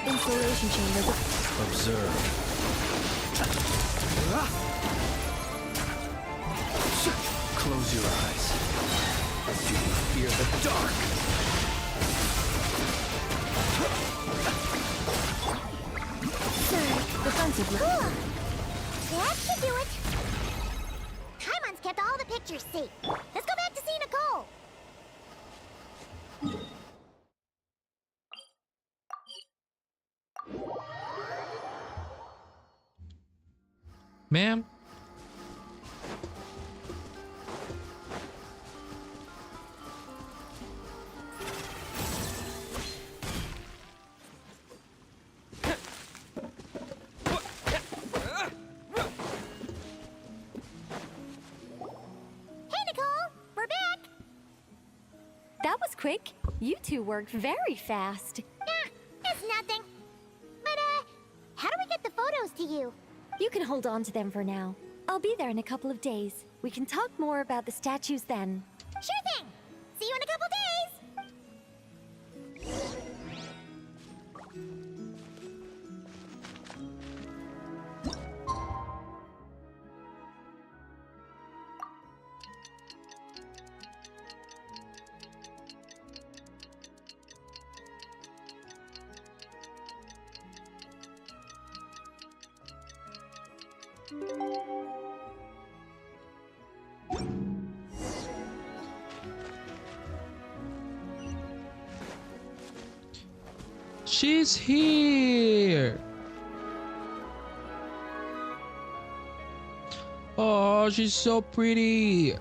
Installation chamber. Observe. Close your eyes. Do you fear the dark? Defensively. Cool. That should do it. Paimon's kept all the pictures safe. Let's go back to see Nicole. Ma'am? Hey, Nicole. We're back. That was quick. You two worked very fast. Nah, it's nothing. But, how do we get the photos to you? You can hold on to them for now. I'll be there in a couple of days. We can talk more about the statues then. Sure thing. See you in a couple days. She's here! Oh, she's so pretty!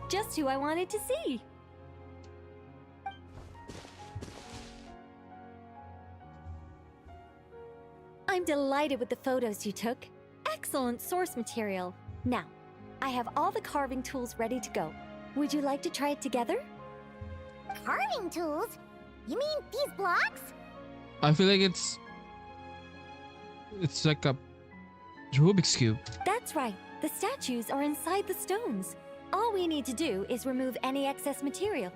Just who I wanted to see. I'm delighted with the photos you took. Excellent source material. Now, I have all the carving tools ready to go. Would you like to try it together? Carving tools? You mean these blocks? I feel like it's like a Rubik's cube. That's right. The statues are inside the stones. All we need to do is remove any excess material.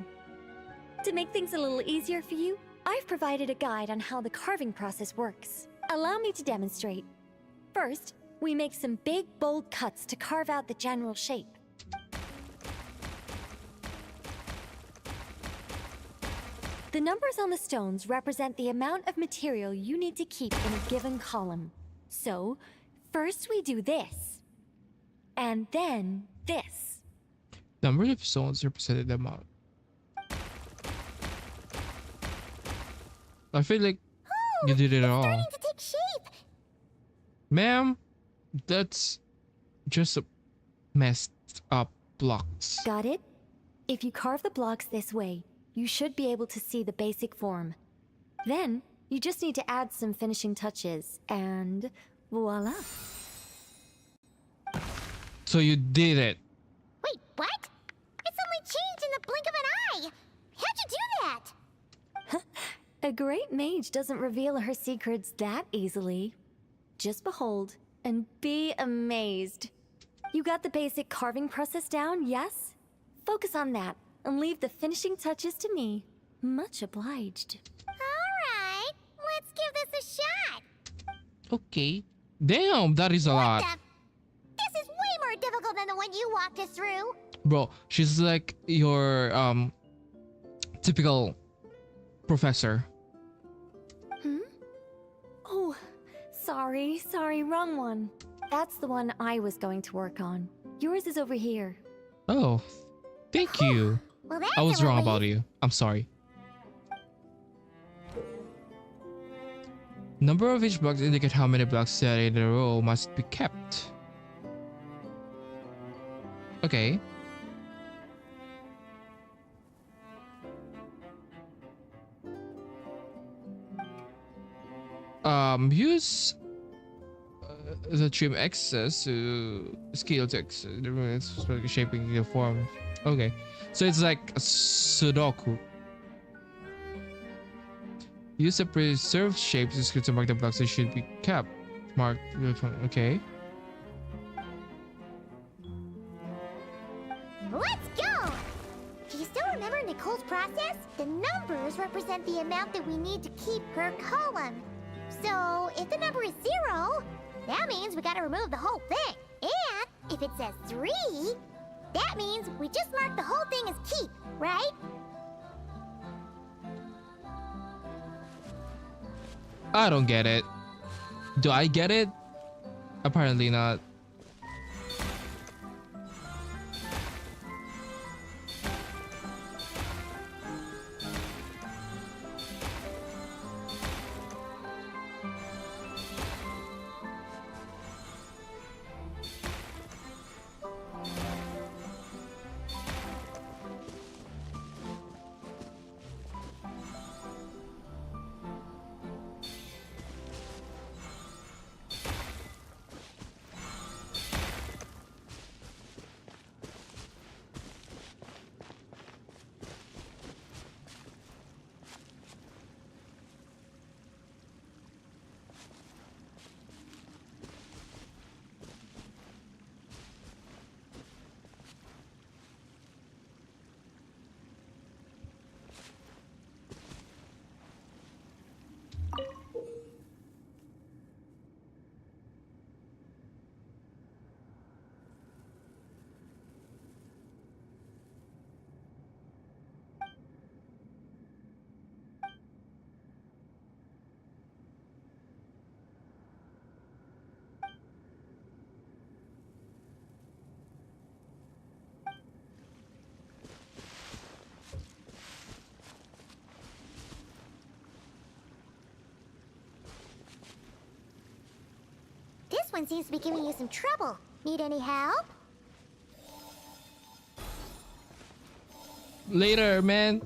To make things a little easier for you, I've provided a guide on how the carving process works. Allow me to demonstrate. First, we make some big, bold cuts to carve out the general shape. The numbers on the stones represent the amount of material you need to keep in a given column. So, first we do this, and then this. Number of stones represented the amount. I feel like you did it all. Starting to take shape. Ma'am, that's just a messed up blocks. Got it? If you carve the blocks this way, you should be able to see the basic form. Then, you just need to add some finishing touches, and voila. So you did it. Wait, what? It's only changed in the blink of an eye. How'd you do that? A great mage doesn't reveal her secrets that easily. Just behold and be amazed. You got the basic carving process down, yes? Focus on that and leave the finishing touches to me. Much obliged. Alright, let's give this a shot. Okay. Damn, that is a lot. This is way more difficult than the one you walked us through. Bro, she's like your typical professor. Oh, sorry, wrong one. That's the one I was going to work on. Yours is over here. Oh, thank you. Well, that's I was a wrong relief. about you. I'm sorry. Number of each blocks indicate how many blocks set in a row must be kept. Okay. Use the trim excess to scale to excess. It's shaping the form. Okay, so it's like a Sudoku. Use the preserved shapes to mark the blocks that should be kept. Mark. Okay. Let's go! Do you still remember Nicole's process? The numbers represent the amount that we need to keep per column. So, if the number is 0, that means we gotta remove the whole thing. And if it says 3, that means we just mark the whole thing as keep, right? I don't get it. Do I get it? Apparently not. This one seems to be giving you some trouble. Need any help? Later, man.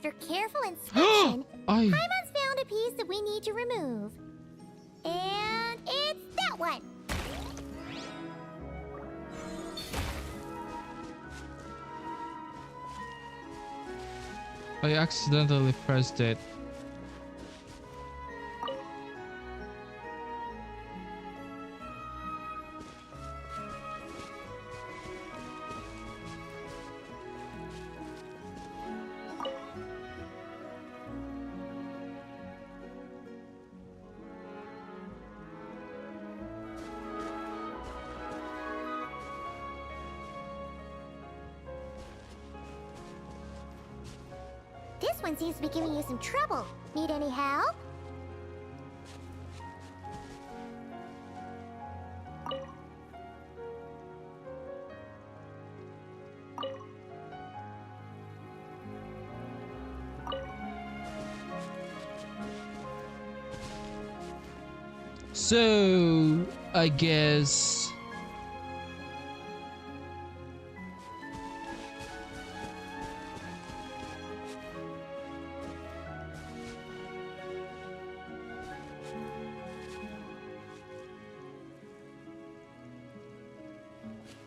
After careful inspection, I Paimon's found a piece that we need to remove. And it's that one! accidentally pressed it. This one seems to be giving you some trouble. Need any help? So, I guess...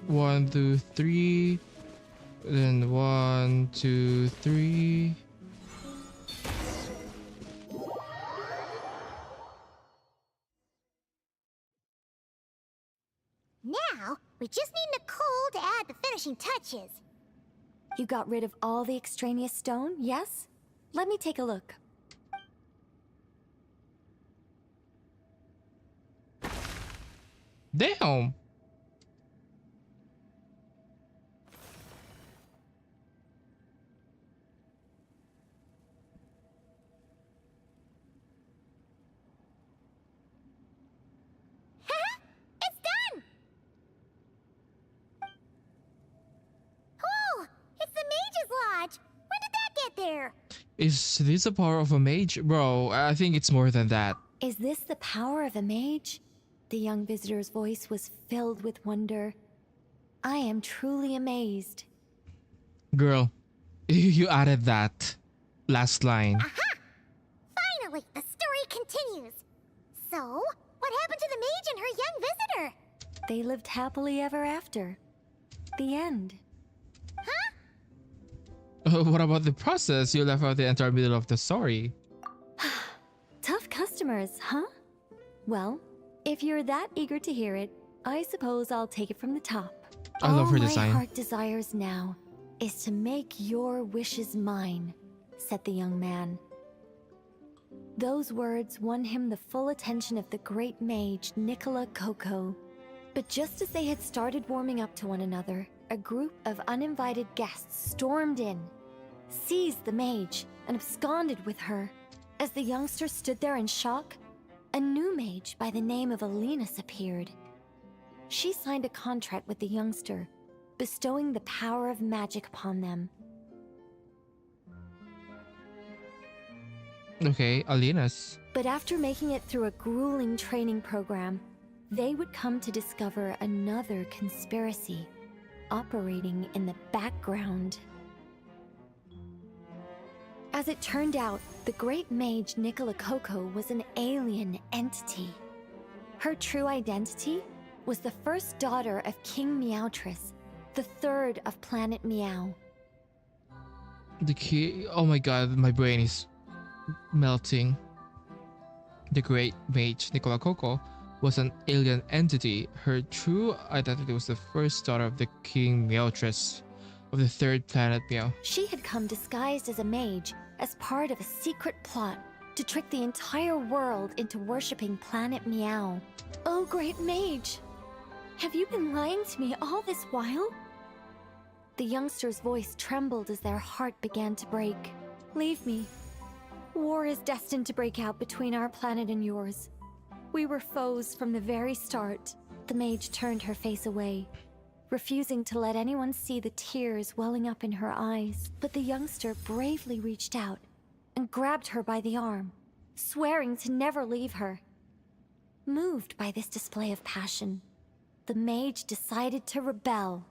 One, two, three. Then 1, 2, 3. Now, we just need Nicole to add the finishing touches. You got rid of all the extraneous stone, yes? Let me take a look. Damn! It's done! Oh, it's the Mage's Lodge! When did that get there? Is this the power of a mage? Bro, I think it's more than that. Is this the power of a mage? The young visitor's voice was filled with wonder. I am truly amazed. Girl, you added that last line. Aha! Finally, the story continues. So, what happened to the mage and her young visitor? They lived happily ever after. The end. What about the process? You left out the entire middle of the story. Tough customers, huh? Well, if you're that eager to hear it, I suppose I'll take it from the top. I love her All design. my heart desires now is to make your wishes mine, said the young man. Those words won him the full attention of the great mage, Nicola Coco. But just as they had started warming up to one another, a group of uninvited guests stormed in, seized the mage, and absconded with her. As the youngster stood there in shock, a new mage by the name of Alinus appeared. She signed a contract with the youngster, bestowing the power of magic upon them. Okay, Alinus. But after making it through a grueling training program, they would come to discover another conspiracy operating in the background. As it turned out, the great mage Nicola Coco was an alien entity. Her true identity was the first daughter of King Meowtress, the third of Planet Meow. The key. Oh my god, my brain is melting. The great mage Nicola Coco was an alien entity. Her true identity was the first daughter of the King Meowtress of the third planet Meow. She had come disguised as a mage as part of a secret plot to trick the entire world into worshipping Planet Meow. Oh, great mage! Have you been lying to me all this while? The youngster's voice trembled as their heart began to break. Leave me. War is destined to break out between our planet and yours. We were foes from the very start. The mage turned her face away, refusing to let anyone see the tears welling up in her eyes. But the youngster bravely reached out and grabbed her by the arm, swearing to never leave her. Moved by this display of passion, the mage decided to rebel.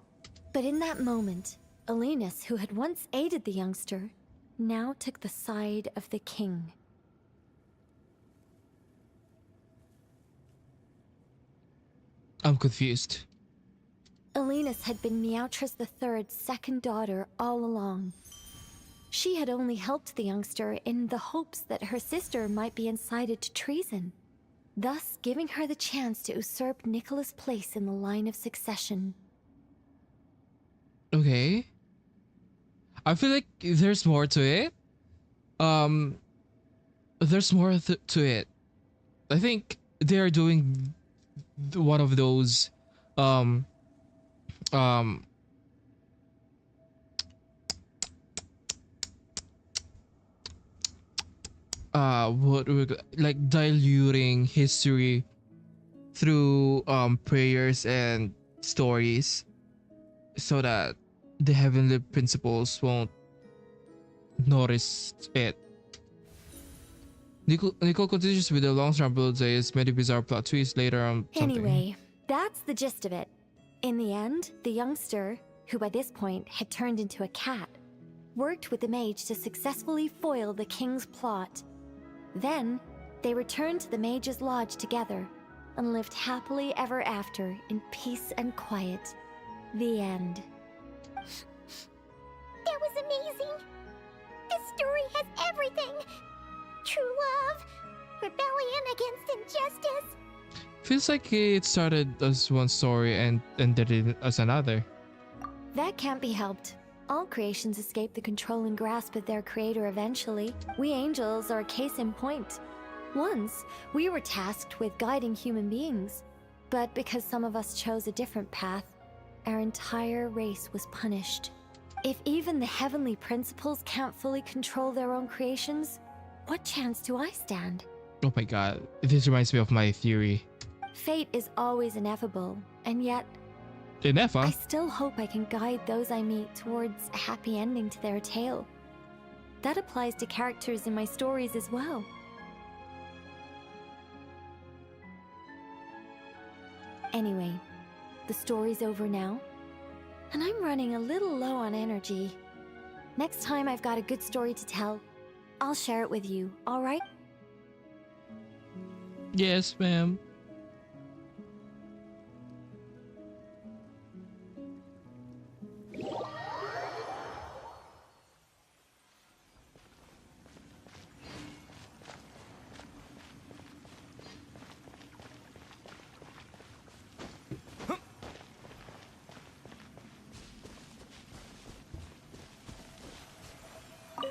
But in that moment, Alinus, who had once aided the youngster, now took the side of the king. I'm confused. Elenus had been Meowtrus III's second daughter all along. She had only helped the youngster in the hopes that her sister might be incited to treason, thus giving her the chance to usurp Nicholas' place in the line of succession. Okay. I feel like there's more to it. There's more to it. I think they're doing one of those um um what like diluting history through prayers and stories so that the heavenly principles won't notice it. Nicole continues with the long-term build days, many bizarre plot twists later on something. Anyway, that's the gist of it. In the end, the youngster, who by this point had turned into a cat, worked with the mage to successfully foil the king's plot. Then, they returned to the mage's lodge together and lived happily ever after in peace and quiet. The end. That was amazing! This story has everything! True love, rebellion against injustice. Feels like it started as one story and ended it as another. That can't be helped. All creations escape the control and grasp of their creator eventually. We angels are a case in point. Once, we were tasked with guiding human beings, but because some of us chose a different path, our entire race was punished. If even the heavenly principles can't fully control their own creations, what chance do I stand? Oh my god, this reminds me of my theory. Fate is always ineffable, and yet, Enough, I huh? still hope I can guide those I meet towards a happy ending to their tale. That applies to characters in my stories as well. Anyway, the story's over now, and I'm running a little low on energy. Next time I've got a good story to tell, I'll share it with you, alright? Yes, ma'am.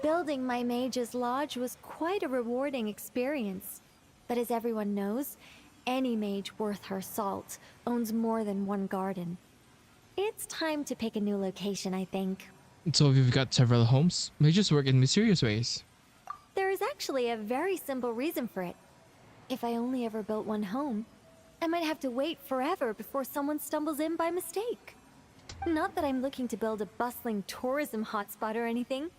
Building my mage's lodge was quite a rewarding experience. But as everyone knows, any mage worth her salt owns more than one garden. It's time to pick a new location, I think. So we've got several homes. Mages work in mysterious ways. There is actually a very simple reason for it. If I only ever built one home, I might have to wait forever before someone stumbles in by mistake. Not that I'm looking to build a bustling tourism hotspot or anything,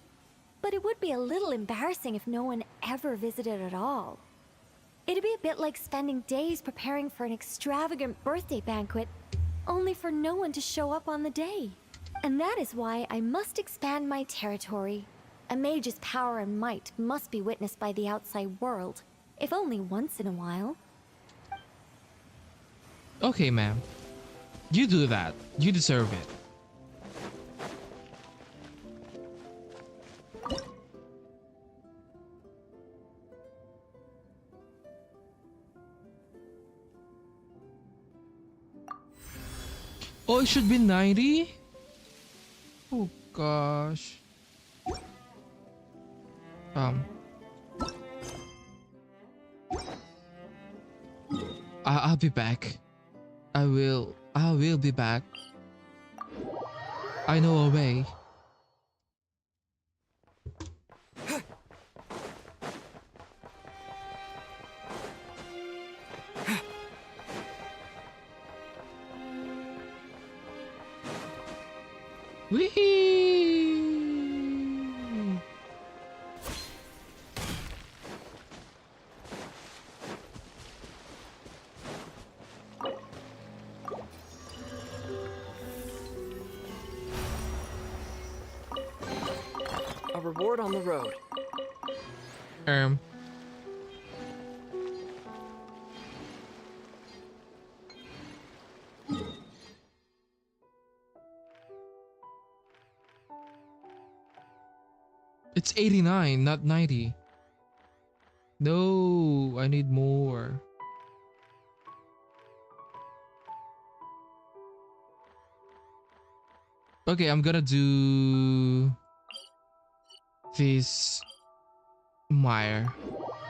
but it would be a little embarrassing if no one ever visited at all. It'd be a bit like spending days preparing for an extravagant birthday banquet, only for no one to show up on the day. And that is why I must expand my territory. A mage's power and might must be witnessed by the outside world, if only once in a while. Okay, ma'am. You do that. You deserve it. Oh, it should be 90? Oh gosh. I'll be back. I will be back. I know a way. Whee! A reward on the road. Um. It's 89, not 90. No, I need more. Okay, I'm gonna do this Meyer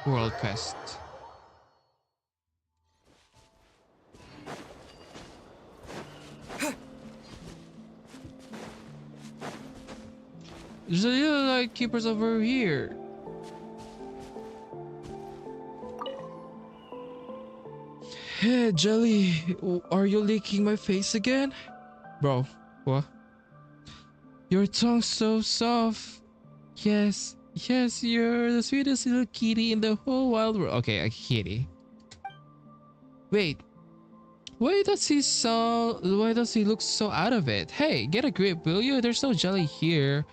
World Quest. There's a little light keepers over here. Hey, Jelly, are you licking my face again? Bro, what? Your tongue's so soft. Yes, yes, you're the sweetest little kitty in the whole wild world. Okay, a kitty. Wait, why does he look so out of it? Hey, get a grip, will you? There's no Jelly here.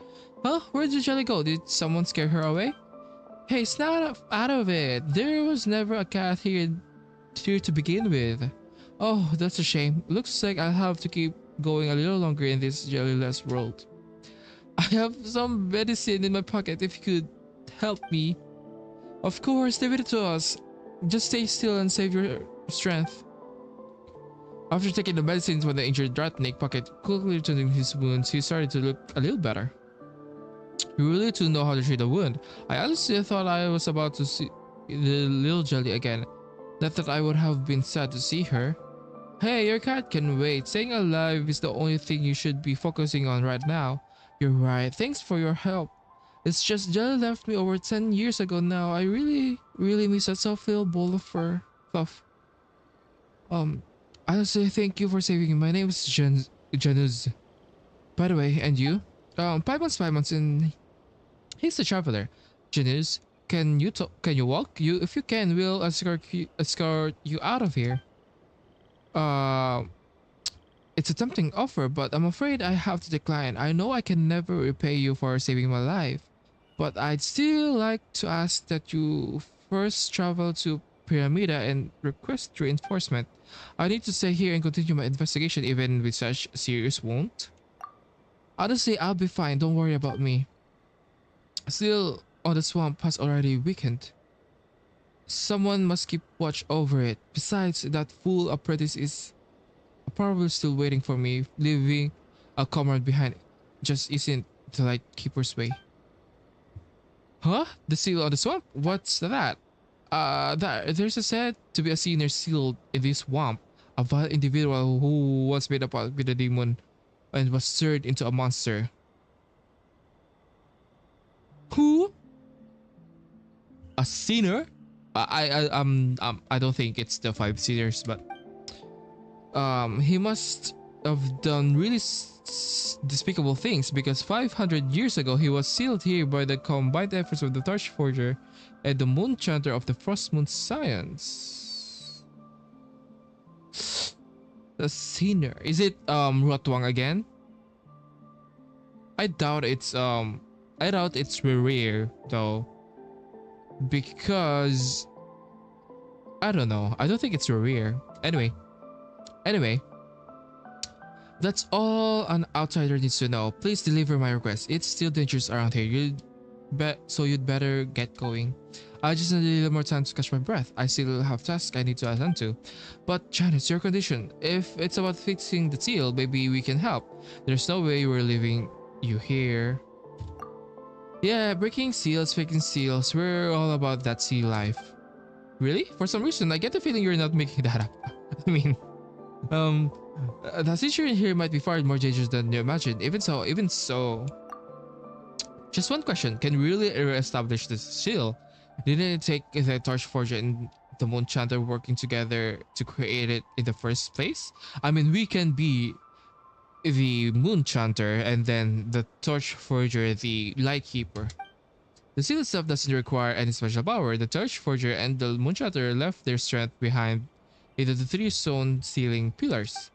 Huh? Where did Jelly go? Did someone scare her away? Hey, snap out of it. There was never a cat here to begin with. Oh, that's a shame. Looks like I'll have to keep going a little longer in this jellyless world. I have some medicine in my pocket if you could help me. Of course, leave it to us. Just stay still and save your strength. After taking the medicines from the injured ratnik pocket, quickly returning his wounds, he started to look a little better. You really do know how to treat a wound. I honestly thought I was about to see the little Jelly again. Not that I would have been sad to see her. Hey, your cat can wait. Staying alive is the only thing you should be focusing on right now. You're right. Thanks for your help. It's just Jelly left me over 10 years ago now. I really miss that soft little ball of fur. Fluff. I'll say thank you for saving me. My name is Januz. By the way, and you? 5 months, and he's a traveler. Januz, can you walk? If you can, we'll escort you out of here. It's a tempting offer, but I'm afraid I have to decline. I know I can never repay you for saving my life, but I'd still like to ask that you first travel to Pyramida and request reinforcement. I need to stay here and continue my investigation even with such serious wound. Honestly, I'll be fine. Don't worry about me. Still, the swamp has already weakened. Someone must keep watch over it. Besides, that fool apprentice is probably still waiting for me. Leaving a comrade behind just isn't the lightkeeper's way. Huh? The seal on the swamp? What's that? There's a said to be a senior seal in this swamp. A vile individual who once made up with a demon and was turned into a monster. Who? A sinner? I don't think it's the 5 sinners, but he must have done really despicable things, because 500 years ago he was sealed here by the combined efforts of the Torch Forger and the Moon Chanter of the Frost Moon Science. The sinner. Is it Rotwang again? I doubt it's rare though, because I don't know. I don't think it's rare. Anyway, that's all an outsider needs to know. Please deliver my request. It's still dangerous around here. You'd better get going. I just need a little more time to catch my breath. I still have tasks I need to attend to. But Janice, your condition. If it's about fixing the seal, maybe we can help. There's no way we're leaving you here. Yeah, breaking seals, fixing seals. We're all about that sea life. Really? For some reason, I get the feeling you're not making that up. I mean, the situation here might be far more dangerous than you imagine. Even so. Just one question: can we really establish this seal? Didn't it take the Torch Forger and the Moon Chanter working together to create it in the first place? I mean, we can be the Moon Chanter and then the Torch Forger the Lightkeeper. The seal itself doesn't require any special power. The Torch Forger and the Moon Chanter left their strength behind in the 3 stone ceiling pillars.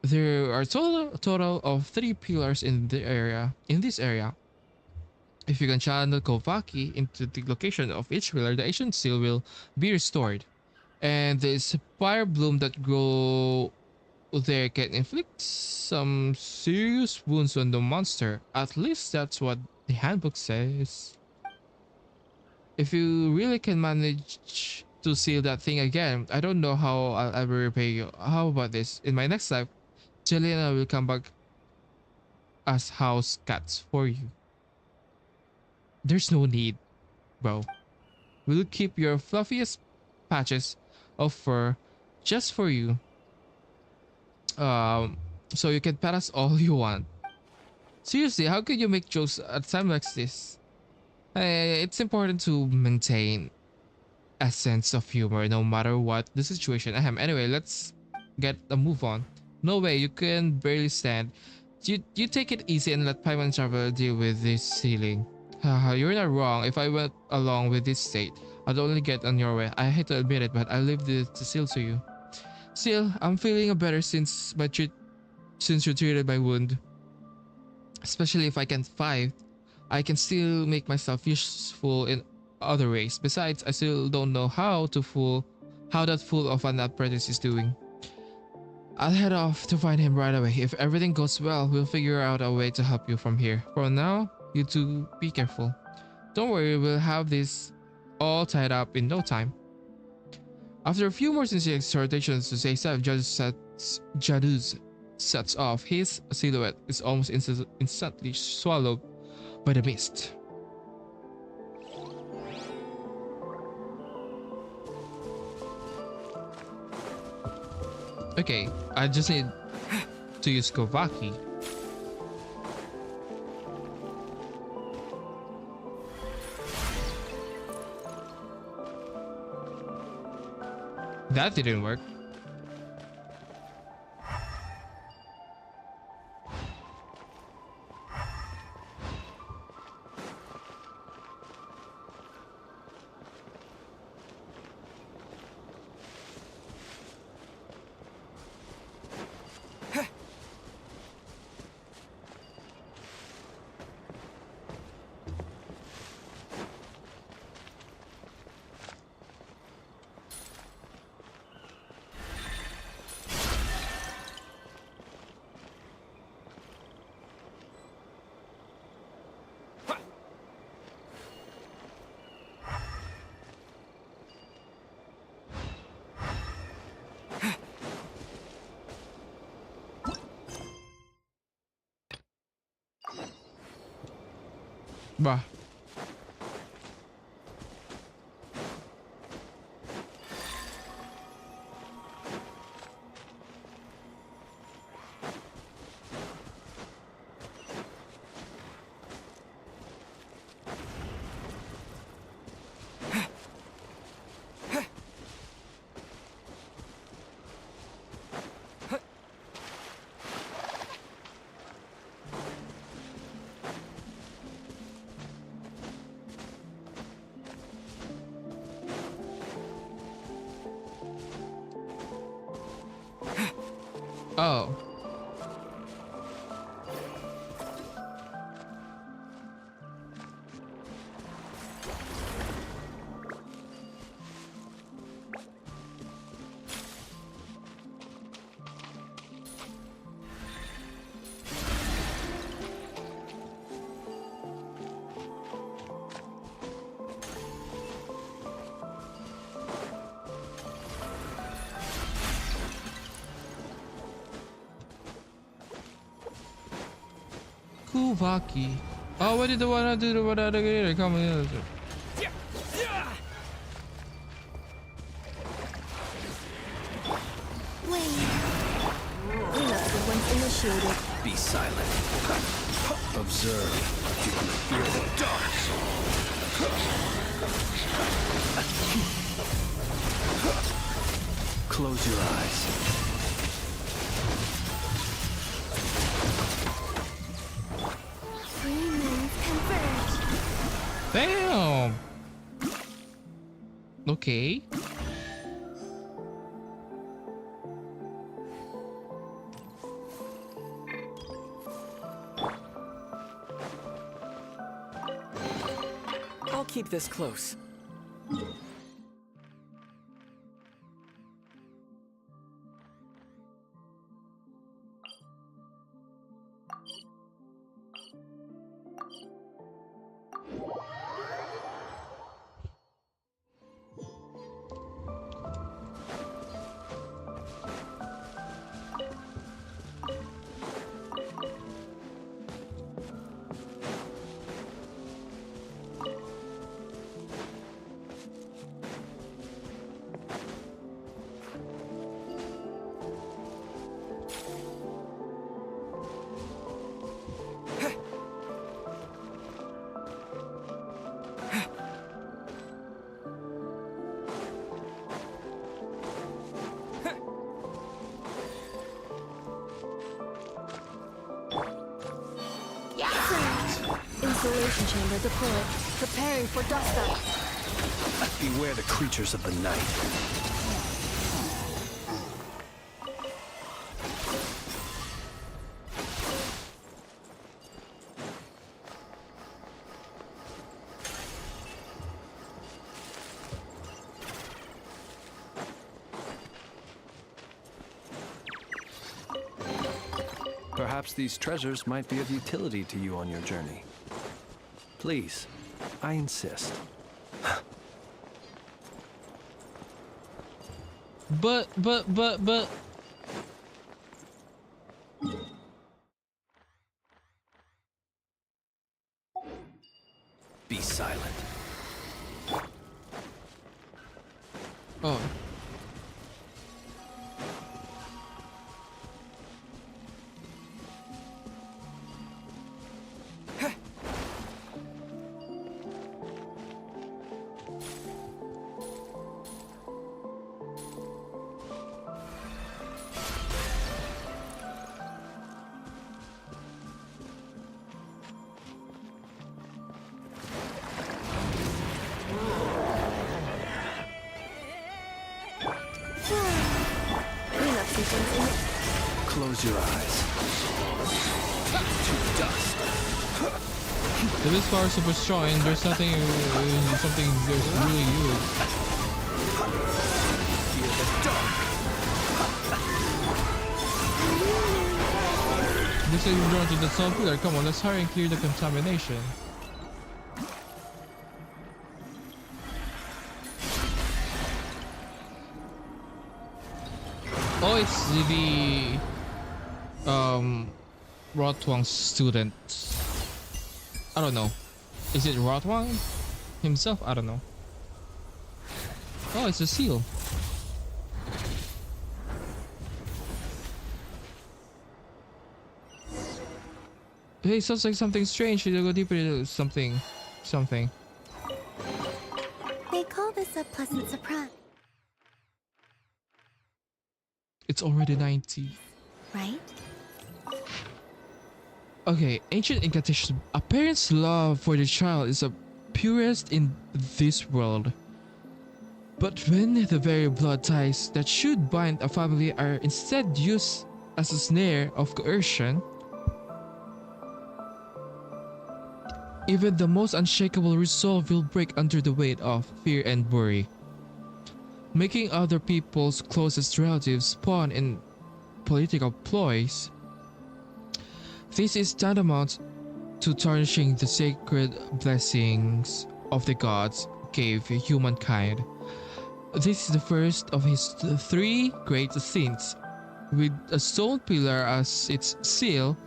There are total of 3 pillars in this area. If you can channel Kovaki into the location of each pillar, the ancient seal will be restored. And the fire bloom that grow there can inflict some serious wounds on the monster. At least that's what the handbook says. If you really can manage to seal that thing again, I don't know how I'll ever repay you. How about this? In my next life, Jillian and I will come back as house cats for you. There's no need, bro. We'll keep your fluffiest patches of fur just for you. Um, so you can pet us all you want. Seriously, how could you make jokes at a time like this? It's important to maintain a sense of humor no matter what the situation. Ahem. Anyway, let's get a move on. No way, you can barely stand. You take it easy and let Paimon Traveler deal with this ceiling. Haha, you're not wrong. If I went along with this state, I'd only get on your way. I hate to admit it, but I leave this to Seal to you. Seal, I'm feeling better since you treated my wound. Especially if I can't fight, I can still make myself useful in other ways. Besides, I still don't know how that fool of an apprentice is doing. I'll head off to find him right away. If everything goes well, we'll figure out a way to help you from here. For now, you two be careful. Don't worry, we'll have this all tied up in no time. After a few more sincere exhortations to stay safe, Jaduz sets off. His silhouette is almost instantly swallowed by the mist. Okay, I just need to use Kovaki. That didn't work. Bah. Oh. Kovaki. Oh, what did the one do? What other guy come in? Cleanup once initiated. Be silent. Observe. You can feel the dark. Close your eyes. Three moons converge. Damn. Okay. keep this close. Insulation chamber deployed. Preparing for dust up. Beware the creatures of the night. Perhaps these treasures might be of utility to you on your journey. Please, I insist. But. Be silent. Oh. Cleanup sequence in. Close your eyes. To dust. The Beast Power is super strong and there's something there's really huge. Fear the dark. This is drawn to the stone pillar. Come on, let's hurry and clear the contamination. Oh, it's the Rotwang's student. I don't know. Is it Rotwang himself? I don't know. Oh, it's a seal. Hey, sounds like something strange. Should I go deeper into something? They call this a pleasant surprise, It's already 90. right? Okay, ancient incantation. A parent's love for the child is the purest in this world. But when the very blood ties that should bind a family are instead used as a snare of coercion, even the most unshakable resolve will break under the weight of fear and worry, making other people's closest relatives pawn in political ploys. This is tantamount to tarnishing the sacred blessings of the gods gave humankind. This is the first of his three great sins, with a stone pillar as its seal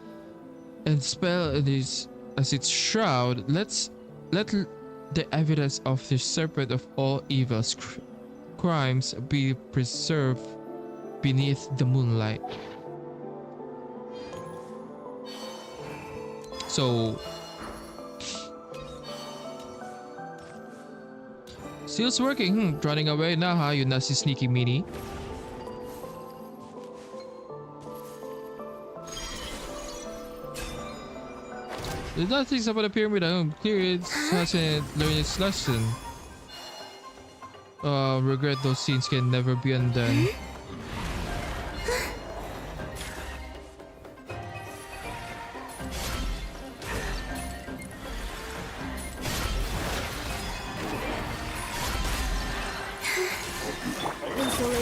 and spell as its shroud. Let the evidence of the serpent of all evils crimes be preserved beneath the moonlight. So seal's working. Running away now, huh, you nasty sneaky meanie. There's nothing about the pyramid. Clear it hasn't learned its lesson. Regret those scenes can never be undone.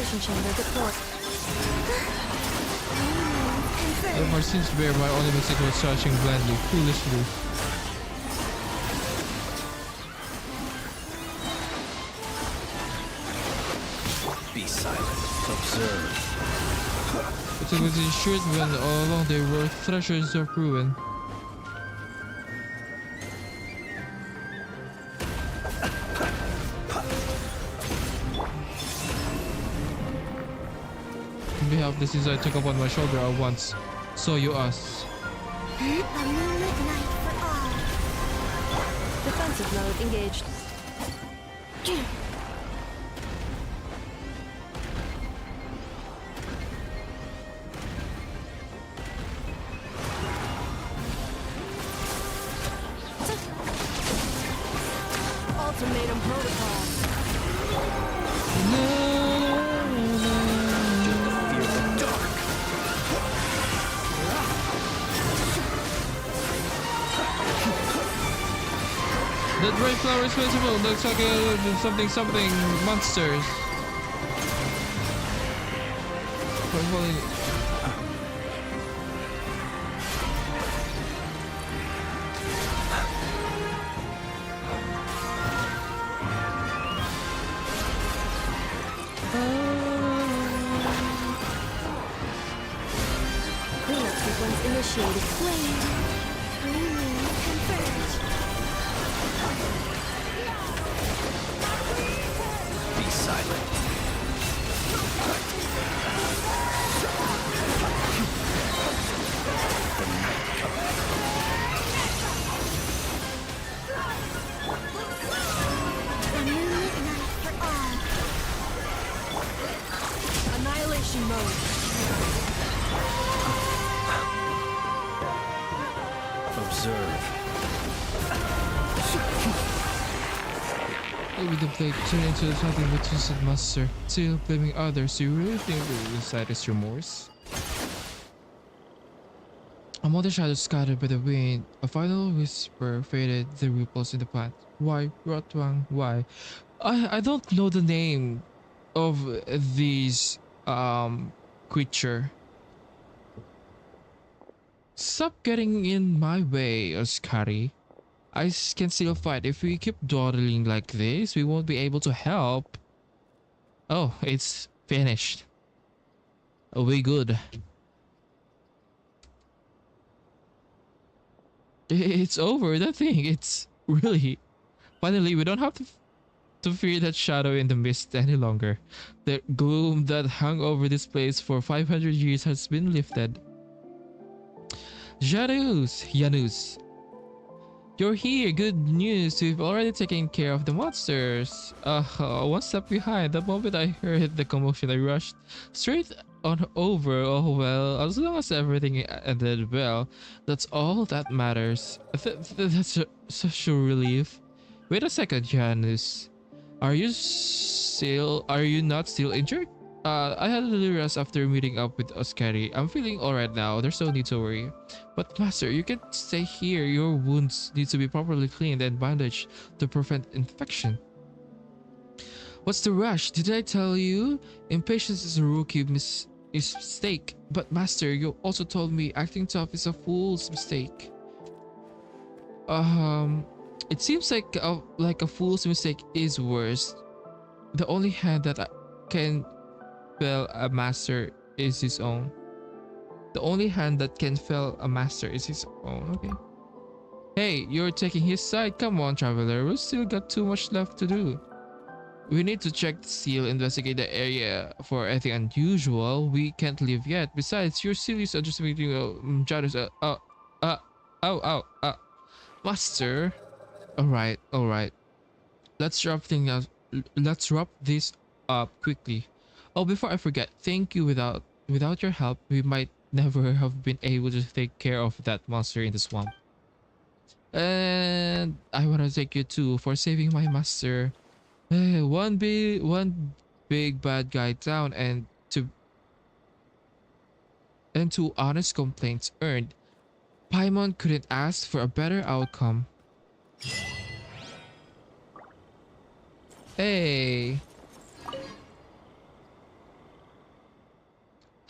Evacuation chamber deployed. Ever since Bear, my only mistake was charging blindly, foolishly. Be silent. Observe. It was ensured when all along they were treasures of ruin. On behalf of the sins I took upon my shoulder at once, so you ask. A moonlit night for all. Defensive mode engaged. Ultimatum protocol. Fear the dark. That bright flower is visible. Looks like a something monsters. Cleanup sequence initiated. Flame. Three moons converge. Be silent. The night comes. A moonlit night for all. Annihilation mode. Observe. Maybe the blade turned into something with twisted monster. Still blaming others. You really think that inside is remorse? Among the shadows scattered by the wind, a final whisper faded the ripples in the plant. Why, Rotwang? Why? I don't know the name of these creature. Stop getting in my way, Oscari. Can still fight. If we keep dawdling like this, we won't be able to help. Oh, it's finished. Oh, we good. It's over. That thing. It's really. Finally, we don't have to fear that shadow in the mist any longer. The gloom that hung over this place for 500 years has been lifted. Janus, you're here. Good news. We've already taken care of the monsters. One step behind. The moment I heard the commotion, I rushed straight on over. Oh well, as long as everything ended well, that's all that matters. That's such a relief. Wait a second, Janus. Are you not still injured? I had a little rest after meeting up with Oscari. I'm feeling alright now. There's no need to worry. But Master, you can't stay here. Your wounds need to be properly cleaned and bandaged to prevent infection. What's the rush? Did I tell you? Impatience is a rookie mistake. But Master, you also told me acting tough is a fool's mistake. It seems like a fool's mistake is worse. The only hand that can fell a master is his own. The only hand that can fell a master is his own. Okay. Hey, you're taking his side. Come on, traveler. We've still got too much left to do. We need to check the seal, investigate the area for anything unusual. We can't leave yet. Besides, you're serious underestimating Janus. Master. Alright. Let's wrap this up quickly. Oh, before I forget, thank you. Without your help, we might never have been able to take care of that monster in the swamp. And I want to thank you too for saving my master. One big bad guy down, and two honest complaints earned. Paimon couldn't ask for a better outcome. Hey.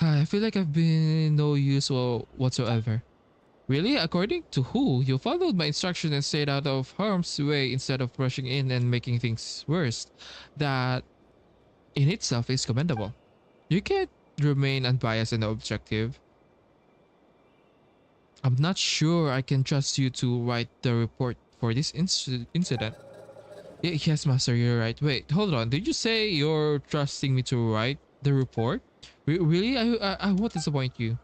I feel like I've been no use whatsoever. Really? According to who? You followed my instruction and stayed out of harm's way instead of rushing in and making things worse. That in itself is commendable. You can't remain unbiased and objective. I'm not sure I can trust you to write the report for this incident. Yes, Master, you're right. Wait, hold on. Did you say you're trusting me to write the report? Really? I won't disappoint you.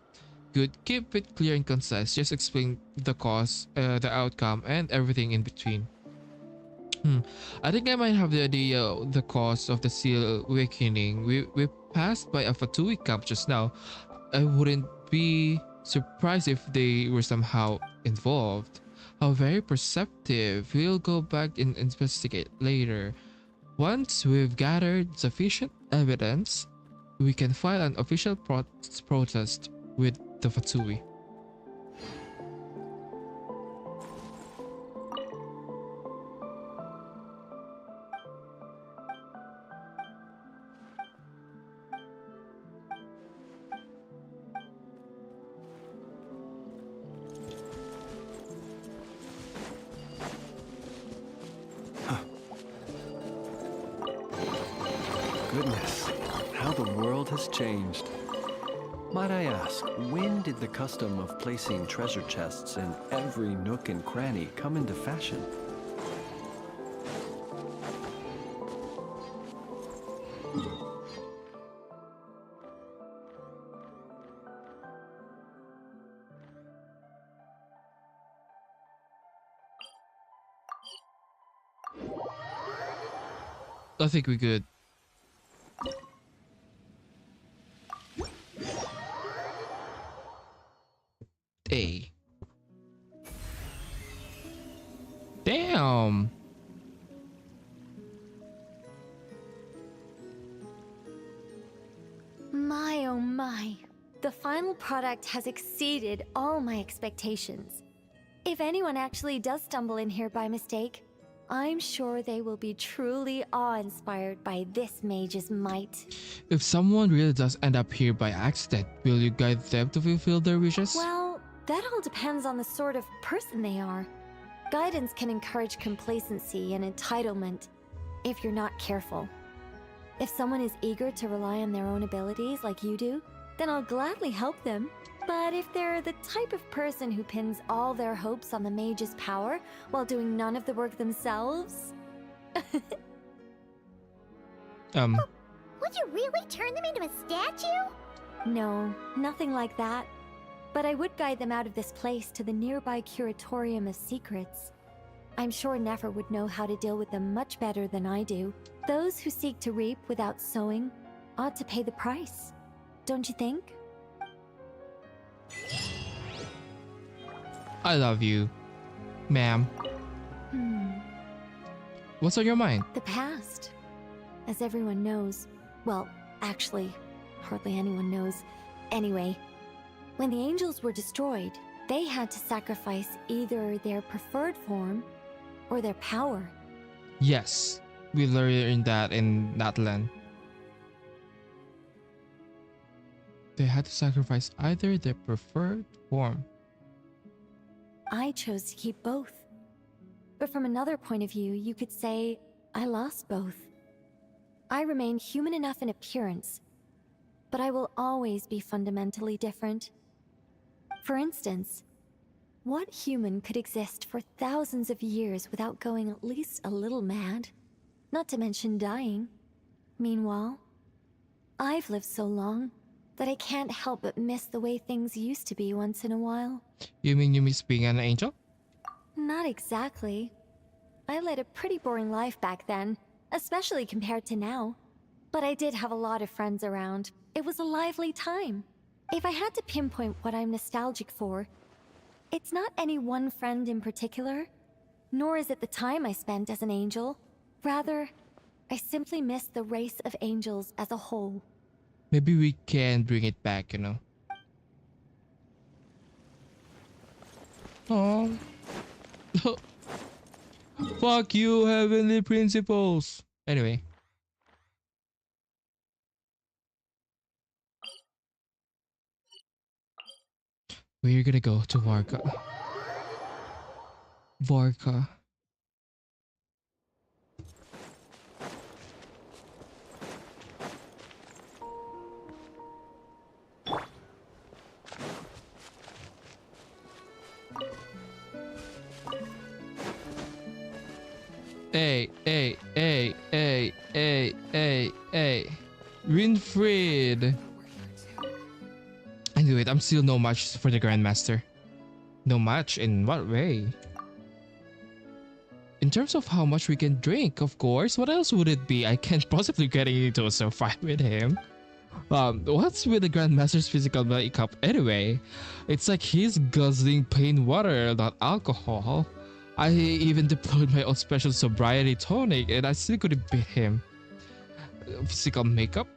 Good. Keep it clear and concise. Just explain the cause, the outcome, and everything in between. I think I might have the idea the cause of the seal awakening. We passed by a Fatui camp just now. I wouldn't be surprised if they were somehow involved. How very perceptive. We'll go back and investigate later. Once we've gathered sufficient evidence, we can file an official protest with the Fatui. Goodness, how the world has changed. Might I ask, when did the custom of placing treasure chests in every nook and cranny come into fashion? I think we're good. A. Damn. My oh my. The final product has exceeded all my expectations. If anyone actually does stumble in here by mistake, I'm sure they will be truly awe-inspired by this mage's might. If someone really does end up here by accident, will you guide them to fulfill their wishes? Well, that all depends on the sort of person they are. Guidance can encourage complacency and entitlement if you're not careful. If someone is eager to rely on their own abilities like you do, then I'll gladly help them. But if they're the type of person who pins all their hopes on the mage's power while doing none of the work themselves... Would you really turn them into a statue? No, nothing like that. But I would guide them out of this place to the nearby Curatorium of Secrets. I'm sure Nefer would know how to deal with them much better than I do. Those who seek to reap without sowing ought to pay the price. Don't you think? I love you, ma'am. What's on your mind? The past. As everyone knows. Well, actually, hardly anyone knows. Anyway, when the angels were destroyed, they had to sacrifice either their preferred form or their power. Yes, we learned that in Natlan. They had to sacrifice either their preferred form. I chose to keep both. But from another point of view, you could say I lost both. I remain human enough in appearance, but I will always be fundamentally different. For instance, what human could exist for thousands of years without going at least a little mad? Not to mention dying. Meanwhile, I've lived so long that I can't help but miss the way things used to be once in a while. You mean you miss being an angel? Not exactly. I led a pretty boring life back then, especially compared to now. But I did have a lot of friends around. It was a lively time. If I had to pinpoint what I'm nostalgic for, it's not any one friend in particular, nor is it the time I spent as an angel. Rather, I simply miss the race of angels as a whole. Maybe we can bring it back, you know. Oh. Fuck you, heavenly principles. Anyway. We're gonna go to Varka. Varka. Hey, hey, hey, hey, hey, hey, hey. Winfried. I knew it. I'm still no match for the Grandmaster. No match? In what way? In terms of how much we can drink, of course. What else would it be? I can't possibly get into a fight with him. What's with the Grandmaster's physical makeup anyway? It's like he's guzzling plain water, not alcohol. I even deployed my own special sobriety tonic and I still couldn't beat him. Physical makeup?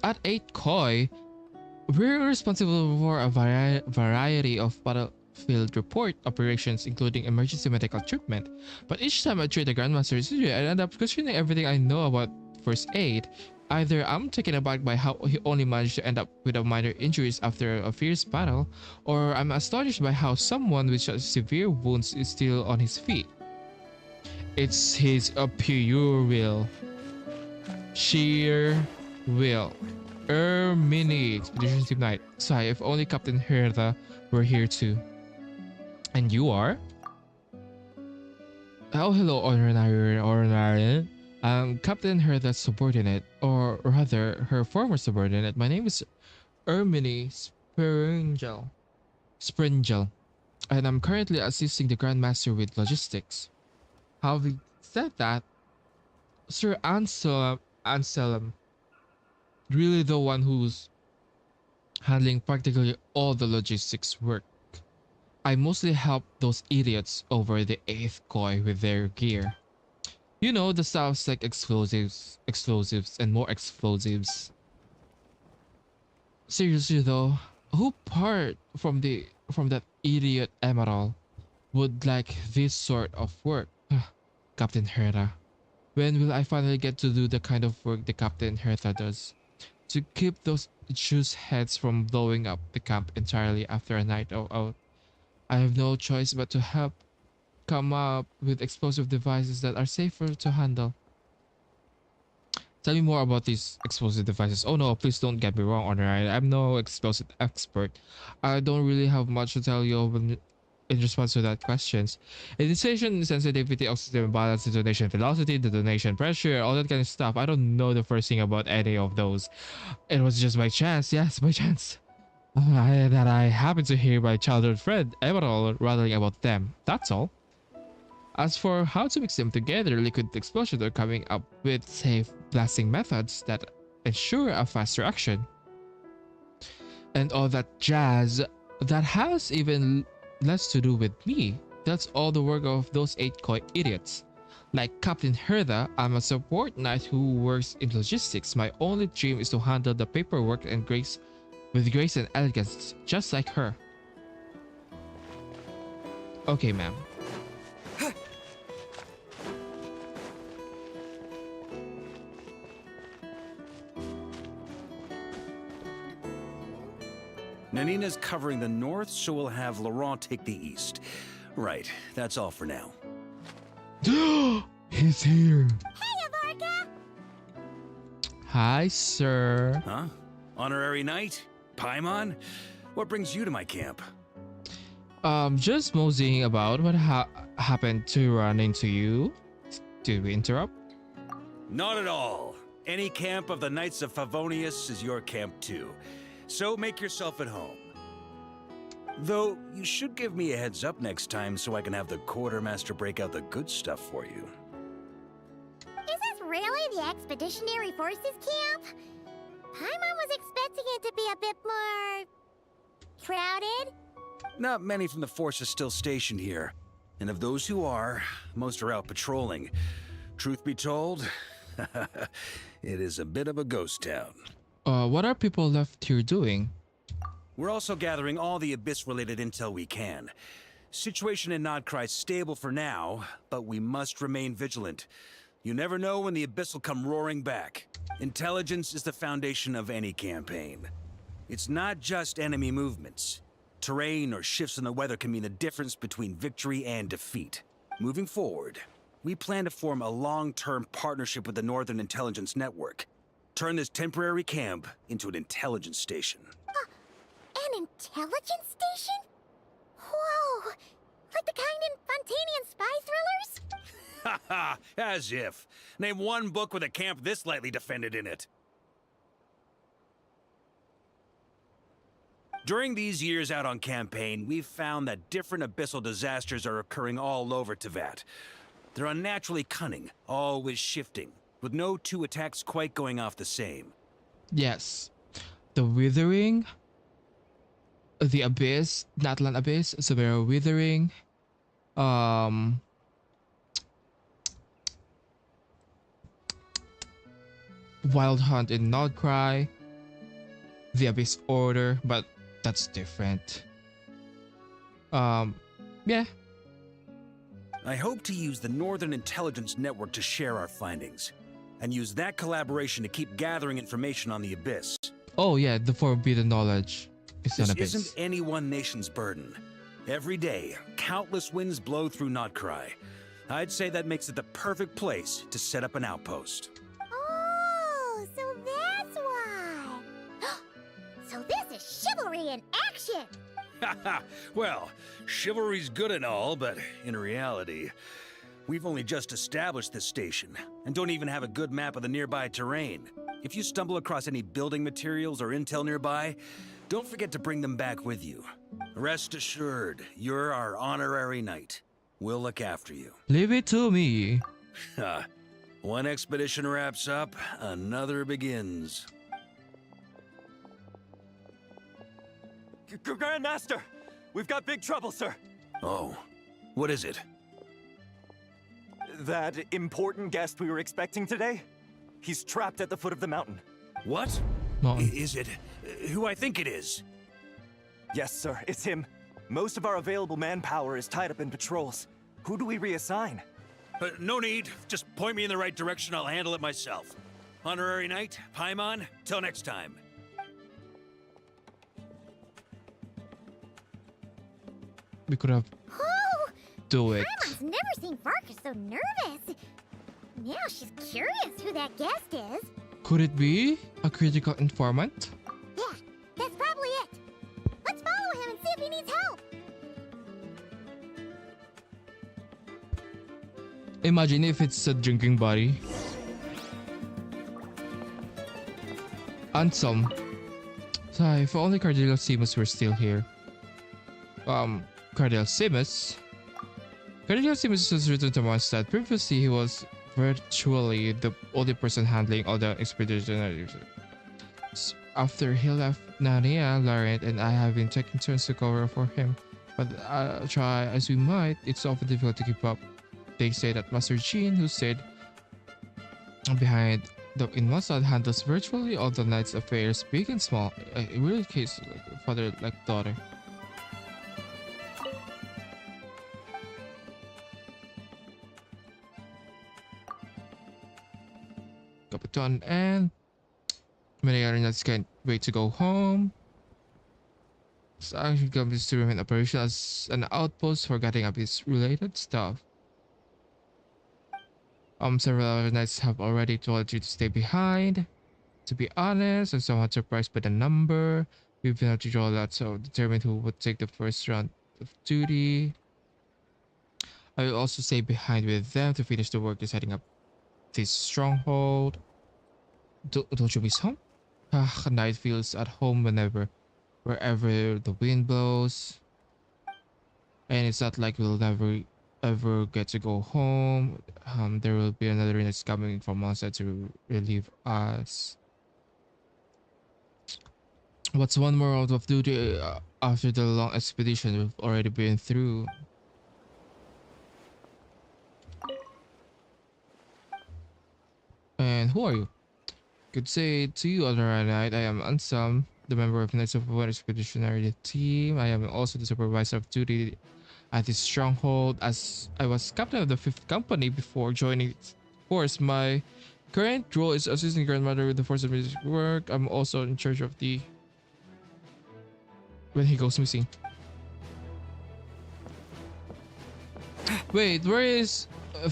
At 8 Koi, we're responsible for a variety of battlefield report operations, including emergency medical treatment. But each time I treat the Grandmaster, I end up questioning everything I know about first aid. Either I'm taken aback by how he only managed to end up with a minor injuries after a fierce battle, or I'm astonished by how someone with such severe wounds is still on his feet. It's his pure will. Sheer will. Mini Expedition Team Night. Sigh, if only Captain Hertha were here too. And you are? Oh, hello, Honorary. Captain Hertha's subordinate, or rather, her former subordinate. My name is Ermini Springel, and I'm currently assisting the Grandmaster with logistics. Having said that, Sir Anselm, really the one who's handling practically all the logistics work. I mostly help those idiots over the 8th Koi with their gear. You know, the stuffs like explosives, and more explosives. Seriously though, who part from that idiot Emerald would like this sort of work? Captain Hertha. When will I finally get to do the kind of work the Captain Hertha does? To keep those juice heads from blowing up the camp entirely after a night out. I have no choice but to help come up with explosive devices that are safer to handle. Tell me more about these explosive devices. Oh no, please don't get me wrong, Honorary. I'm no explosive expert. I don't really have much to tell you in response to that questions. Initiation sensitivity, oxygen balance, detonation velocity, detonation pressure, all that kind of stuff. I don't know the first thing about any of those. It was just by chance. Yes, by chance. That I happened to hear my childhood friend Emerald rattling about them. That's all. As for how to mix them together, liquid explosions are coming up with safe blasting methods that ensure a fast reaction. And all that jazz that has even less to do with me. That's all the work of those 8 Koi idiots. Like Captain Hertha, I'm a support knight who works in logistics. My only dream is to handle the paperwork and with grace and elegance, just like her. Okay, ma'am. Nanina's covering the north, so we'll have Laurent take the east. Right, that's all for now. He's here. Hey, Avarka! Hi, sir. Huh? Honorary Knight? Paimon? What brings you to my camp? Just moseying about. What happened to run into you? Did we interrupt? Not at all. Any camp of the Knights of Favonius is your camp too. So make yourself at home. Though, you should give me a heads up next time so I can have the Quartermaster break out the good stuff for you. Is this really the Expeditionary Forces camp? Paimon was expecting it to be a bit more... crowded? Not many from the force are still stationed here. And of those who are, most are out patrolling. Truth be told, it is a bit of a ghost town. What are people left here doing? We're also gathering all the Abyss-related intel we can. Situation in Nodcry's stable for now, but we must remain vigilant. You never know when the Abyss will come roaring back. Intelligence is the foundation of any campaign. It's not just enemy movements. Terrain or shifts in the weather can mean the difference between victory and defeat. Moving forward, we plan to form a long-term partnership with the Northern Intelligence Network. Turn this temporary camp into an intelligence station. An intelligence station? Whoa! Like the kind in Fontanian spy thrillers? Haha, as if. Name one book with a camp this lightly defended in it. During these years out on campaign, we've found that different abyssal disasters are occurring all over Tevat. They're unnaturally cunning, always shifting, with no two attacks quite going off the same. Yes. The Withering, the Abyss, Natlan Abyss, Severe Withering, Wild Hunt in Nodcry, the Abyss Order, but that's different. Yeah. I hope to use the Northern Intelligence Network to share our findings, and use that collaboration to keep gathering information on the Abyss. Oh yeah, the forbidden knowledge is an This Abyss. isn't any one nation's burden. Every day, countless winds blow through Notcry. I'd say that makes it the perfect place to set up an outpost. Oh, so that's why. So this is chivalry in action. Haha, well, chivalry's good and all, but in reality, we've only just established this station, and don't even have a good map of the nearby terrain. If you stumble across any building materials or intel nearby, don't forget to bring them back with you. Rest assured, you're our honorary knight. We'll look after you. Leave it to me. One expedition wraps up, another begins. Grandmaster! We've got big trouble, sir! Oh, what is it? That important guest we were expecting today? He's trapped at the foot of the mountain. What? Mountain. Is it who I think it is? Yes, sir, it's him. Most of our available manpower is tied up in patrols. Who do we reassign? No need. Just point me in the right direction. I'll handle it myself. Honorary Knight, Paimon, till next time. We could have Oh, do it. Paimon's never seen Varka so nervous. Now she's curious who that guest is. Could it be a critical informant? Yeah, that's probably it. Let's follow him and see if he needs help. Imagine if it's a drinking buddy. Ansem. So if only Cardinal Simus were still here. Cardinal Simus has returned to Mondstadt. Previously, he was virtually the only person handling all the expeditionaries. After he left Narnia, Laurent and I have been taking turns to cover for him. But try as we might, it's often difficult to keep up. They say that Master Jean, who stayed behind in Mondstadt, handles virtually all the knight's affairs, big and small. A real case like father like daughter. Capitan and many other knights can't wait to go home. So actually comes to remain operational as an outpost for getting up his related stuff. Several other knights have already told you to stay behind. To be honest, I'm somewhat surprised by the number. We've been able to draw a lot, so determine who would take the first round of duty. I will also stay behind with them to finish the work of setting up this stronghold. Don't you miss home? A knight feels at home wherever the wind blows. And it's not like we'll never ever get to go home. There will be another knight coming from outside to relieve us. What's one more out of duty after the long expedition we've already been through? And who are you? Could say to you, Honorary Knight, I am Ansem, the member of Knights of One Expeditionary Team. I am also the supervisor of duty at this stronghold, as I was captain of the 5th Company before joining its force. My current role is assisting Grandmother with the force of music work. I'm also in charge of the when he goes missing. Wait, where is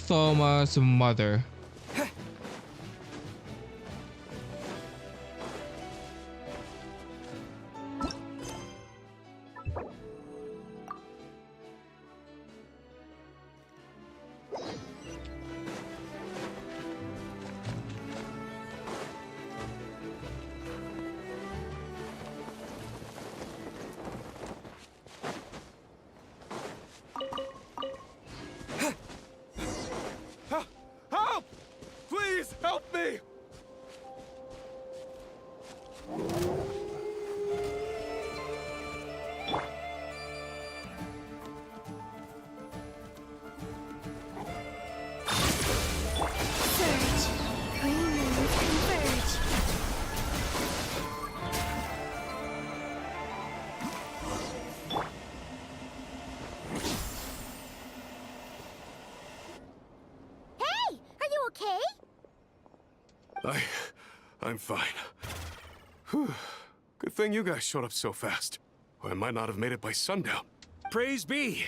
Thomas' mother? Help! Please help me! Surge. Green moons converge. Hey! Are you okay? I'm fine. Whew. Good thing you guys showed up so fast. Or I might not have made it by sundown. Praise be!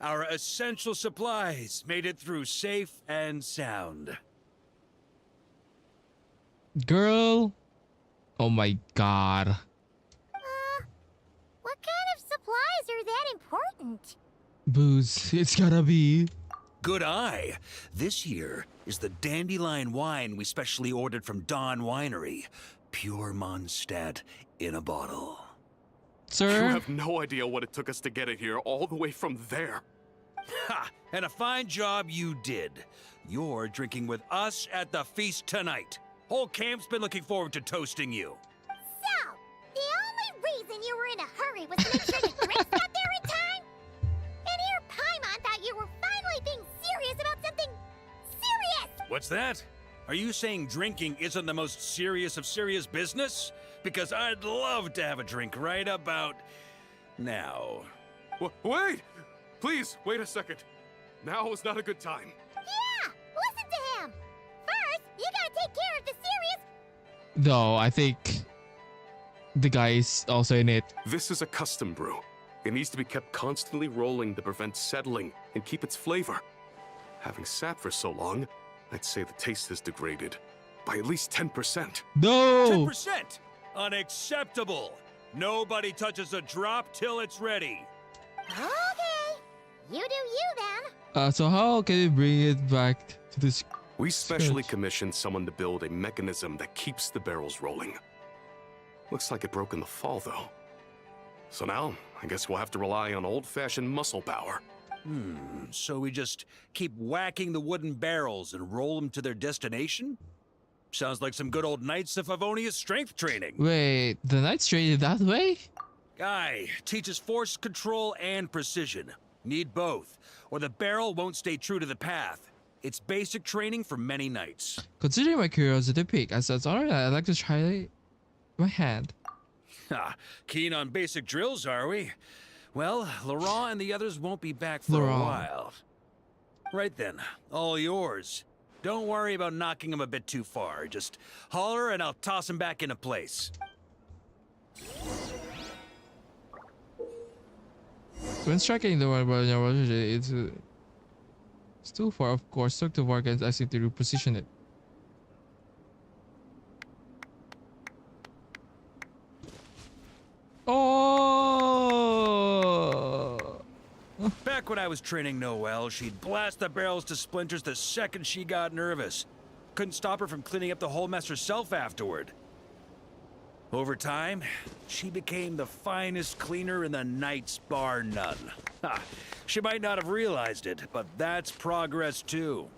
Our essential supplies made it through safe and sound. Girl. Oh my god. What kind of supplies are that important? Booze. It's gotta be. Good eye. This here is the dandelion wine we specially ordered from Dawn Winery. Pure Mondstadt in a bottle. You Sir? have no idea what it took us to get it here, all the way from there. Ha! And a fine job you did. You're drinking with us at the feast tonight. Whole camp's been looking forward to toasting you. So, the only reason you were in a hurry was to make sure the drinks got there in time? And here Paimon thought you were finally being serious about something serious! What's that? Are you saying drinking isn't the most serious of serious business? Because I'd love to have a drink right about now. Wait! Please, wait a second. Now is not a good time. Yeah! Listen to him! First, you gotta take care of the serious... No, I think the guy is also in it. This is a custom brew. It needs to be kept constantly rolling to prevent settling and keep its flavor. Having sat for so long, I'd say the taste is degraded by at least 10%. No! 10%! Unacceptable! Nobody touches a drop till it's ready. Okay. You do you then. So how can we bring it back to this? We specially Scratch. commissioned someone to build a mechanism that keeps the barrels rolling. Looks like it broke in the fall, though. So now, I guess we'll have to rely on old-fashioned muscle power. So we just keep whacking the wooden barrels and roll them to their destination? Sounds like some good old Knights of Favonius strength training. Wait, the Knights traded that way? Guy teaches force control and precision. Need both, or the barrel won't stay true to the path. It's basic training for many knights. Considering my curiosity peak, I said, alright, I'd like to try my hand. Ha, keen on basic drills, are we? Well, Laurent and the others won't be back for Laurent. a while. Right then, all yours. Don't worry about knocking him a bit too far. Just holler and I'll toss him back into place. When striking the one it's too far, of course. Took the bargains I seem to reposition it. Oh! Back when I was training Noelle, she'd blast the barrels to splinters the second she got nervous. Couldn't stop her from cleaning up the whole mess herself afterward. Over time, she became the finest cleaner in the Knights, bar none. Ha, she might not have realized it, but that's progress too.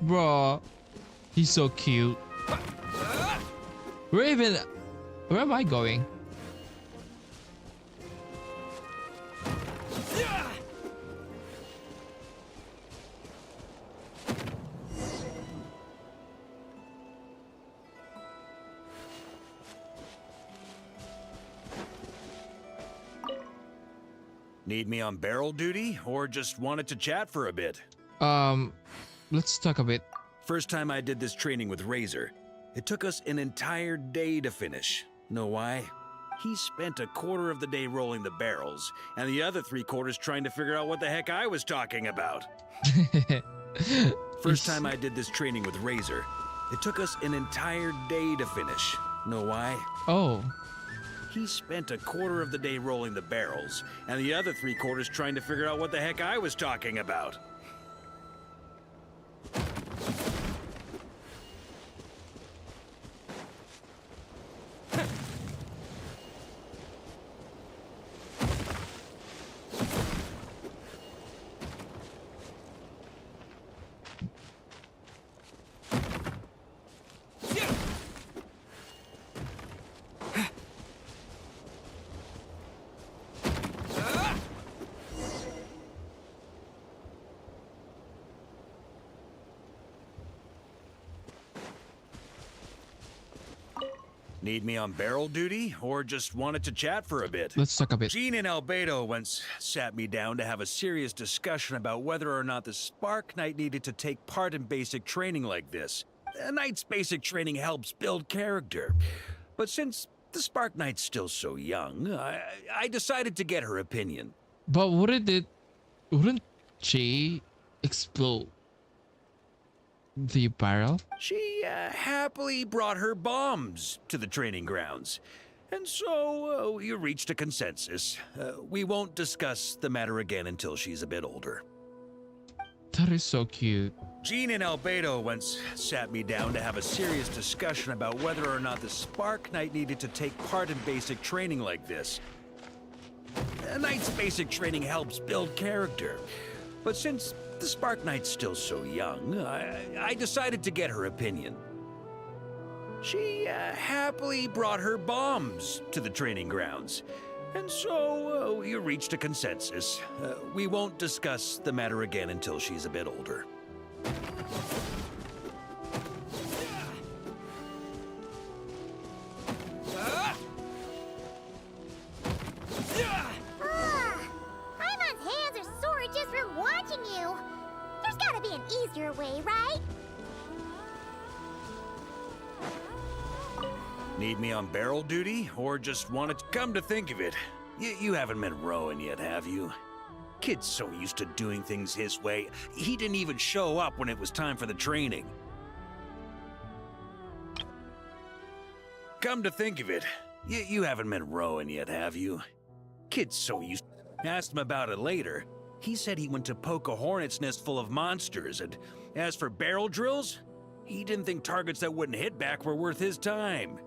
Bro, he's so cute. Where am I going? Need me on barrel duty, or just wanted to chat for a bit? Let's talk a bit. First time I did this training with Razor, it took us an entire day to finish. Know why? He spent a quarter of the day rolling the barrels, and the other 3/4 trying to figure out what the heck I was talking about. First time I did this training with Razor, it took us an entire day to finish. Know why? Oh, He spent a quarter of the day rolling the barrels, and the other 3/4 trying to figure out what the heck I was talking about. Need me on barrel duty, or just wanted to chat for a bit? let's talk a bit. Gene and Albedo once sat me down to have a serious discussion about whether or not the Spark Knight needed to take part in basic training like this. A Knight's basic training helps build character. But since the Spark Knight's still so young, I decided to get her opinion. But wouldn't she explode the barrel? She happily brought her bombs to the training grounds. And so we reached a consensus. We won't discuss the matter again until she's a bit older. That is so cute. Gene and Albedo once sat me down to have a serious discussion about whether or not the Spark Knight needed to take part in basic training like this. A Knight's basic training helps build character. But since the Spark Knight's still so young, I decided to get her opinion. She happily brought her bombs to the training grounds. And so we reached a consensus. We won't discuss the matter again until she's a bit older. Paimon's hands are sore just from watching you. There's gotta be an easier way, right? Need me on barrel duty, or just wanted to come to think of it? You haven't met Rowan yet, have you? Kid's so used to doing things his way, he didn't even show up when it was time for the training. Come to think of it, you haven't met Rowan yet, have you? Kid's so used. Asked him about it later. He said he went to poke a hornet's nest full of monsters, and as for barrel drills, he didn't think targets that wouldn't hit back were worth his time.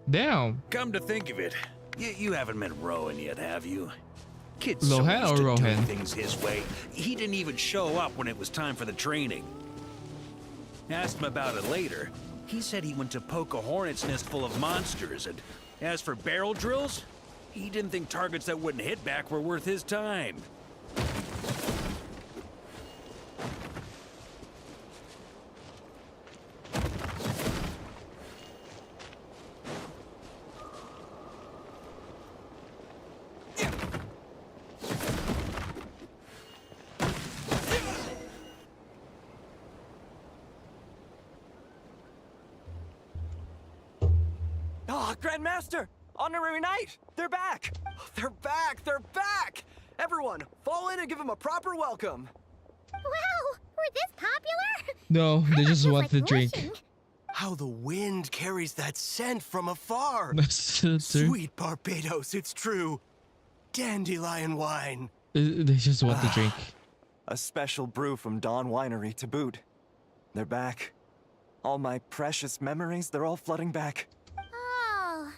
Damn. Come to think of it, you haven't met Rowan yet, have you? Kid's Lohan so used or to Rohan? doing things his way, he didn't even show up when it was time for the training. Asked him about it later. He said he went to poke a hornet's nest full of monsters, and as for barrel drills, he didn't think targets that wouldn't hit back were worth his time. Grandmaster! Honorary Knight! They're back! They're back! They're back! Everyone, fall in and give them a proper welcome! Wow, we're this popular? No, they just Feels want like the drink. blushing. How the wind carries that scent from afar! That's so true. Sweet Barbados, it's true! Dandelion wine! They just want the drink. A special brew from Dawn Winery to boot. They're back. All my precious memories, they're all flooding back. Oh.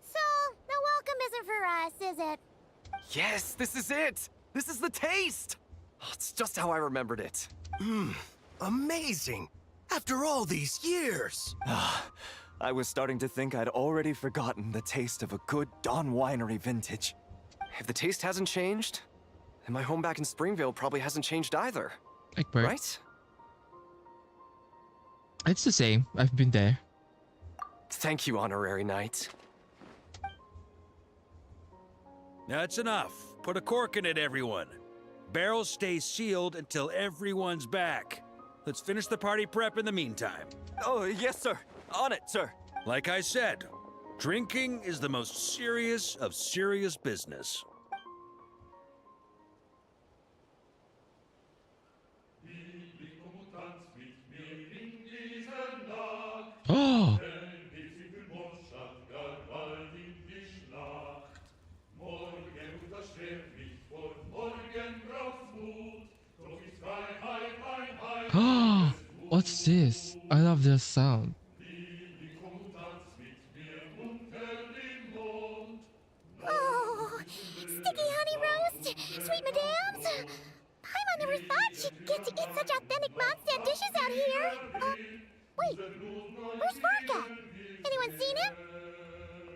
So, the welcome isn't for us, is it? Yes, this is it! This is the taste! Oh, it's just how I remembered it. Amazing! After all these years! I was starting to think I'd already forgotten the taste of a good Dawn Winery vintage. If the taste hasn't changed, then my home back in Springvale probably hasn't changed either. Egbert. Right? It's the same. I've been there. Thank you, Honorary Knight. That's enough. Put a cork in it, everyone. Barrels stay sealed until everyone's back. Let's finish the party prep in the meantime. Oh, yes, sir. On it, sir. Like I said, drinking is the most serious of serious business. Oh! Oh! What's this? I love this sound. Oh, sticky honey roast, sweet madams. Paimon never thought she'd get to eat such authentic Mondstadt dishes out here. Wait, where's Varka? Anyone seen him?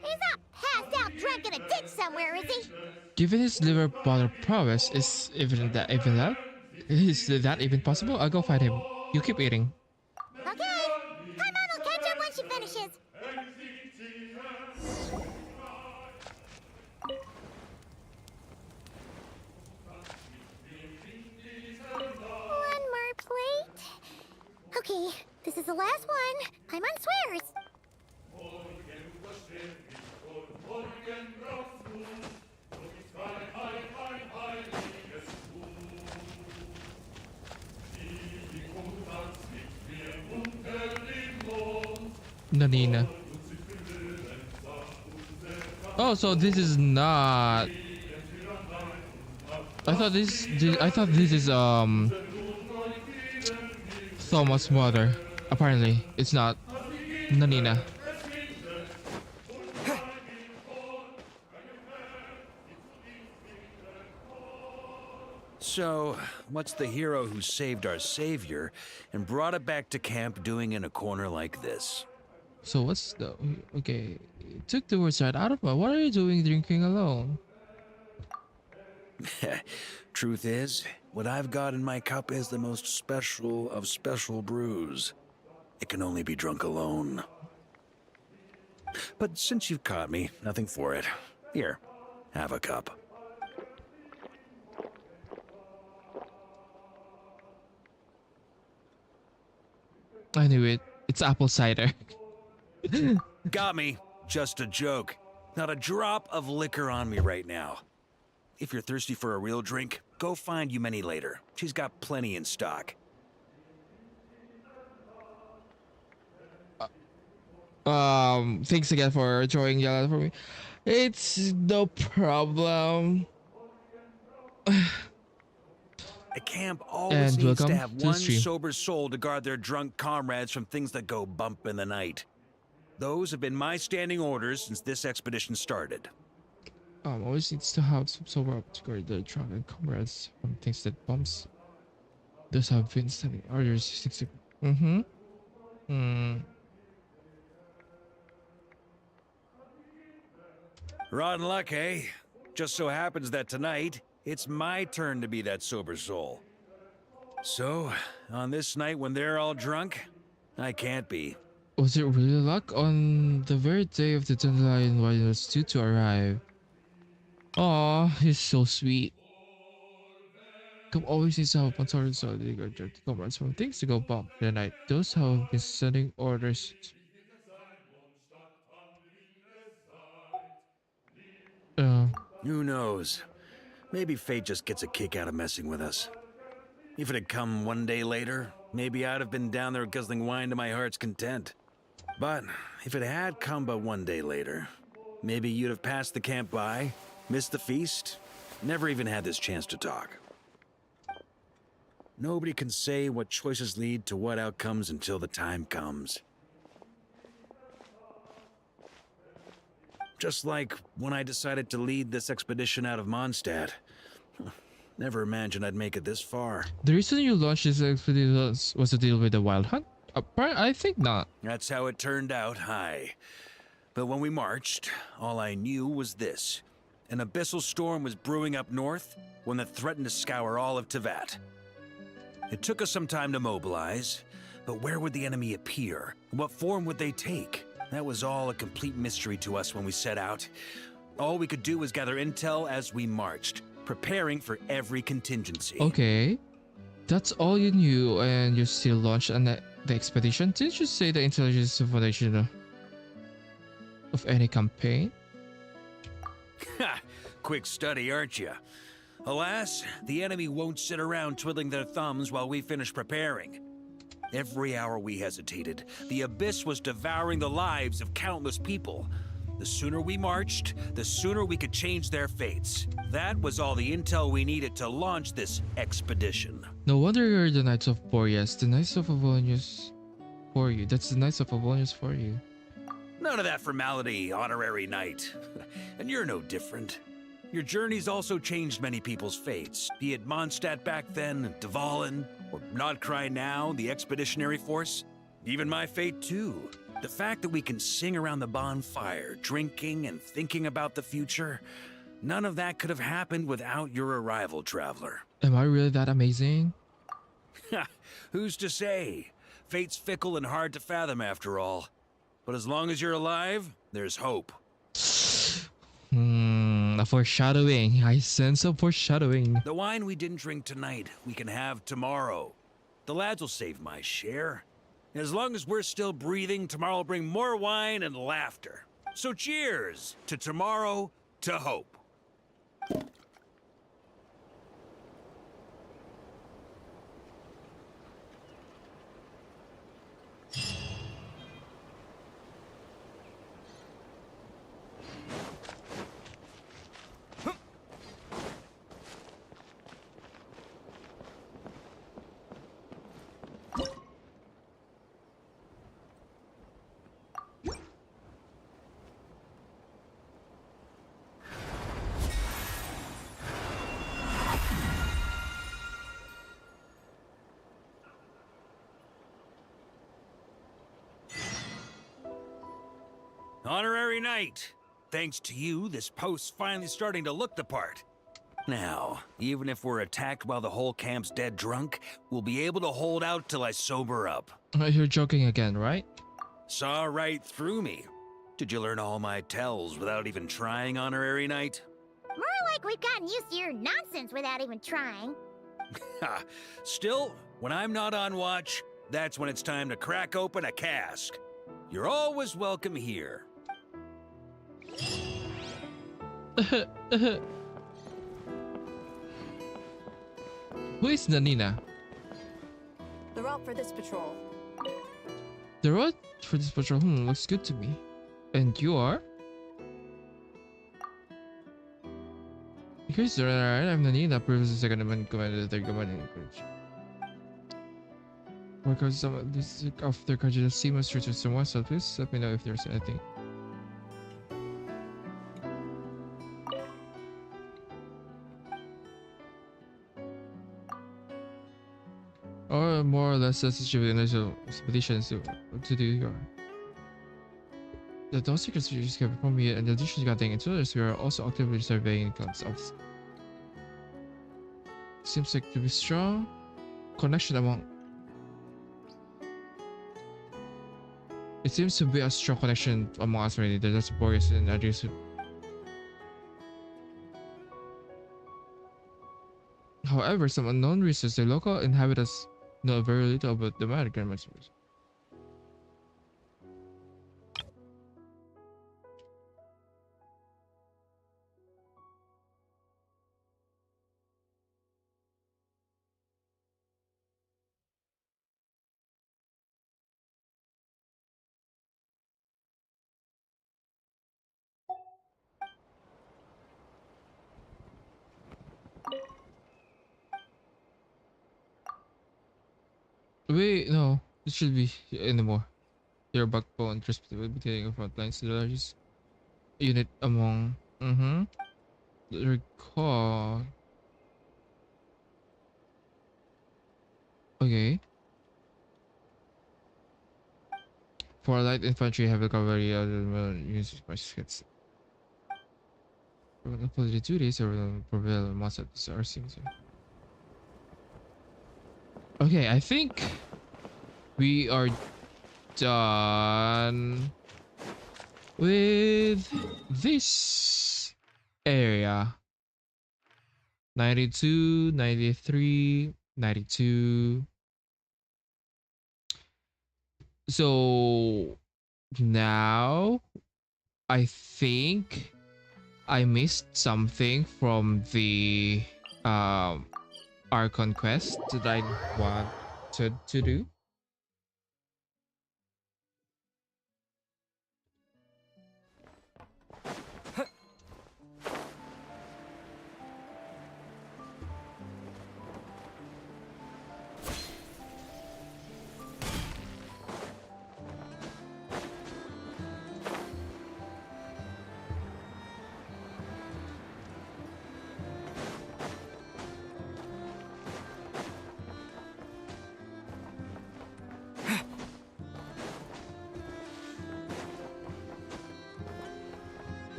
He's not passed out drunk in a ditch somewhere, is he? Given his liver butter prowess, is even that even possible? I'll go find him. You keep eating. Okay, Paimon will catch up when she finishes. One more plate. Okay, this is the last one. Paimon swears. Nanina. Oh, so this is not. I thought this is Thomas' mother. Apparently, it's not Nanina. So, what's the hero who saved our savior and brought it back to camp doing in a corner like this? So what's the okay? Took the words right out of my. What are you doing drinking alone? Truth is, what I've got in my cup is the most special of special brews. It can only be drunk alone. But since you've caught me, nothing for it. Here, have a cup. I knew it. It's apple cider. Got me. Just a joke. Not a drop of liquor on me right now. If you're thirsty for a real drink, go find Yumeni later. She's got plenty in stock. Thanks again for drawing yellow for me. It's no problem. A camp always And needs to welcome have to the one stream. sober soul to guard their drunk comrades from things that go bump in the night. Those have been my standing orders since this expedition started. Always needs to have some sober up to guard the drunken comrades from things that bumps. Those have been standing orders 60. Rotten luck, eh? Just so happens that tonight, it's my turn to be that sober soul. So, on this night when they're all drunk, I can't be. Was it really luck on the very day of the dandelion wine was due to arrive? Aw, he's so sweet. Come always needs to have one sort of solid guard the comrades from things to go bump the night. Those who have been sending orders. Who knows? Maybe fate just gets a kick out of messing with us. If it had come one day later, maybe I'd have been down there guzzling wine to my heart's content. But if it had come but one day later, maybe you'd have passed the camp by, missed the feast, never even had this chance to talk. Nobody can say what choices lead to what outcomes until the time comes. Just like when I decided to lead this expedition out of Mondstadt. Never imagined I'd make it this far. The reason you launched this expedition was to deal with the wild hunt? I think not. That's how it turned out, aye. But when we marched, all I knew was this. An abyssal storm was brewing up north, one that threatened to scour all of Tevat. It took us some time to mobilize, but where would the enemy appear? What form would they take? That was all a complete mystery to us when we set out. All we could do was gather intel as we marched, preparing for every contingency. Okay. That's all you knew, and you still launched the expedition? Didn't you say the intelligence is the foundation of any campaign? Ha! Quick study, aren't you? Alas, the enemy won't sit around twiddling their thumbs while we finish preparing. Every hour we hesitated, the abyss was devouring the lives of countless people. The sooner we marched, the sooner we could change their fates. That was all the intel we needed to launch this expedition. No wonder you're the Knights of Boreas. The Knights of Avonius for you. That's the Knights of Avonius for you. None of that formality, honorary knight. And you're no different. Your journey's also changed many people's fates, be it Mondstadt back then, Dvalin, or Nodcry now, the Expeditionary Force. Even my fate too. The fact that we can sing around the bonfire, drinking and thinking about the future, none of that could have happened without your arrival, traveler. Am I really that amazing? Who's to say? Fate's fickle and hard to fathom after all. But as long as you're alive, there's hope. A foreshadowing. I sense a foreshadowing. The wine we didn't drink tonight, we can have tomorrow. The lads will save my share. As long as we're still breathing, tomorrow will bring more wine and laughter. So cheers to tomorrow, to hope. Honorary Knight, thanks to you, this post's finally starting to look the part. Now, even if we're attacked while the whole camp's dead drunk, we'll be able to hold out till I sober up. You're joking again, right? Saw right through me. Did you learn all my tells without even trying, Honorary Knight? More like we've gotten used to your nonsense without even trying. Ha! Still, when I'm not on watch, that's when it's time to crack open a cask. You're always welcome here. Who is Nanina? The route for this patrol. The road for this patrol looks good to me. And you are? Here's the right. I'm Nanina, previously second in command of the third command in courage. Because some of this of their country the seamless streets to one, so please let me know if there's anything. Or more or less sensitive initial expeditions to do your. The those secrets you discovered from me, and in addition to getting into others, we are also actively surveying concepts. Seems like to be strong connection among. It seems to be a strong connection among us already. There's Boris and others. However, some unknown reasons, the local inhabitants know very little about the American messengers. Wait, no, this should be anymore. Your backbone, respectively, between the front lines, the largest unit among. Recall. Okay. For light infantry, heavy cavalry, units by skits. For the duties, or prevail most of the RCs. Okay, I think we are done with this. area. 92, 93, 92. So now I think I missed something from the um Archon quest that I wanted to do.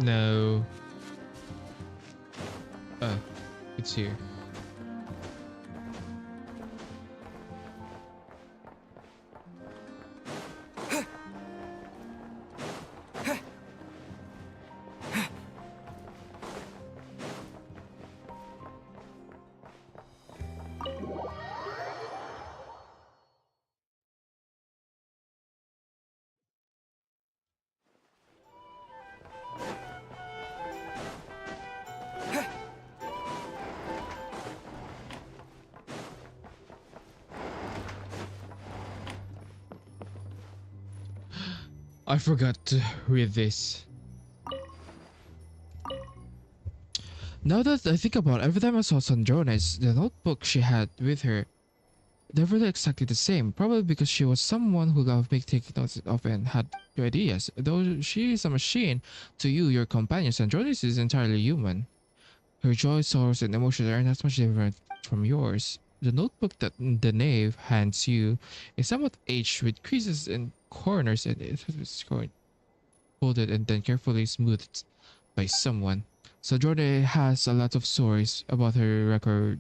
No. Oh, it's here. I forgot to read this. Now that I think about it, every time I saw Sandrones, the notebook she had with her, they're really exactly the same. Probably because she was someone who loved taking notes of and had new ideas. Though she is a machine, to you, your companion, Sandrones is entirely human. Her joy, sorrows, and emotions are not much different from yours. The notebook that the knave hands you is somewhat aged with creases and corners, and it has been folded and then carefully smoothed by someone. Sojourner has a lot of stories about her record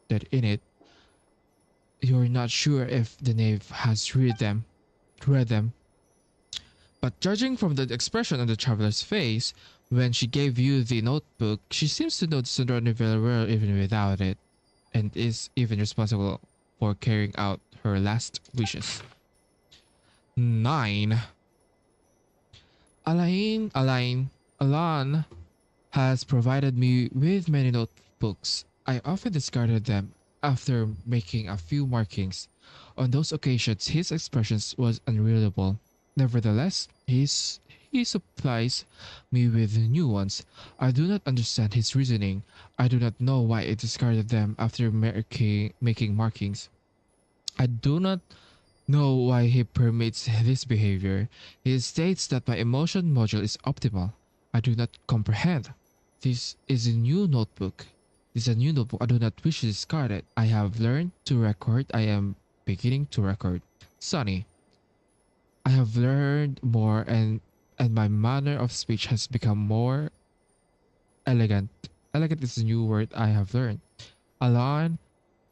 that in it. You're not sure if the knave has read them. But judging from the expression on the traveler's face, when she gave you the notebook, she seems to know the Sojourner very well even without it, and is even responsible for carrying out her last wishes. 9. Alan has provided me with many notebooks. I often discarded them after making a few markings. On those occasions, his expressions was unreadable. Nevertheless, he supplies me with new ones. I do not understand his reasoning. I do not know why I discarded them after making markings. I do not know why he permits this behavior. He states that my emotion module is optimal. I do not comprehend. This is a new notebook. This is a new notebook. I do not wish to discard it. I have learned to record. I am beginning to record. Sunny. I have learned more and my manner of speech has become more elegant. Elegant is a new word I have learned. Alan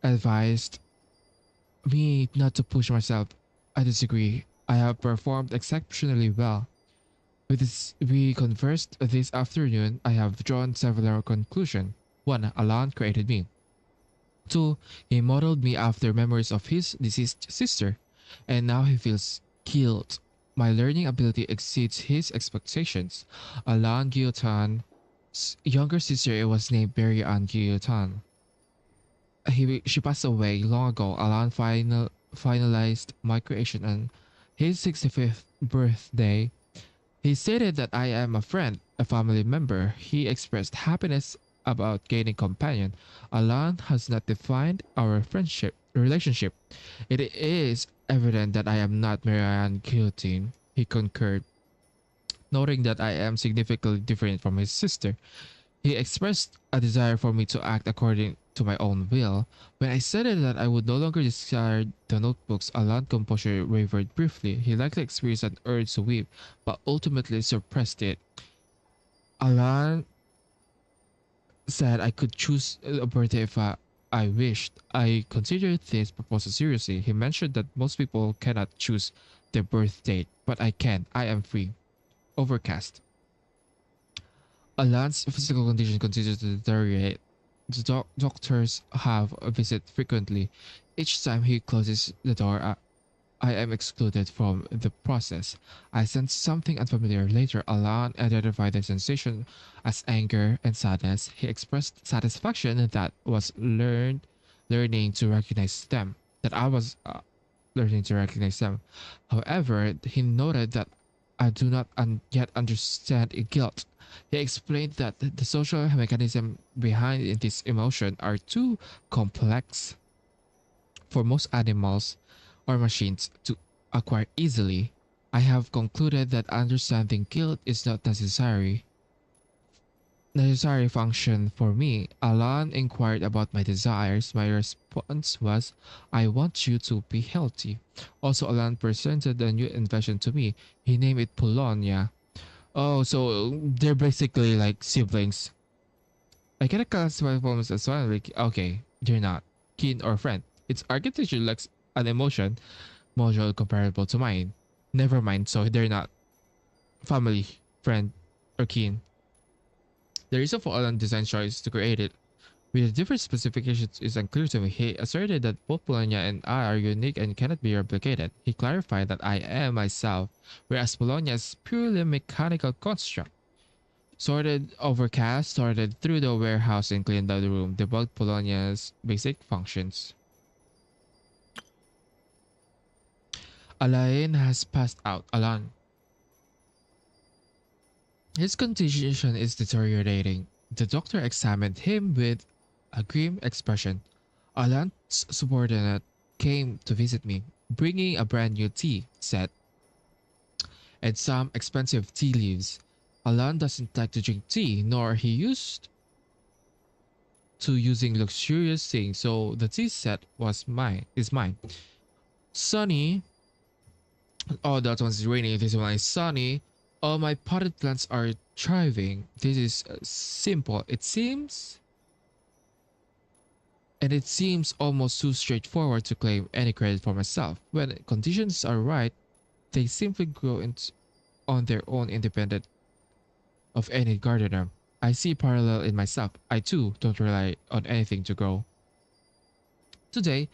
advised me not to push myself. I disagree. I have performed exceptionally well. With this, we conversed this afternoon. I have drawn several conclusions. 1. Alan created me. 2. He modeled me after memories of his deceased sister, and now he feels guilt. My learning ability exceeds his expectations. Alan Guillotin's younger sister was named Mary Ann Guillotin. She passed away long ago. Alan finalized my creation on his 65th birthday. He stated that I am a friend, a family member. He expressed happiness about gaining companion. Alan has not defined our relationship. It is evident that I am not Marianne Guillotine. He concurred, noting that I am significantly different from his sister. He expressed a desire for me to act according to my own will. When I said that I would no longer discard the notebooks, Alan's composure wavered briefly. He likely experienced an urge to weep, but ultimately suppressed it. Alan said I could choose a birthday if I wished. I considered this proposal seriously. He mentioned that most people cannot choose their birth date, but I can. I am free. Overcast. Alan's physical condition continues to deteriorate. The doctors have a visit frequently. Each time he closes the door, I am excluded from the process. I sense something unfamiliar. Later, Alan identified the sensation as anger and sadness. He expressed satisfaction that was learning to recognize them. That I was learning to recognize them. However, he noted that I do not yet understand guilt. He explained that the social mechanism behind this emotion are too complex for most animals or machines to acquire easily. I have concluded that understanding guilt is not necessary function for me. Alan inquired about my desires. My response was, I want you to be healthy. Also, Alan presented a new invention to me. He named it Polonia. Oh, so they're basically like siblings. I cannot classify forms as one. Like, okay, they're not kin or friend. Its architecture lacks an emotion module comparable to mine. Never mind, so they're not family, friend, or kin. The reason for Alan's design choice to create it with different specifications is unclear to me. He asserted that both Polonia and I are unique and cannot be replicated. He clarified that I am myself, whereas Polonia is purely a mechanical construct. Sorted, overcast, sorted through the warehouse and cleaned out the room, debugged Polonia's basic functions. Alain has passed out. Alan. His condition is deteriorating. The doctor examined him with a grim expression. Alan's subordinate came to visit me, bringing a brand new tea set and some expensive tea leaves. Alan doesn't like to drink tea, nor he used to using luxurious things, so the tea set is mine. Sunny. Oh, that one's raining. This one is sunny. All my potted plants are thriving. This is simple. It seems almost too straightforward to claim any credit for myself. When conditions are right, they simply grow on their own independent of any gardener. I see parallel in myself. I too don't rely on anything to grow. Today,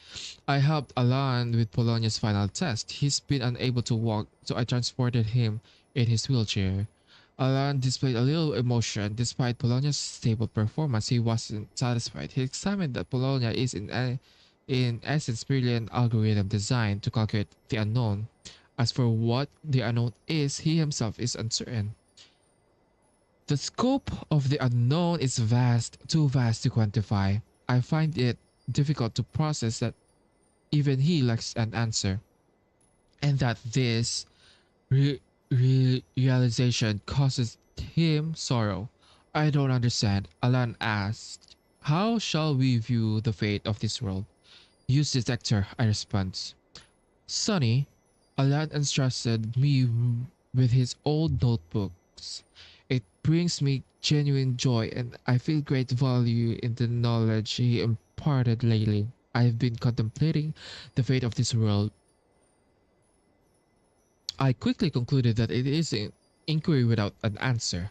I helped Alan with Polonia's final test. He's been unable to walk, so I transported him in his wheelchair. Alan displayed a little emotion. Despite Polonia's stable performance, he wasn't satisfied. He examined that Polonia is in essence merely an algorithm designed to calculate the unknown. As for what the unknown is, he himself is uncertain. The scope of the unknown is vast, too vast to quantify. I find it difficult to process that even he lacks an answer, and that this realization causes him sorrow. I don't understand. Alan asked, how shall we view the fate of this world? Use detector, I respond. Sonny, Alan entrusted me with his old notebooks. It brings me genuine joy, and I feel great value in the knowledge he imparted lately. I've been contemplating the fate of this world. I quickly concluded that it is an inquiry without an answer.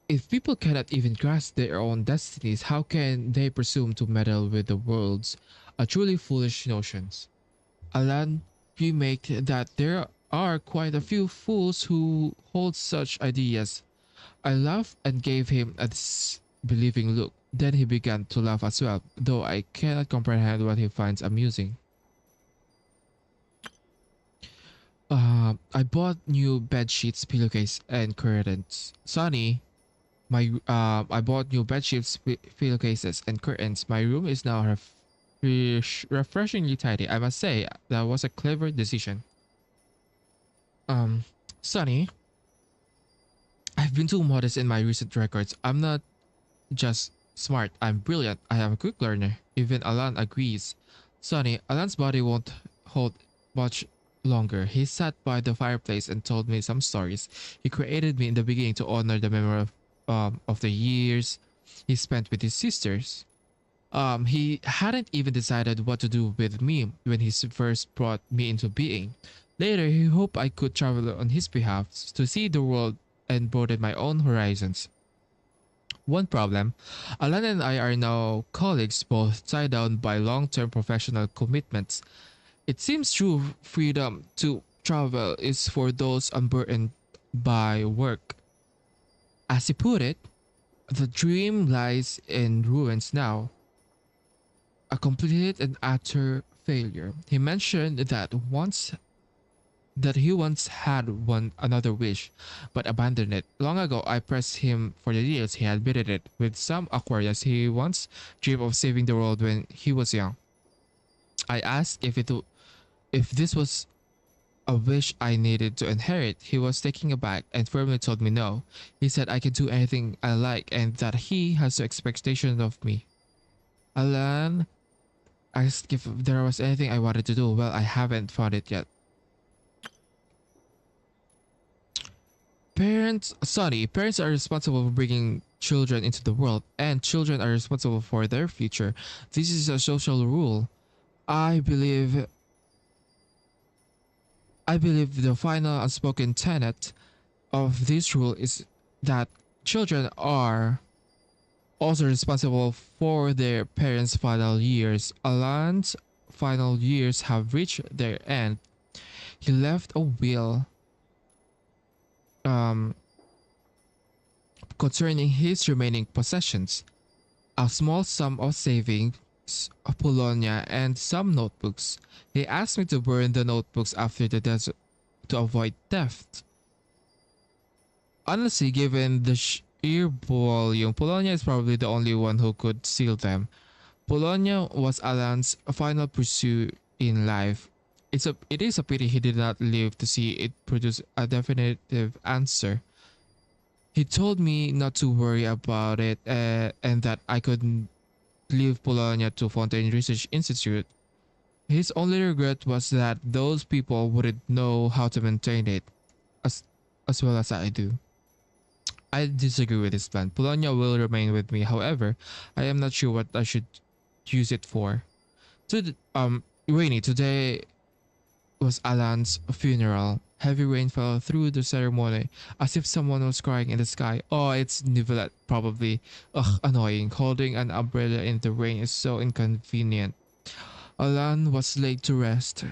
If people cannot even grasp their own destinies, how can they presume to meddle with the world's? A truly foolish notions. Alan remarked that there are quite a few fools who hold such ideas. I laughed and gave him a disbelieving look. Then he began to laugh as well, though I cannot comprehend what he finds amusing. I bought new bed sheets, pillowcase, and curtains. Sonny, I bought new bed sheets, pillowcases, and curtains. My room is now refreshingly tidy. I must say that was a clever decision. Sonny, I've been too modest in my recent records. I'm not just smart, I'm brilliant. I am a quick learner. Even Alan agrees. Sonny, Alan's body won't hold much longer. He sat by the fireplace and told me some stories. He created me in the beginning to honor the memory of the years he spent with his sisters. He hadn't even decided what to do with me when he first brought me into being. Later, he hoped I could travel on his behalf to see the world and broaden my own horizons. One problem, Alan and I are now colleagues, both tied down by long-term professional commitments. It seems true freedom to travel is for those unburdened by work. As he put it, the dream lies in ruins now, a complete and utter failure. He mentioned that he once had one another wish, but abandoned it. Long ago, I pressed him for the details. He admitted it with some awkwardness. He once dreamed of saving the world when he was young. I asked if this was a wish I needed to inherit. He was taken aback and firmly told me no. He said I can do anything I like and that he has no expectation of me. Alan asked if there was anything I wanted to do. Well, I haven't found it yet. Parents are responsible for bringing children into the world, and children are responsible for their future. This is a social rule. I believe the final unspoken tenet of this rule is that children are also responsible for their parents' final years. Alan's final years have reached their end. He left a will concerning his remaining possessions, a small sum of savings, a Polonia, and some notebooks. He asked me to burn the notebooks after the death to avoid theft. Honestly, given the sheer volume, Polonia is probably the only one who could seal them. Polonia was Alan's final pursuit in life. It is a pity he did not live to see it produce a definitive answer. He told me not to worry about it and that I could leave Polonia to Fontaine Research Institute. His only regret was that those people wouldn't know how to maintain it as well as I do. I disagree with this plan. Polonia will remain with me. However, I am not sure what I should use it for. Rainy, today was Alan's funeral. Heavy rain fell through the ceremony as if someone was crying in the sky. Oh, it's Nivelette, probably. Ugh, annoying. Holding an umbrella in the rain is so inconvenient. Alan was laid to rest,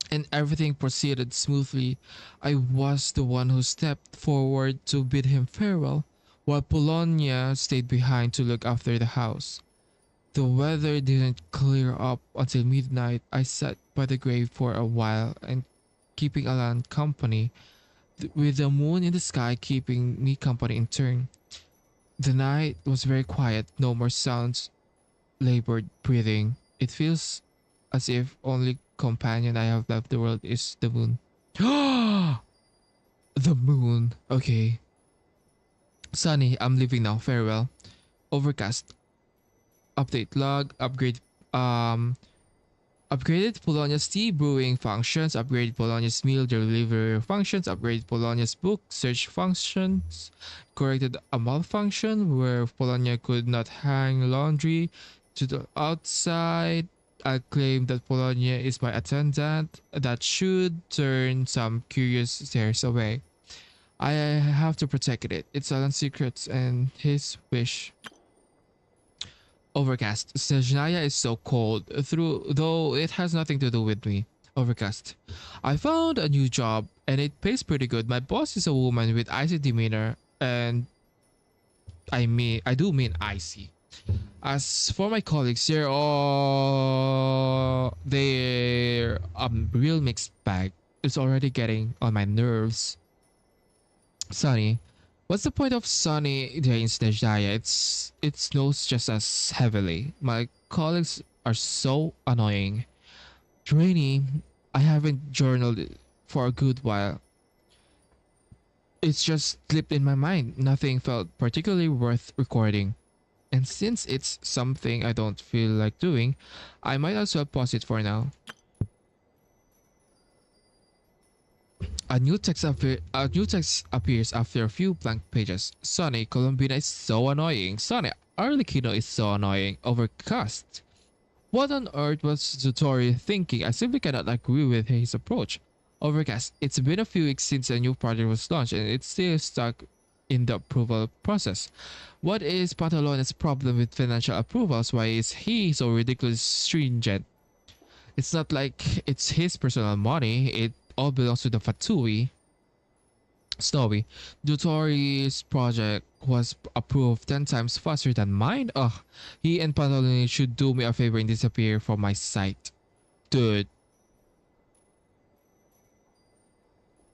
and everything proceeded smoothly. I was the one who stepped forward to bid him farewell, while Polonia stayed behind to look after the house. The weather didn't clear up until midnight. I sat by the grave for a while and keeping Alan company, with the moon in the sky keeping me company in turn. The night was very quiet, no more sounds, labored breathing. It feels as if only companion I have left the world is the moon. The moon. Okay. Sunny, I'm leaving now. Farewell. Overcast. Update log. Upgraded Polonia's tea brewing functions, upgraded Polonia's meal delivery functions, upgraded Polonia's book search functions, corrected a malfunction where Polonia could not hang laundry to the outside. I claim that Polonia is my attendant. That should turn some curious stares away. I have to protect it. It's Alan's secrets and his wish. Overcast. Snezhnaya is so cold, though it has nothing to do with me. Overcast. I found a new job and it pays pretty good. My boss is a woman with icy demeanor, and I do mean icy. As for my colleagues, they're a real mixed bag. It's already getting on my nerves. Sunny. What's the point of sunny day in Snezhnaya? It snows just as heavily. My colleagues are so annoying. Rainy, I haven't journaled for a good while. It's just slipped in my mind. Nothing felt particularly worth recording. And since it's something I don't feel like doing, I might as well pause it for now. A new text appears after a few blank pages. Sonny, Columbina is so annoying. Sonny, Arlecchino is so annoying. Overcast. What on earth was Zutori thinking? I simply cannot agree with his approach. Overcast. It's been a few weeks since a new project was launched and it's still stuck in the approval process. What is Patalona's problem with financial approvals? Why is he so ridiculously stringent? It's not like it's his personal money. It all belongs to the Fatui. Snowy. Dutori's project was approved 10 times faster than mine. Ugh, he and Pantaloni should do me a favor and disappear from my sight. Dude.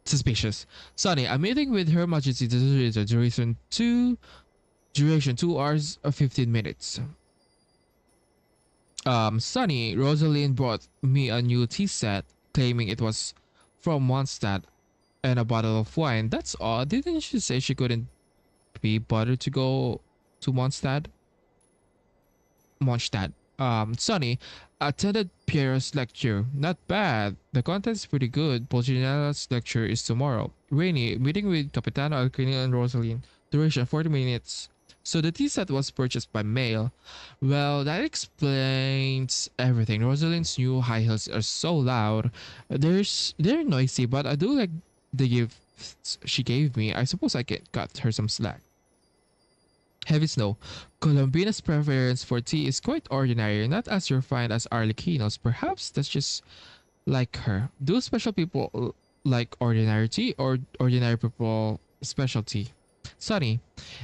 Suspicious. Sunny, I'm meeting with Her Majesty the duration 2 hours 15 minutes. Sunny, Rosalind brought me a new tea set, claiming it was from Mondstadt and a bottle of wine. That's odd. Didn't she say she couldn't be bothered to go to Mondstadt? Sunny attended Pierre's lecture. Not bad. The content's pretty good. Polginella's lecture is tomorrow. Rainy, meeting with Capitano Alquino and Rosalind. Duration 40 minutes. So the tea set was purchased by mail. Well, that explains everything. Rosalind's new high heels are so loud. They're noisy, but I do like the gifts she gave me. I suppose I can cut her some slack. Heavy snow. Colombina's preference for tea is quite ordinary, not as refined as Arlecchino's. Perhaps that's just like her. Do special people like ordinary tea or ordinary people special tea? Sunny,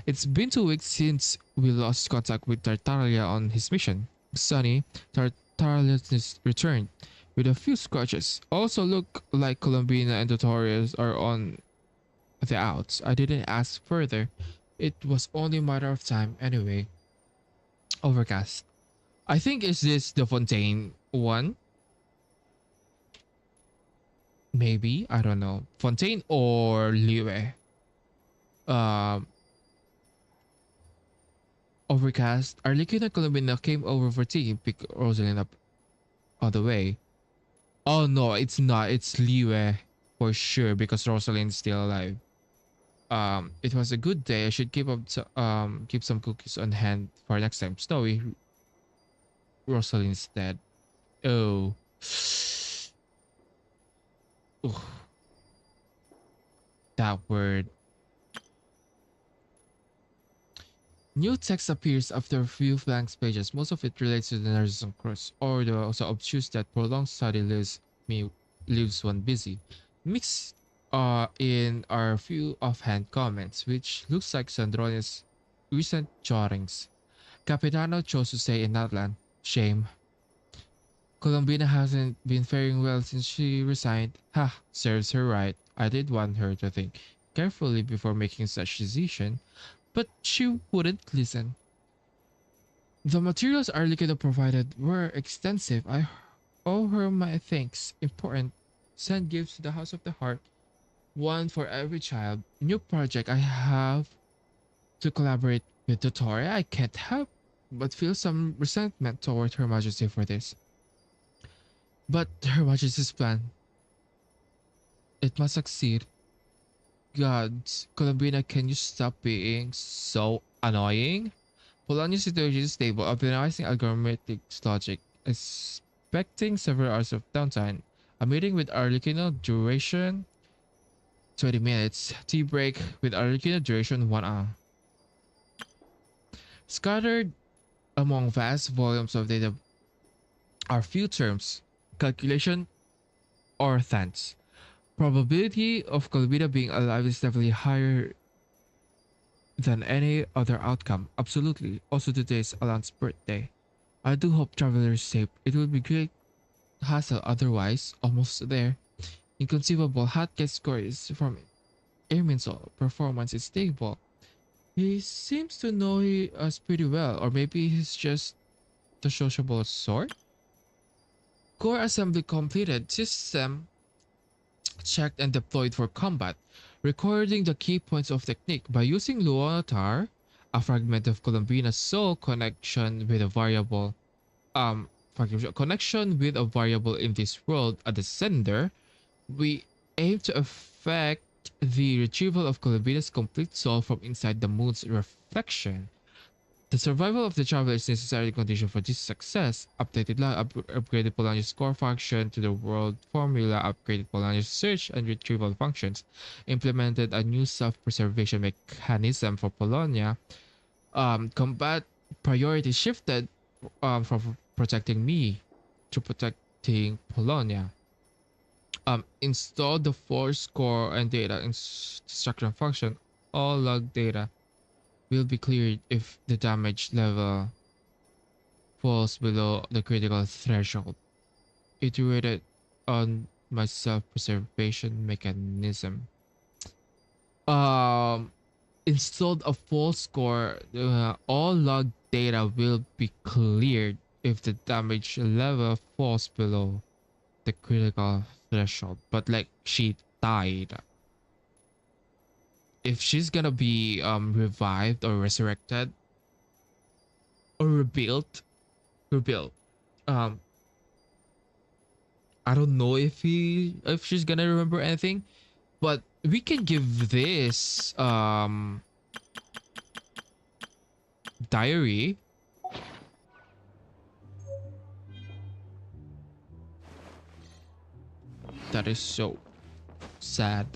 it's been 2 weeks since we lost contact with Tartaglia on his mission. Sunny, Tartaglia's returned with a few scratches. Also look like Colombina and Tutorials are on the outs. I didn't ask further. It was only a matter of time anyway. Overcast. I think is this the Fontaine one? Maybe, I don't know. Fontaine or Liwe? Overcast. Arlecchino and Colombina came over for tea and picked Rosalind up on the way. Oh no, it's not. It's Liwe for sure because Rosalind's still alive. It was a good day. I should keep some cookies on hand for next time. Snowy. Rosalind's dead. Oh. Ooh. That word. New text appears after a few blank pages. Most of it relates to the Narzan course, or the also obtuse that prolonged study leaves one busy. Mixed in are a few offhand comments, which looks like Sandroni's recent jottings. Capitano chose to stay in Natlan. Shame. Colombina hasn't been faring well since she resigned. Ha, serves her right. I did want her to think carefully before making such decision, but she wouldn't listen. The materials Arlecchino provided were extensive. I owe her my thanks. Important. Send gifts to the House of the Heart. One for every child. New project. I have to collaborate with Dottore. I can't help but feel some resentment toward Her Majesty for this. But Her Majesty's plan, it must succeed. Gods, Colombina, can you stop being so annoying? Polonia's situation is stable, optimizing algorithmic logic, expecting several hours of downtime. A meeting with Arlecchino, duration 20 minutes. Tea break with Arlecchino, duration 1 hour. Scattered among vast volumes of data are few terms, calculation, or thants. Probability of Colombina being alive is definitely higher than any other outcome. Absolutely. Also today is Alan's birthday. I do hope Traveler is safe. It would be great hassle otherwise. Almost there. Inconceivable. Hot guest scores from Irminsul. Performance is stable. He seems to know us pretty well. Or maybe he's just the sociable sort. Core assembly completed. System checked and deployed for combat, recording the key points of technique by using Luotar, a fragment of Colombina's soul connection with a variable in this world at the sender. We aim to effect the retrieval of Colombina's complete soul from inside the moon's reflection. The survival of the traveler is necessary condition for this success. Upgraded Polonius core function to the world formula, upgraded Polonius search and retrieval functions, implemented a new self-preservation mechanism for Polonia. Combat priority shifted from protecting me to protecting Polonia. Install the force core and data instruction function. All log data will be cleared if the damage level falls below the critical threshold. Iterated on my self-preservation mechanism. Installed a false score. All log data will be cleared if the damage level falls below the critical threshold. But like she died. If she's gonna be revived or resurrected or rebuilt, um, I don't know if she's gonna remember anything, but we can give this diary. That is so sad.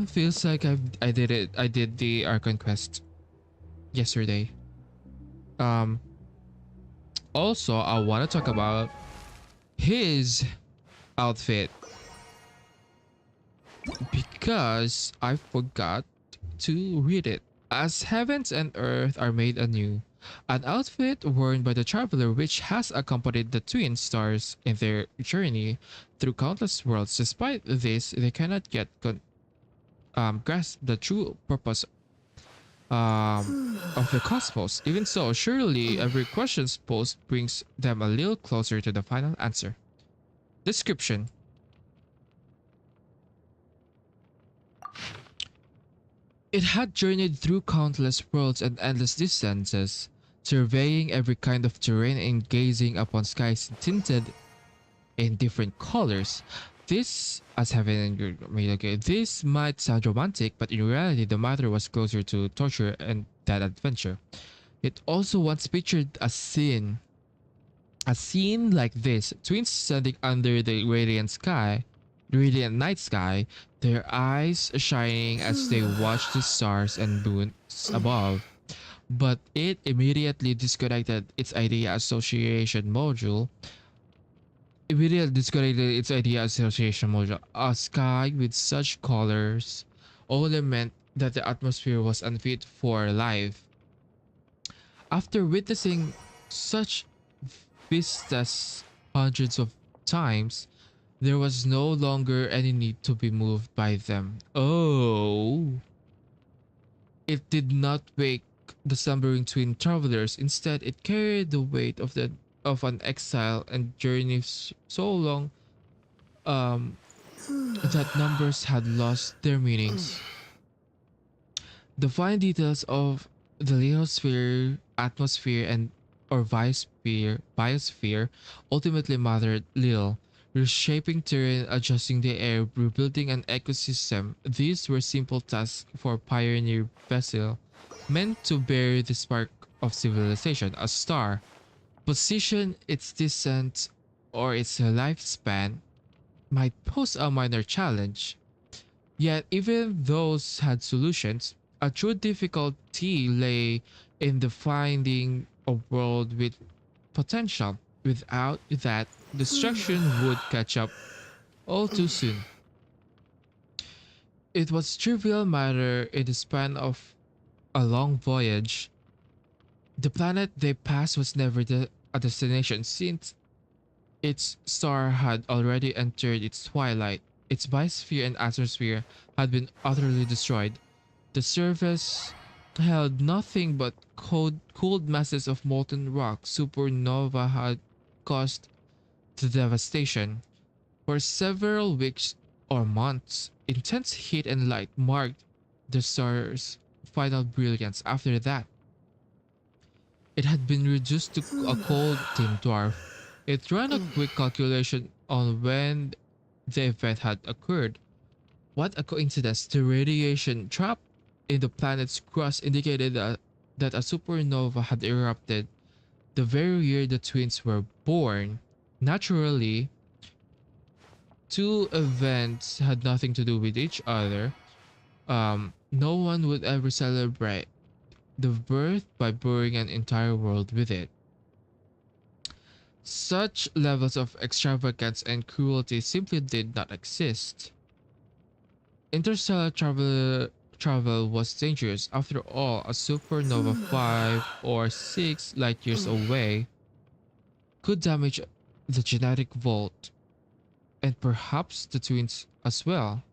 Feels like I did it. I did the Archon quest yesterday. Also, I want to talk about his outfit because I forgot to read it. As heavens and earth are made anew, an outfit worn by the traveler which has accompanied the twin stars in their journey through countless worlds. Despite this, they cannot yet grasp the true purpose of the cosmos. Even so, surely every question posed brings them a little closer to the final answer. Description. It had journeyed through countless worlds and endless distances, surveying every kind of terrain and gazing upon skies tinted in different colors. This, as heaven and made okay, this might sound romantic, but in reality the matter was closer to torture and that adventure. It also once pictured a scene like this, twins standing under the radiant night sky, their eyes shining as they watched the stars and moons above. But it immediately disconnected its idea association module. A sky with such colors only meant that the atmosphere was unfit for life. After witnessing such vistas hundreds of times, there was no longer any need to be moved by them. Oh. It did not wake the slumbering twin travelers. Instead, it carried the weight of an exile and journey so long that numbers had lost their meanings. The fine details of the lithosphere, atmosphere, and or biosphere ultimately mattered little. Reshaping terrain, adjusting the air, rebuilding an ecosystem, these were simple tasks for pioneer vessel meant to bear the spark of civilization. A star, position, its descent, or its lifespan might pose a minor challenge. Yet even those had solutions. A true difficulty lay in the finding a world with potential. Without that, destruction would catch up all too soon. It was trivial matter in the span of a long voyage. The planet they passed was never a destination since its star had already entered its twilight. Its biosphere and atmosphere had been utterly destroyed. The surface held nothing but cold masses of molten rock. Supernova had caused the devastation. For several weeks or months, intense heat and light marked the star's final brilliance. After that, it had been reduced to a cold dim dwarf. It ran a quick calculation on when the event had occurred. What a coincidence! The radiation trap in the planet's crust indicated that that a supernova had erupted the very year the twins were born. Naturally, two events had nothing to do with each other. No one would ever celebrate the birth by burying an entire world with it. Such levels of extravagance and cruelty simply did not exist. Interstellar travel was dangerous. After all, a supernova 5 or 6 light years away could damage the genetic vault and perhaps the twins as well.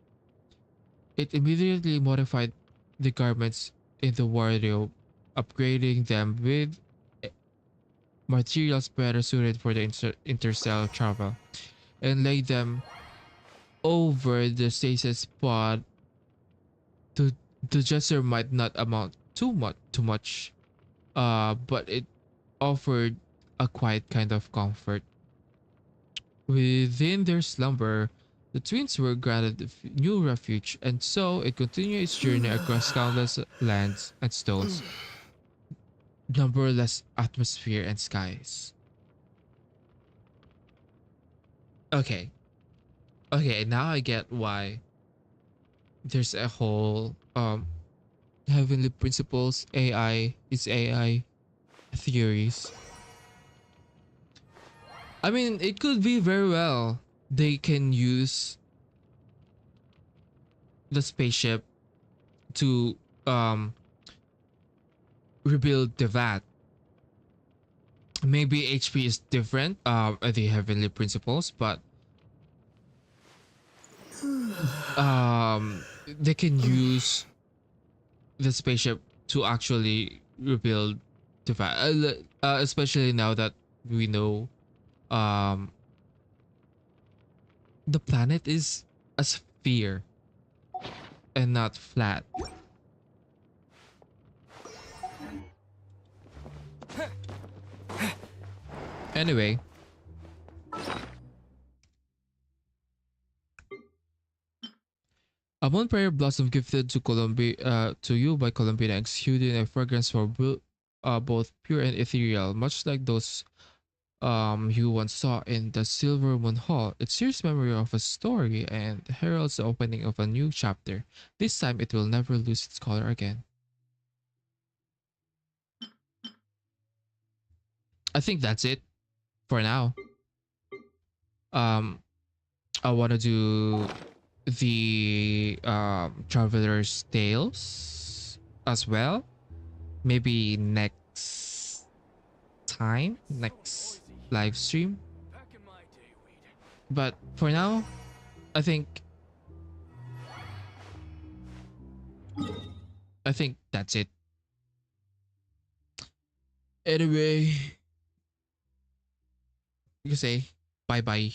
It immediately modified the garments in the wardrobe, upgrading them with materials better suited for the interstellar travel, and laid them over the stasis pod. To the gesture might not amount too much, but it offered a quiet kind of comfort. Within their slumber, the twins were granted a new refuge, and so it continued its journey across countless lands and stones, numberless atmosphere and skies. Okay, okay, now I get why there's a whole heavenly principles AI theories. I mean, it could be very well they can use the spaceship to um rebuild the vat. Maybe HP is different, the heavenly principles, but they can use the spaceship to actually rebuild the vat. Especially now that we know um the planet is a sphere and not flat. Anyway, a moon prayer blossom gifted to Colombia, to you by Colombina, exuding a fragrance for both pure and ethereal, much like those you once saw in the Silver Moon Hall. It shares memory of a story and heralds the opening of a new chapter. This time, it will never lose its color again. I think that's it for now. Um, I want to do the Traveler's Tales as well. Maybe next time, next live stream. But for now, I think that's it. Anyway, you say bye bye.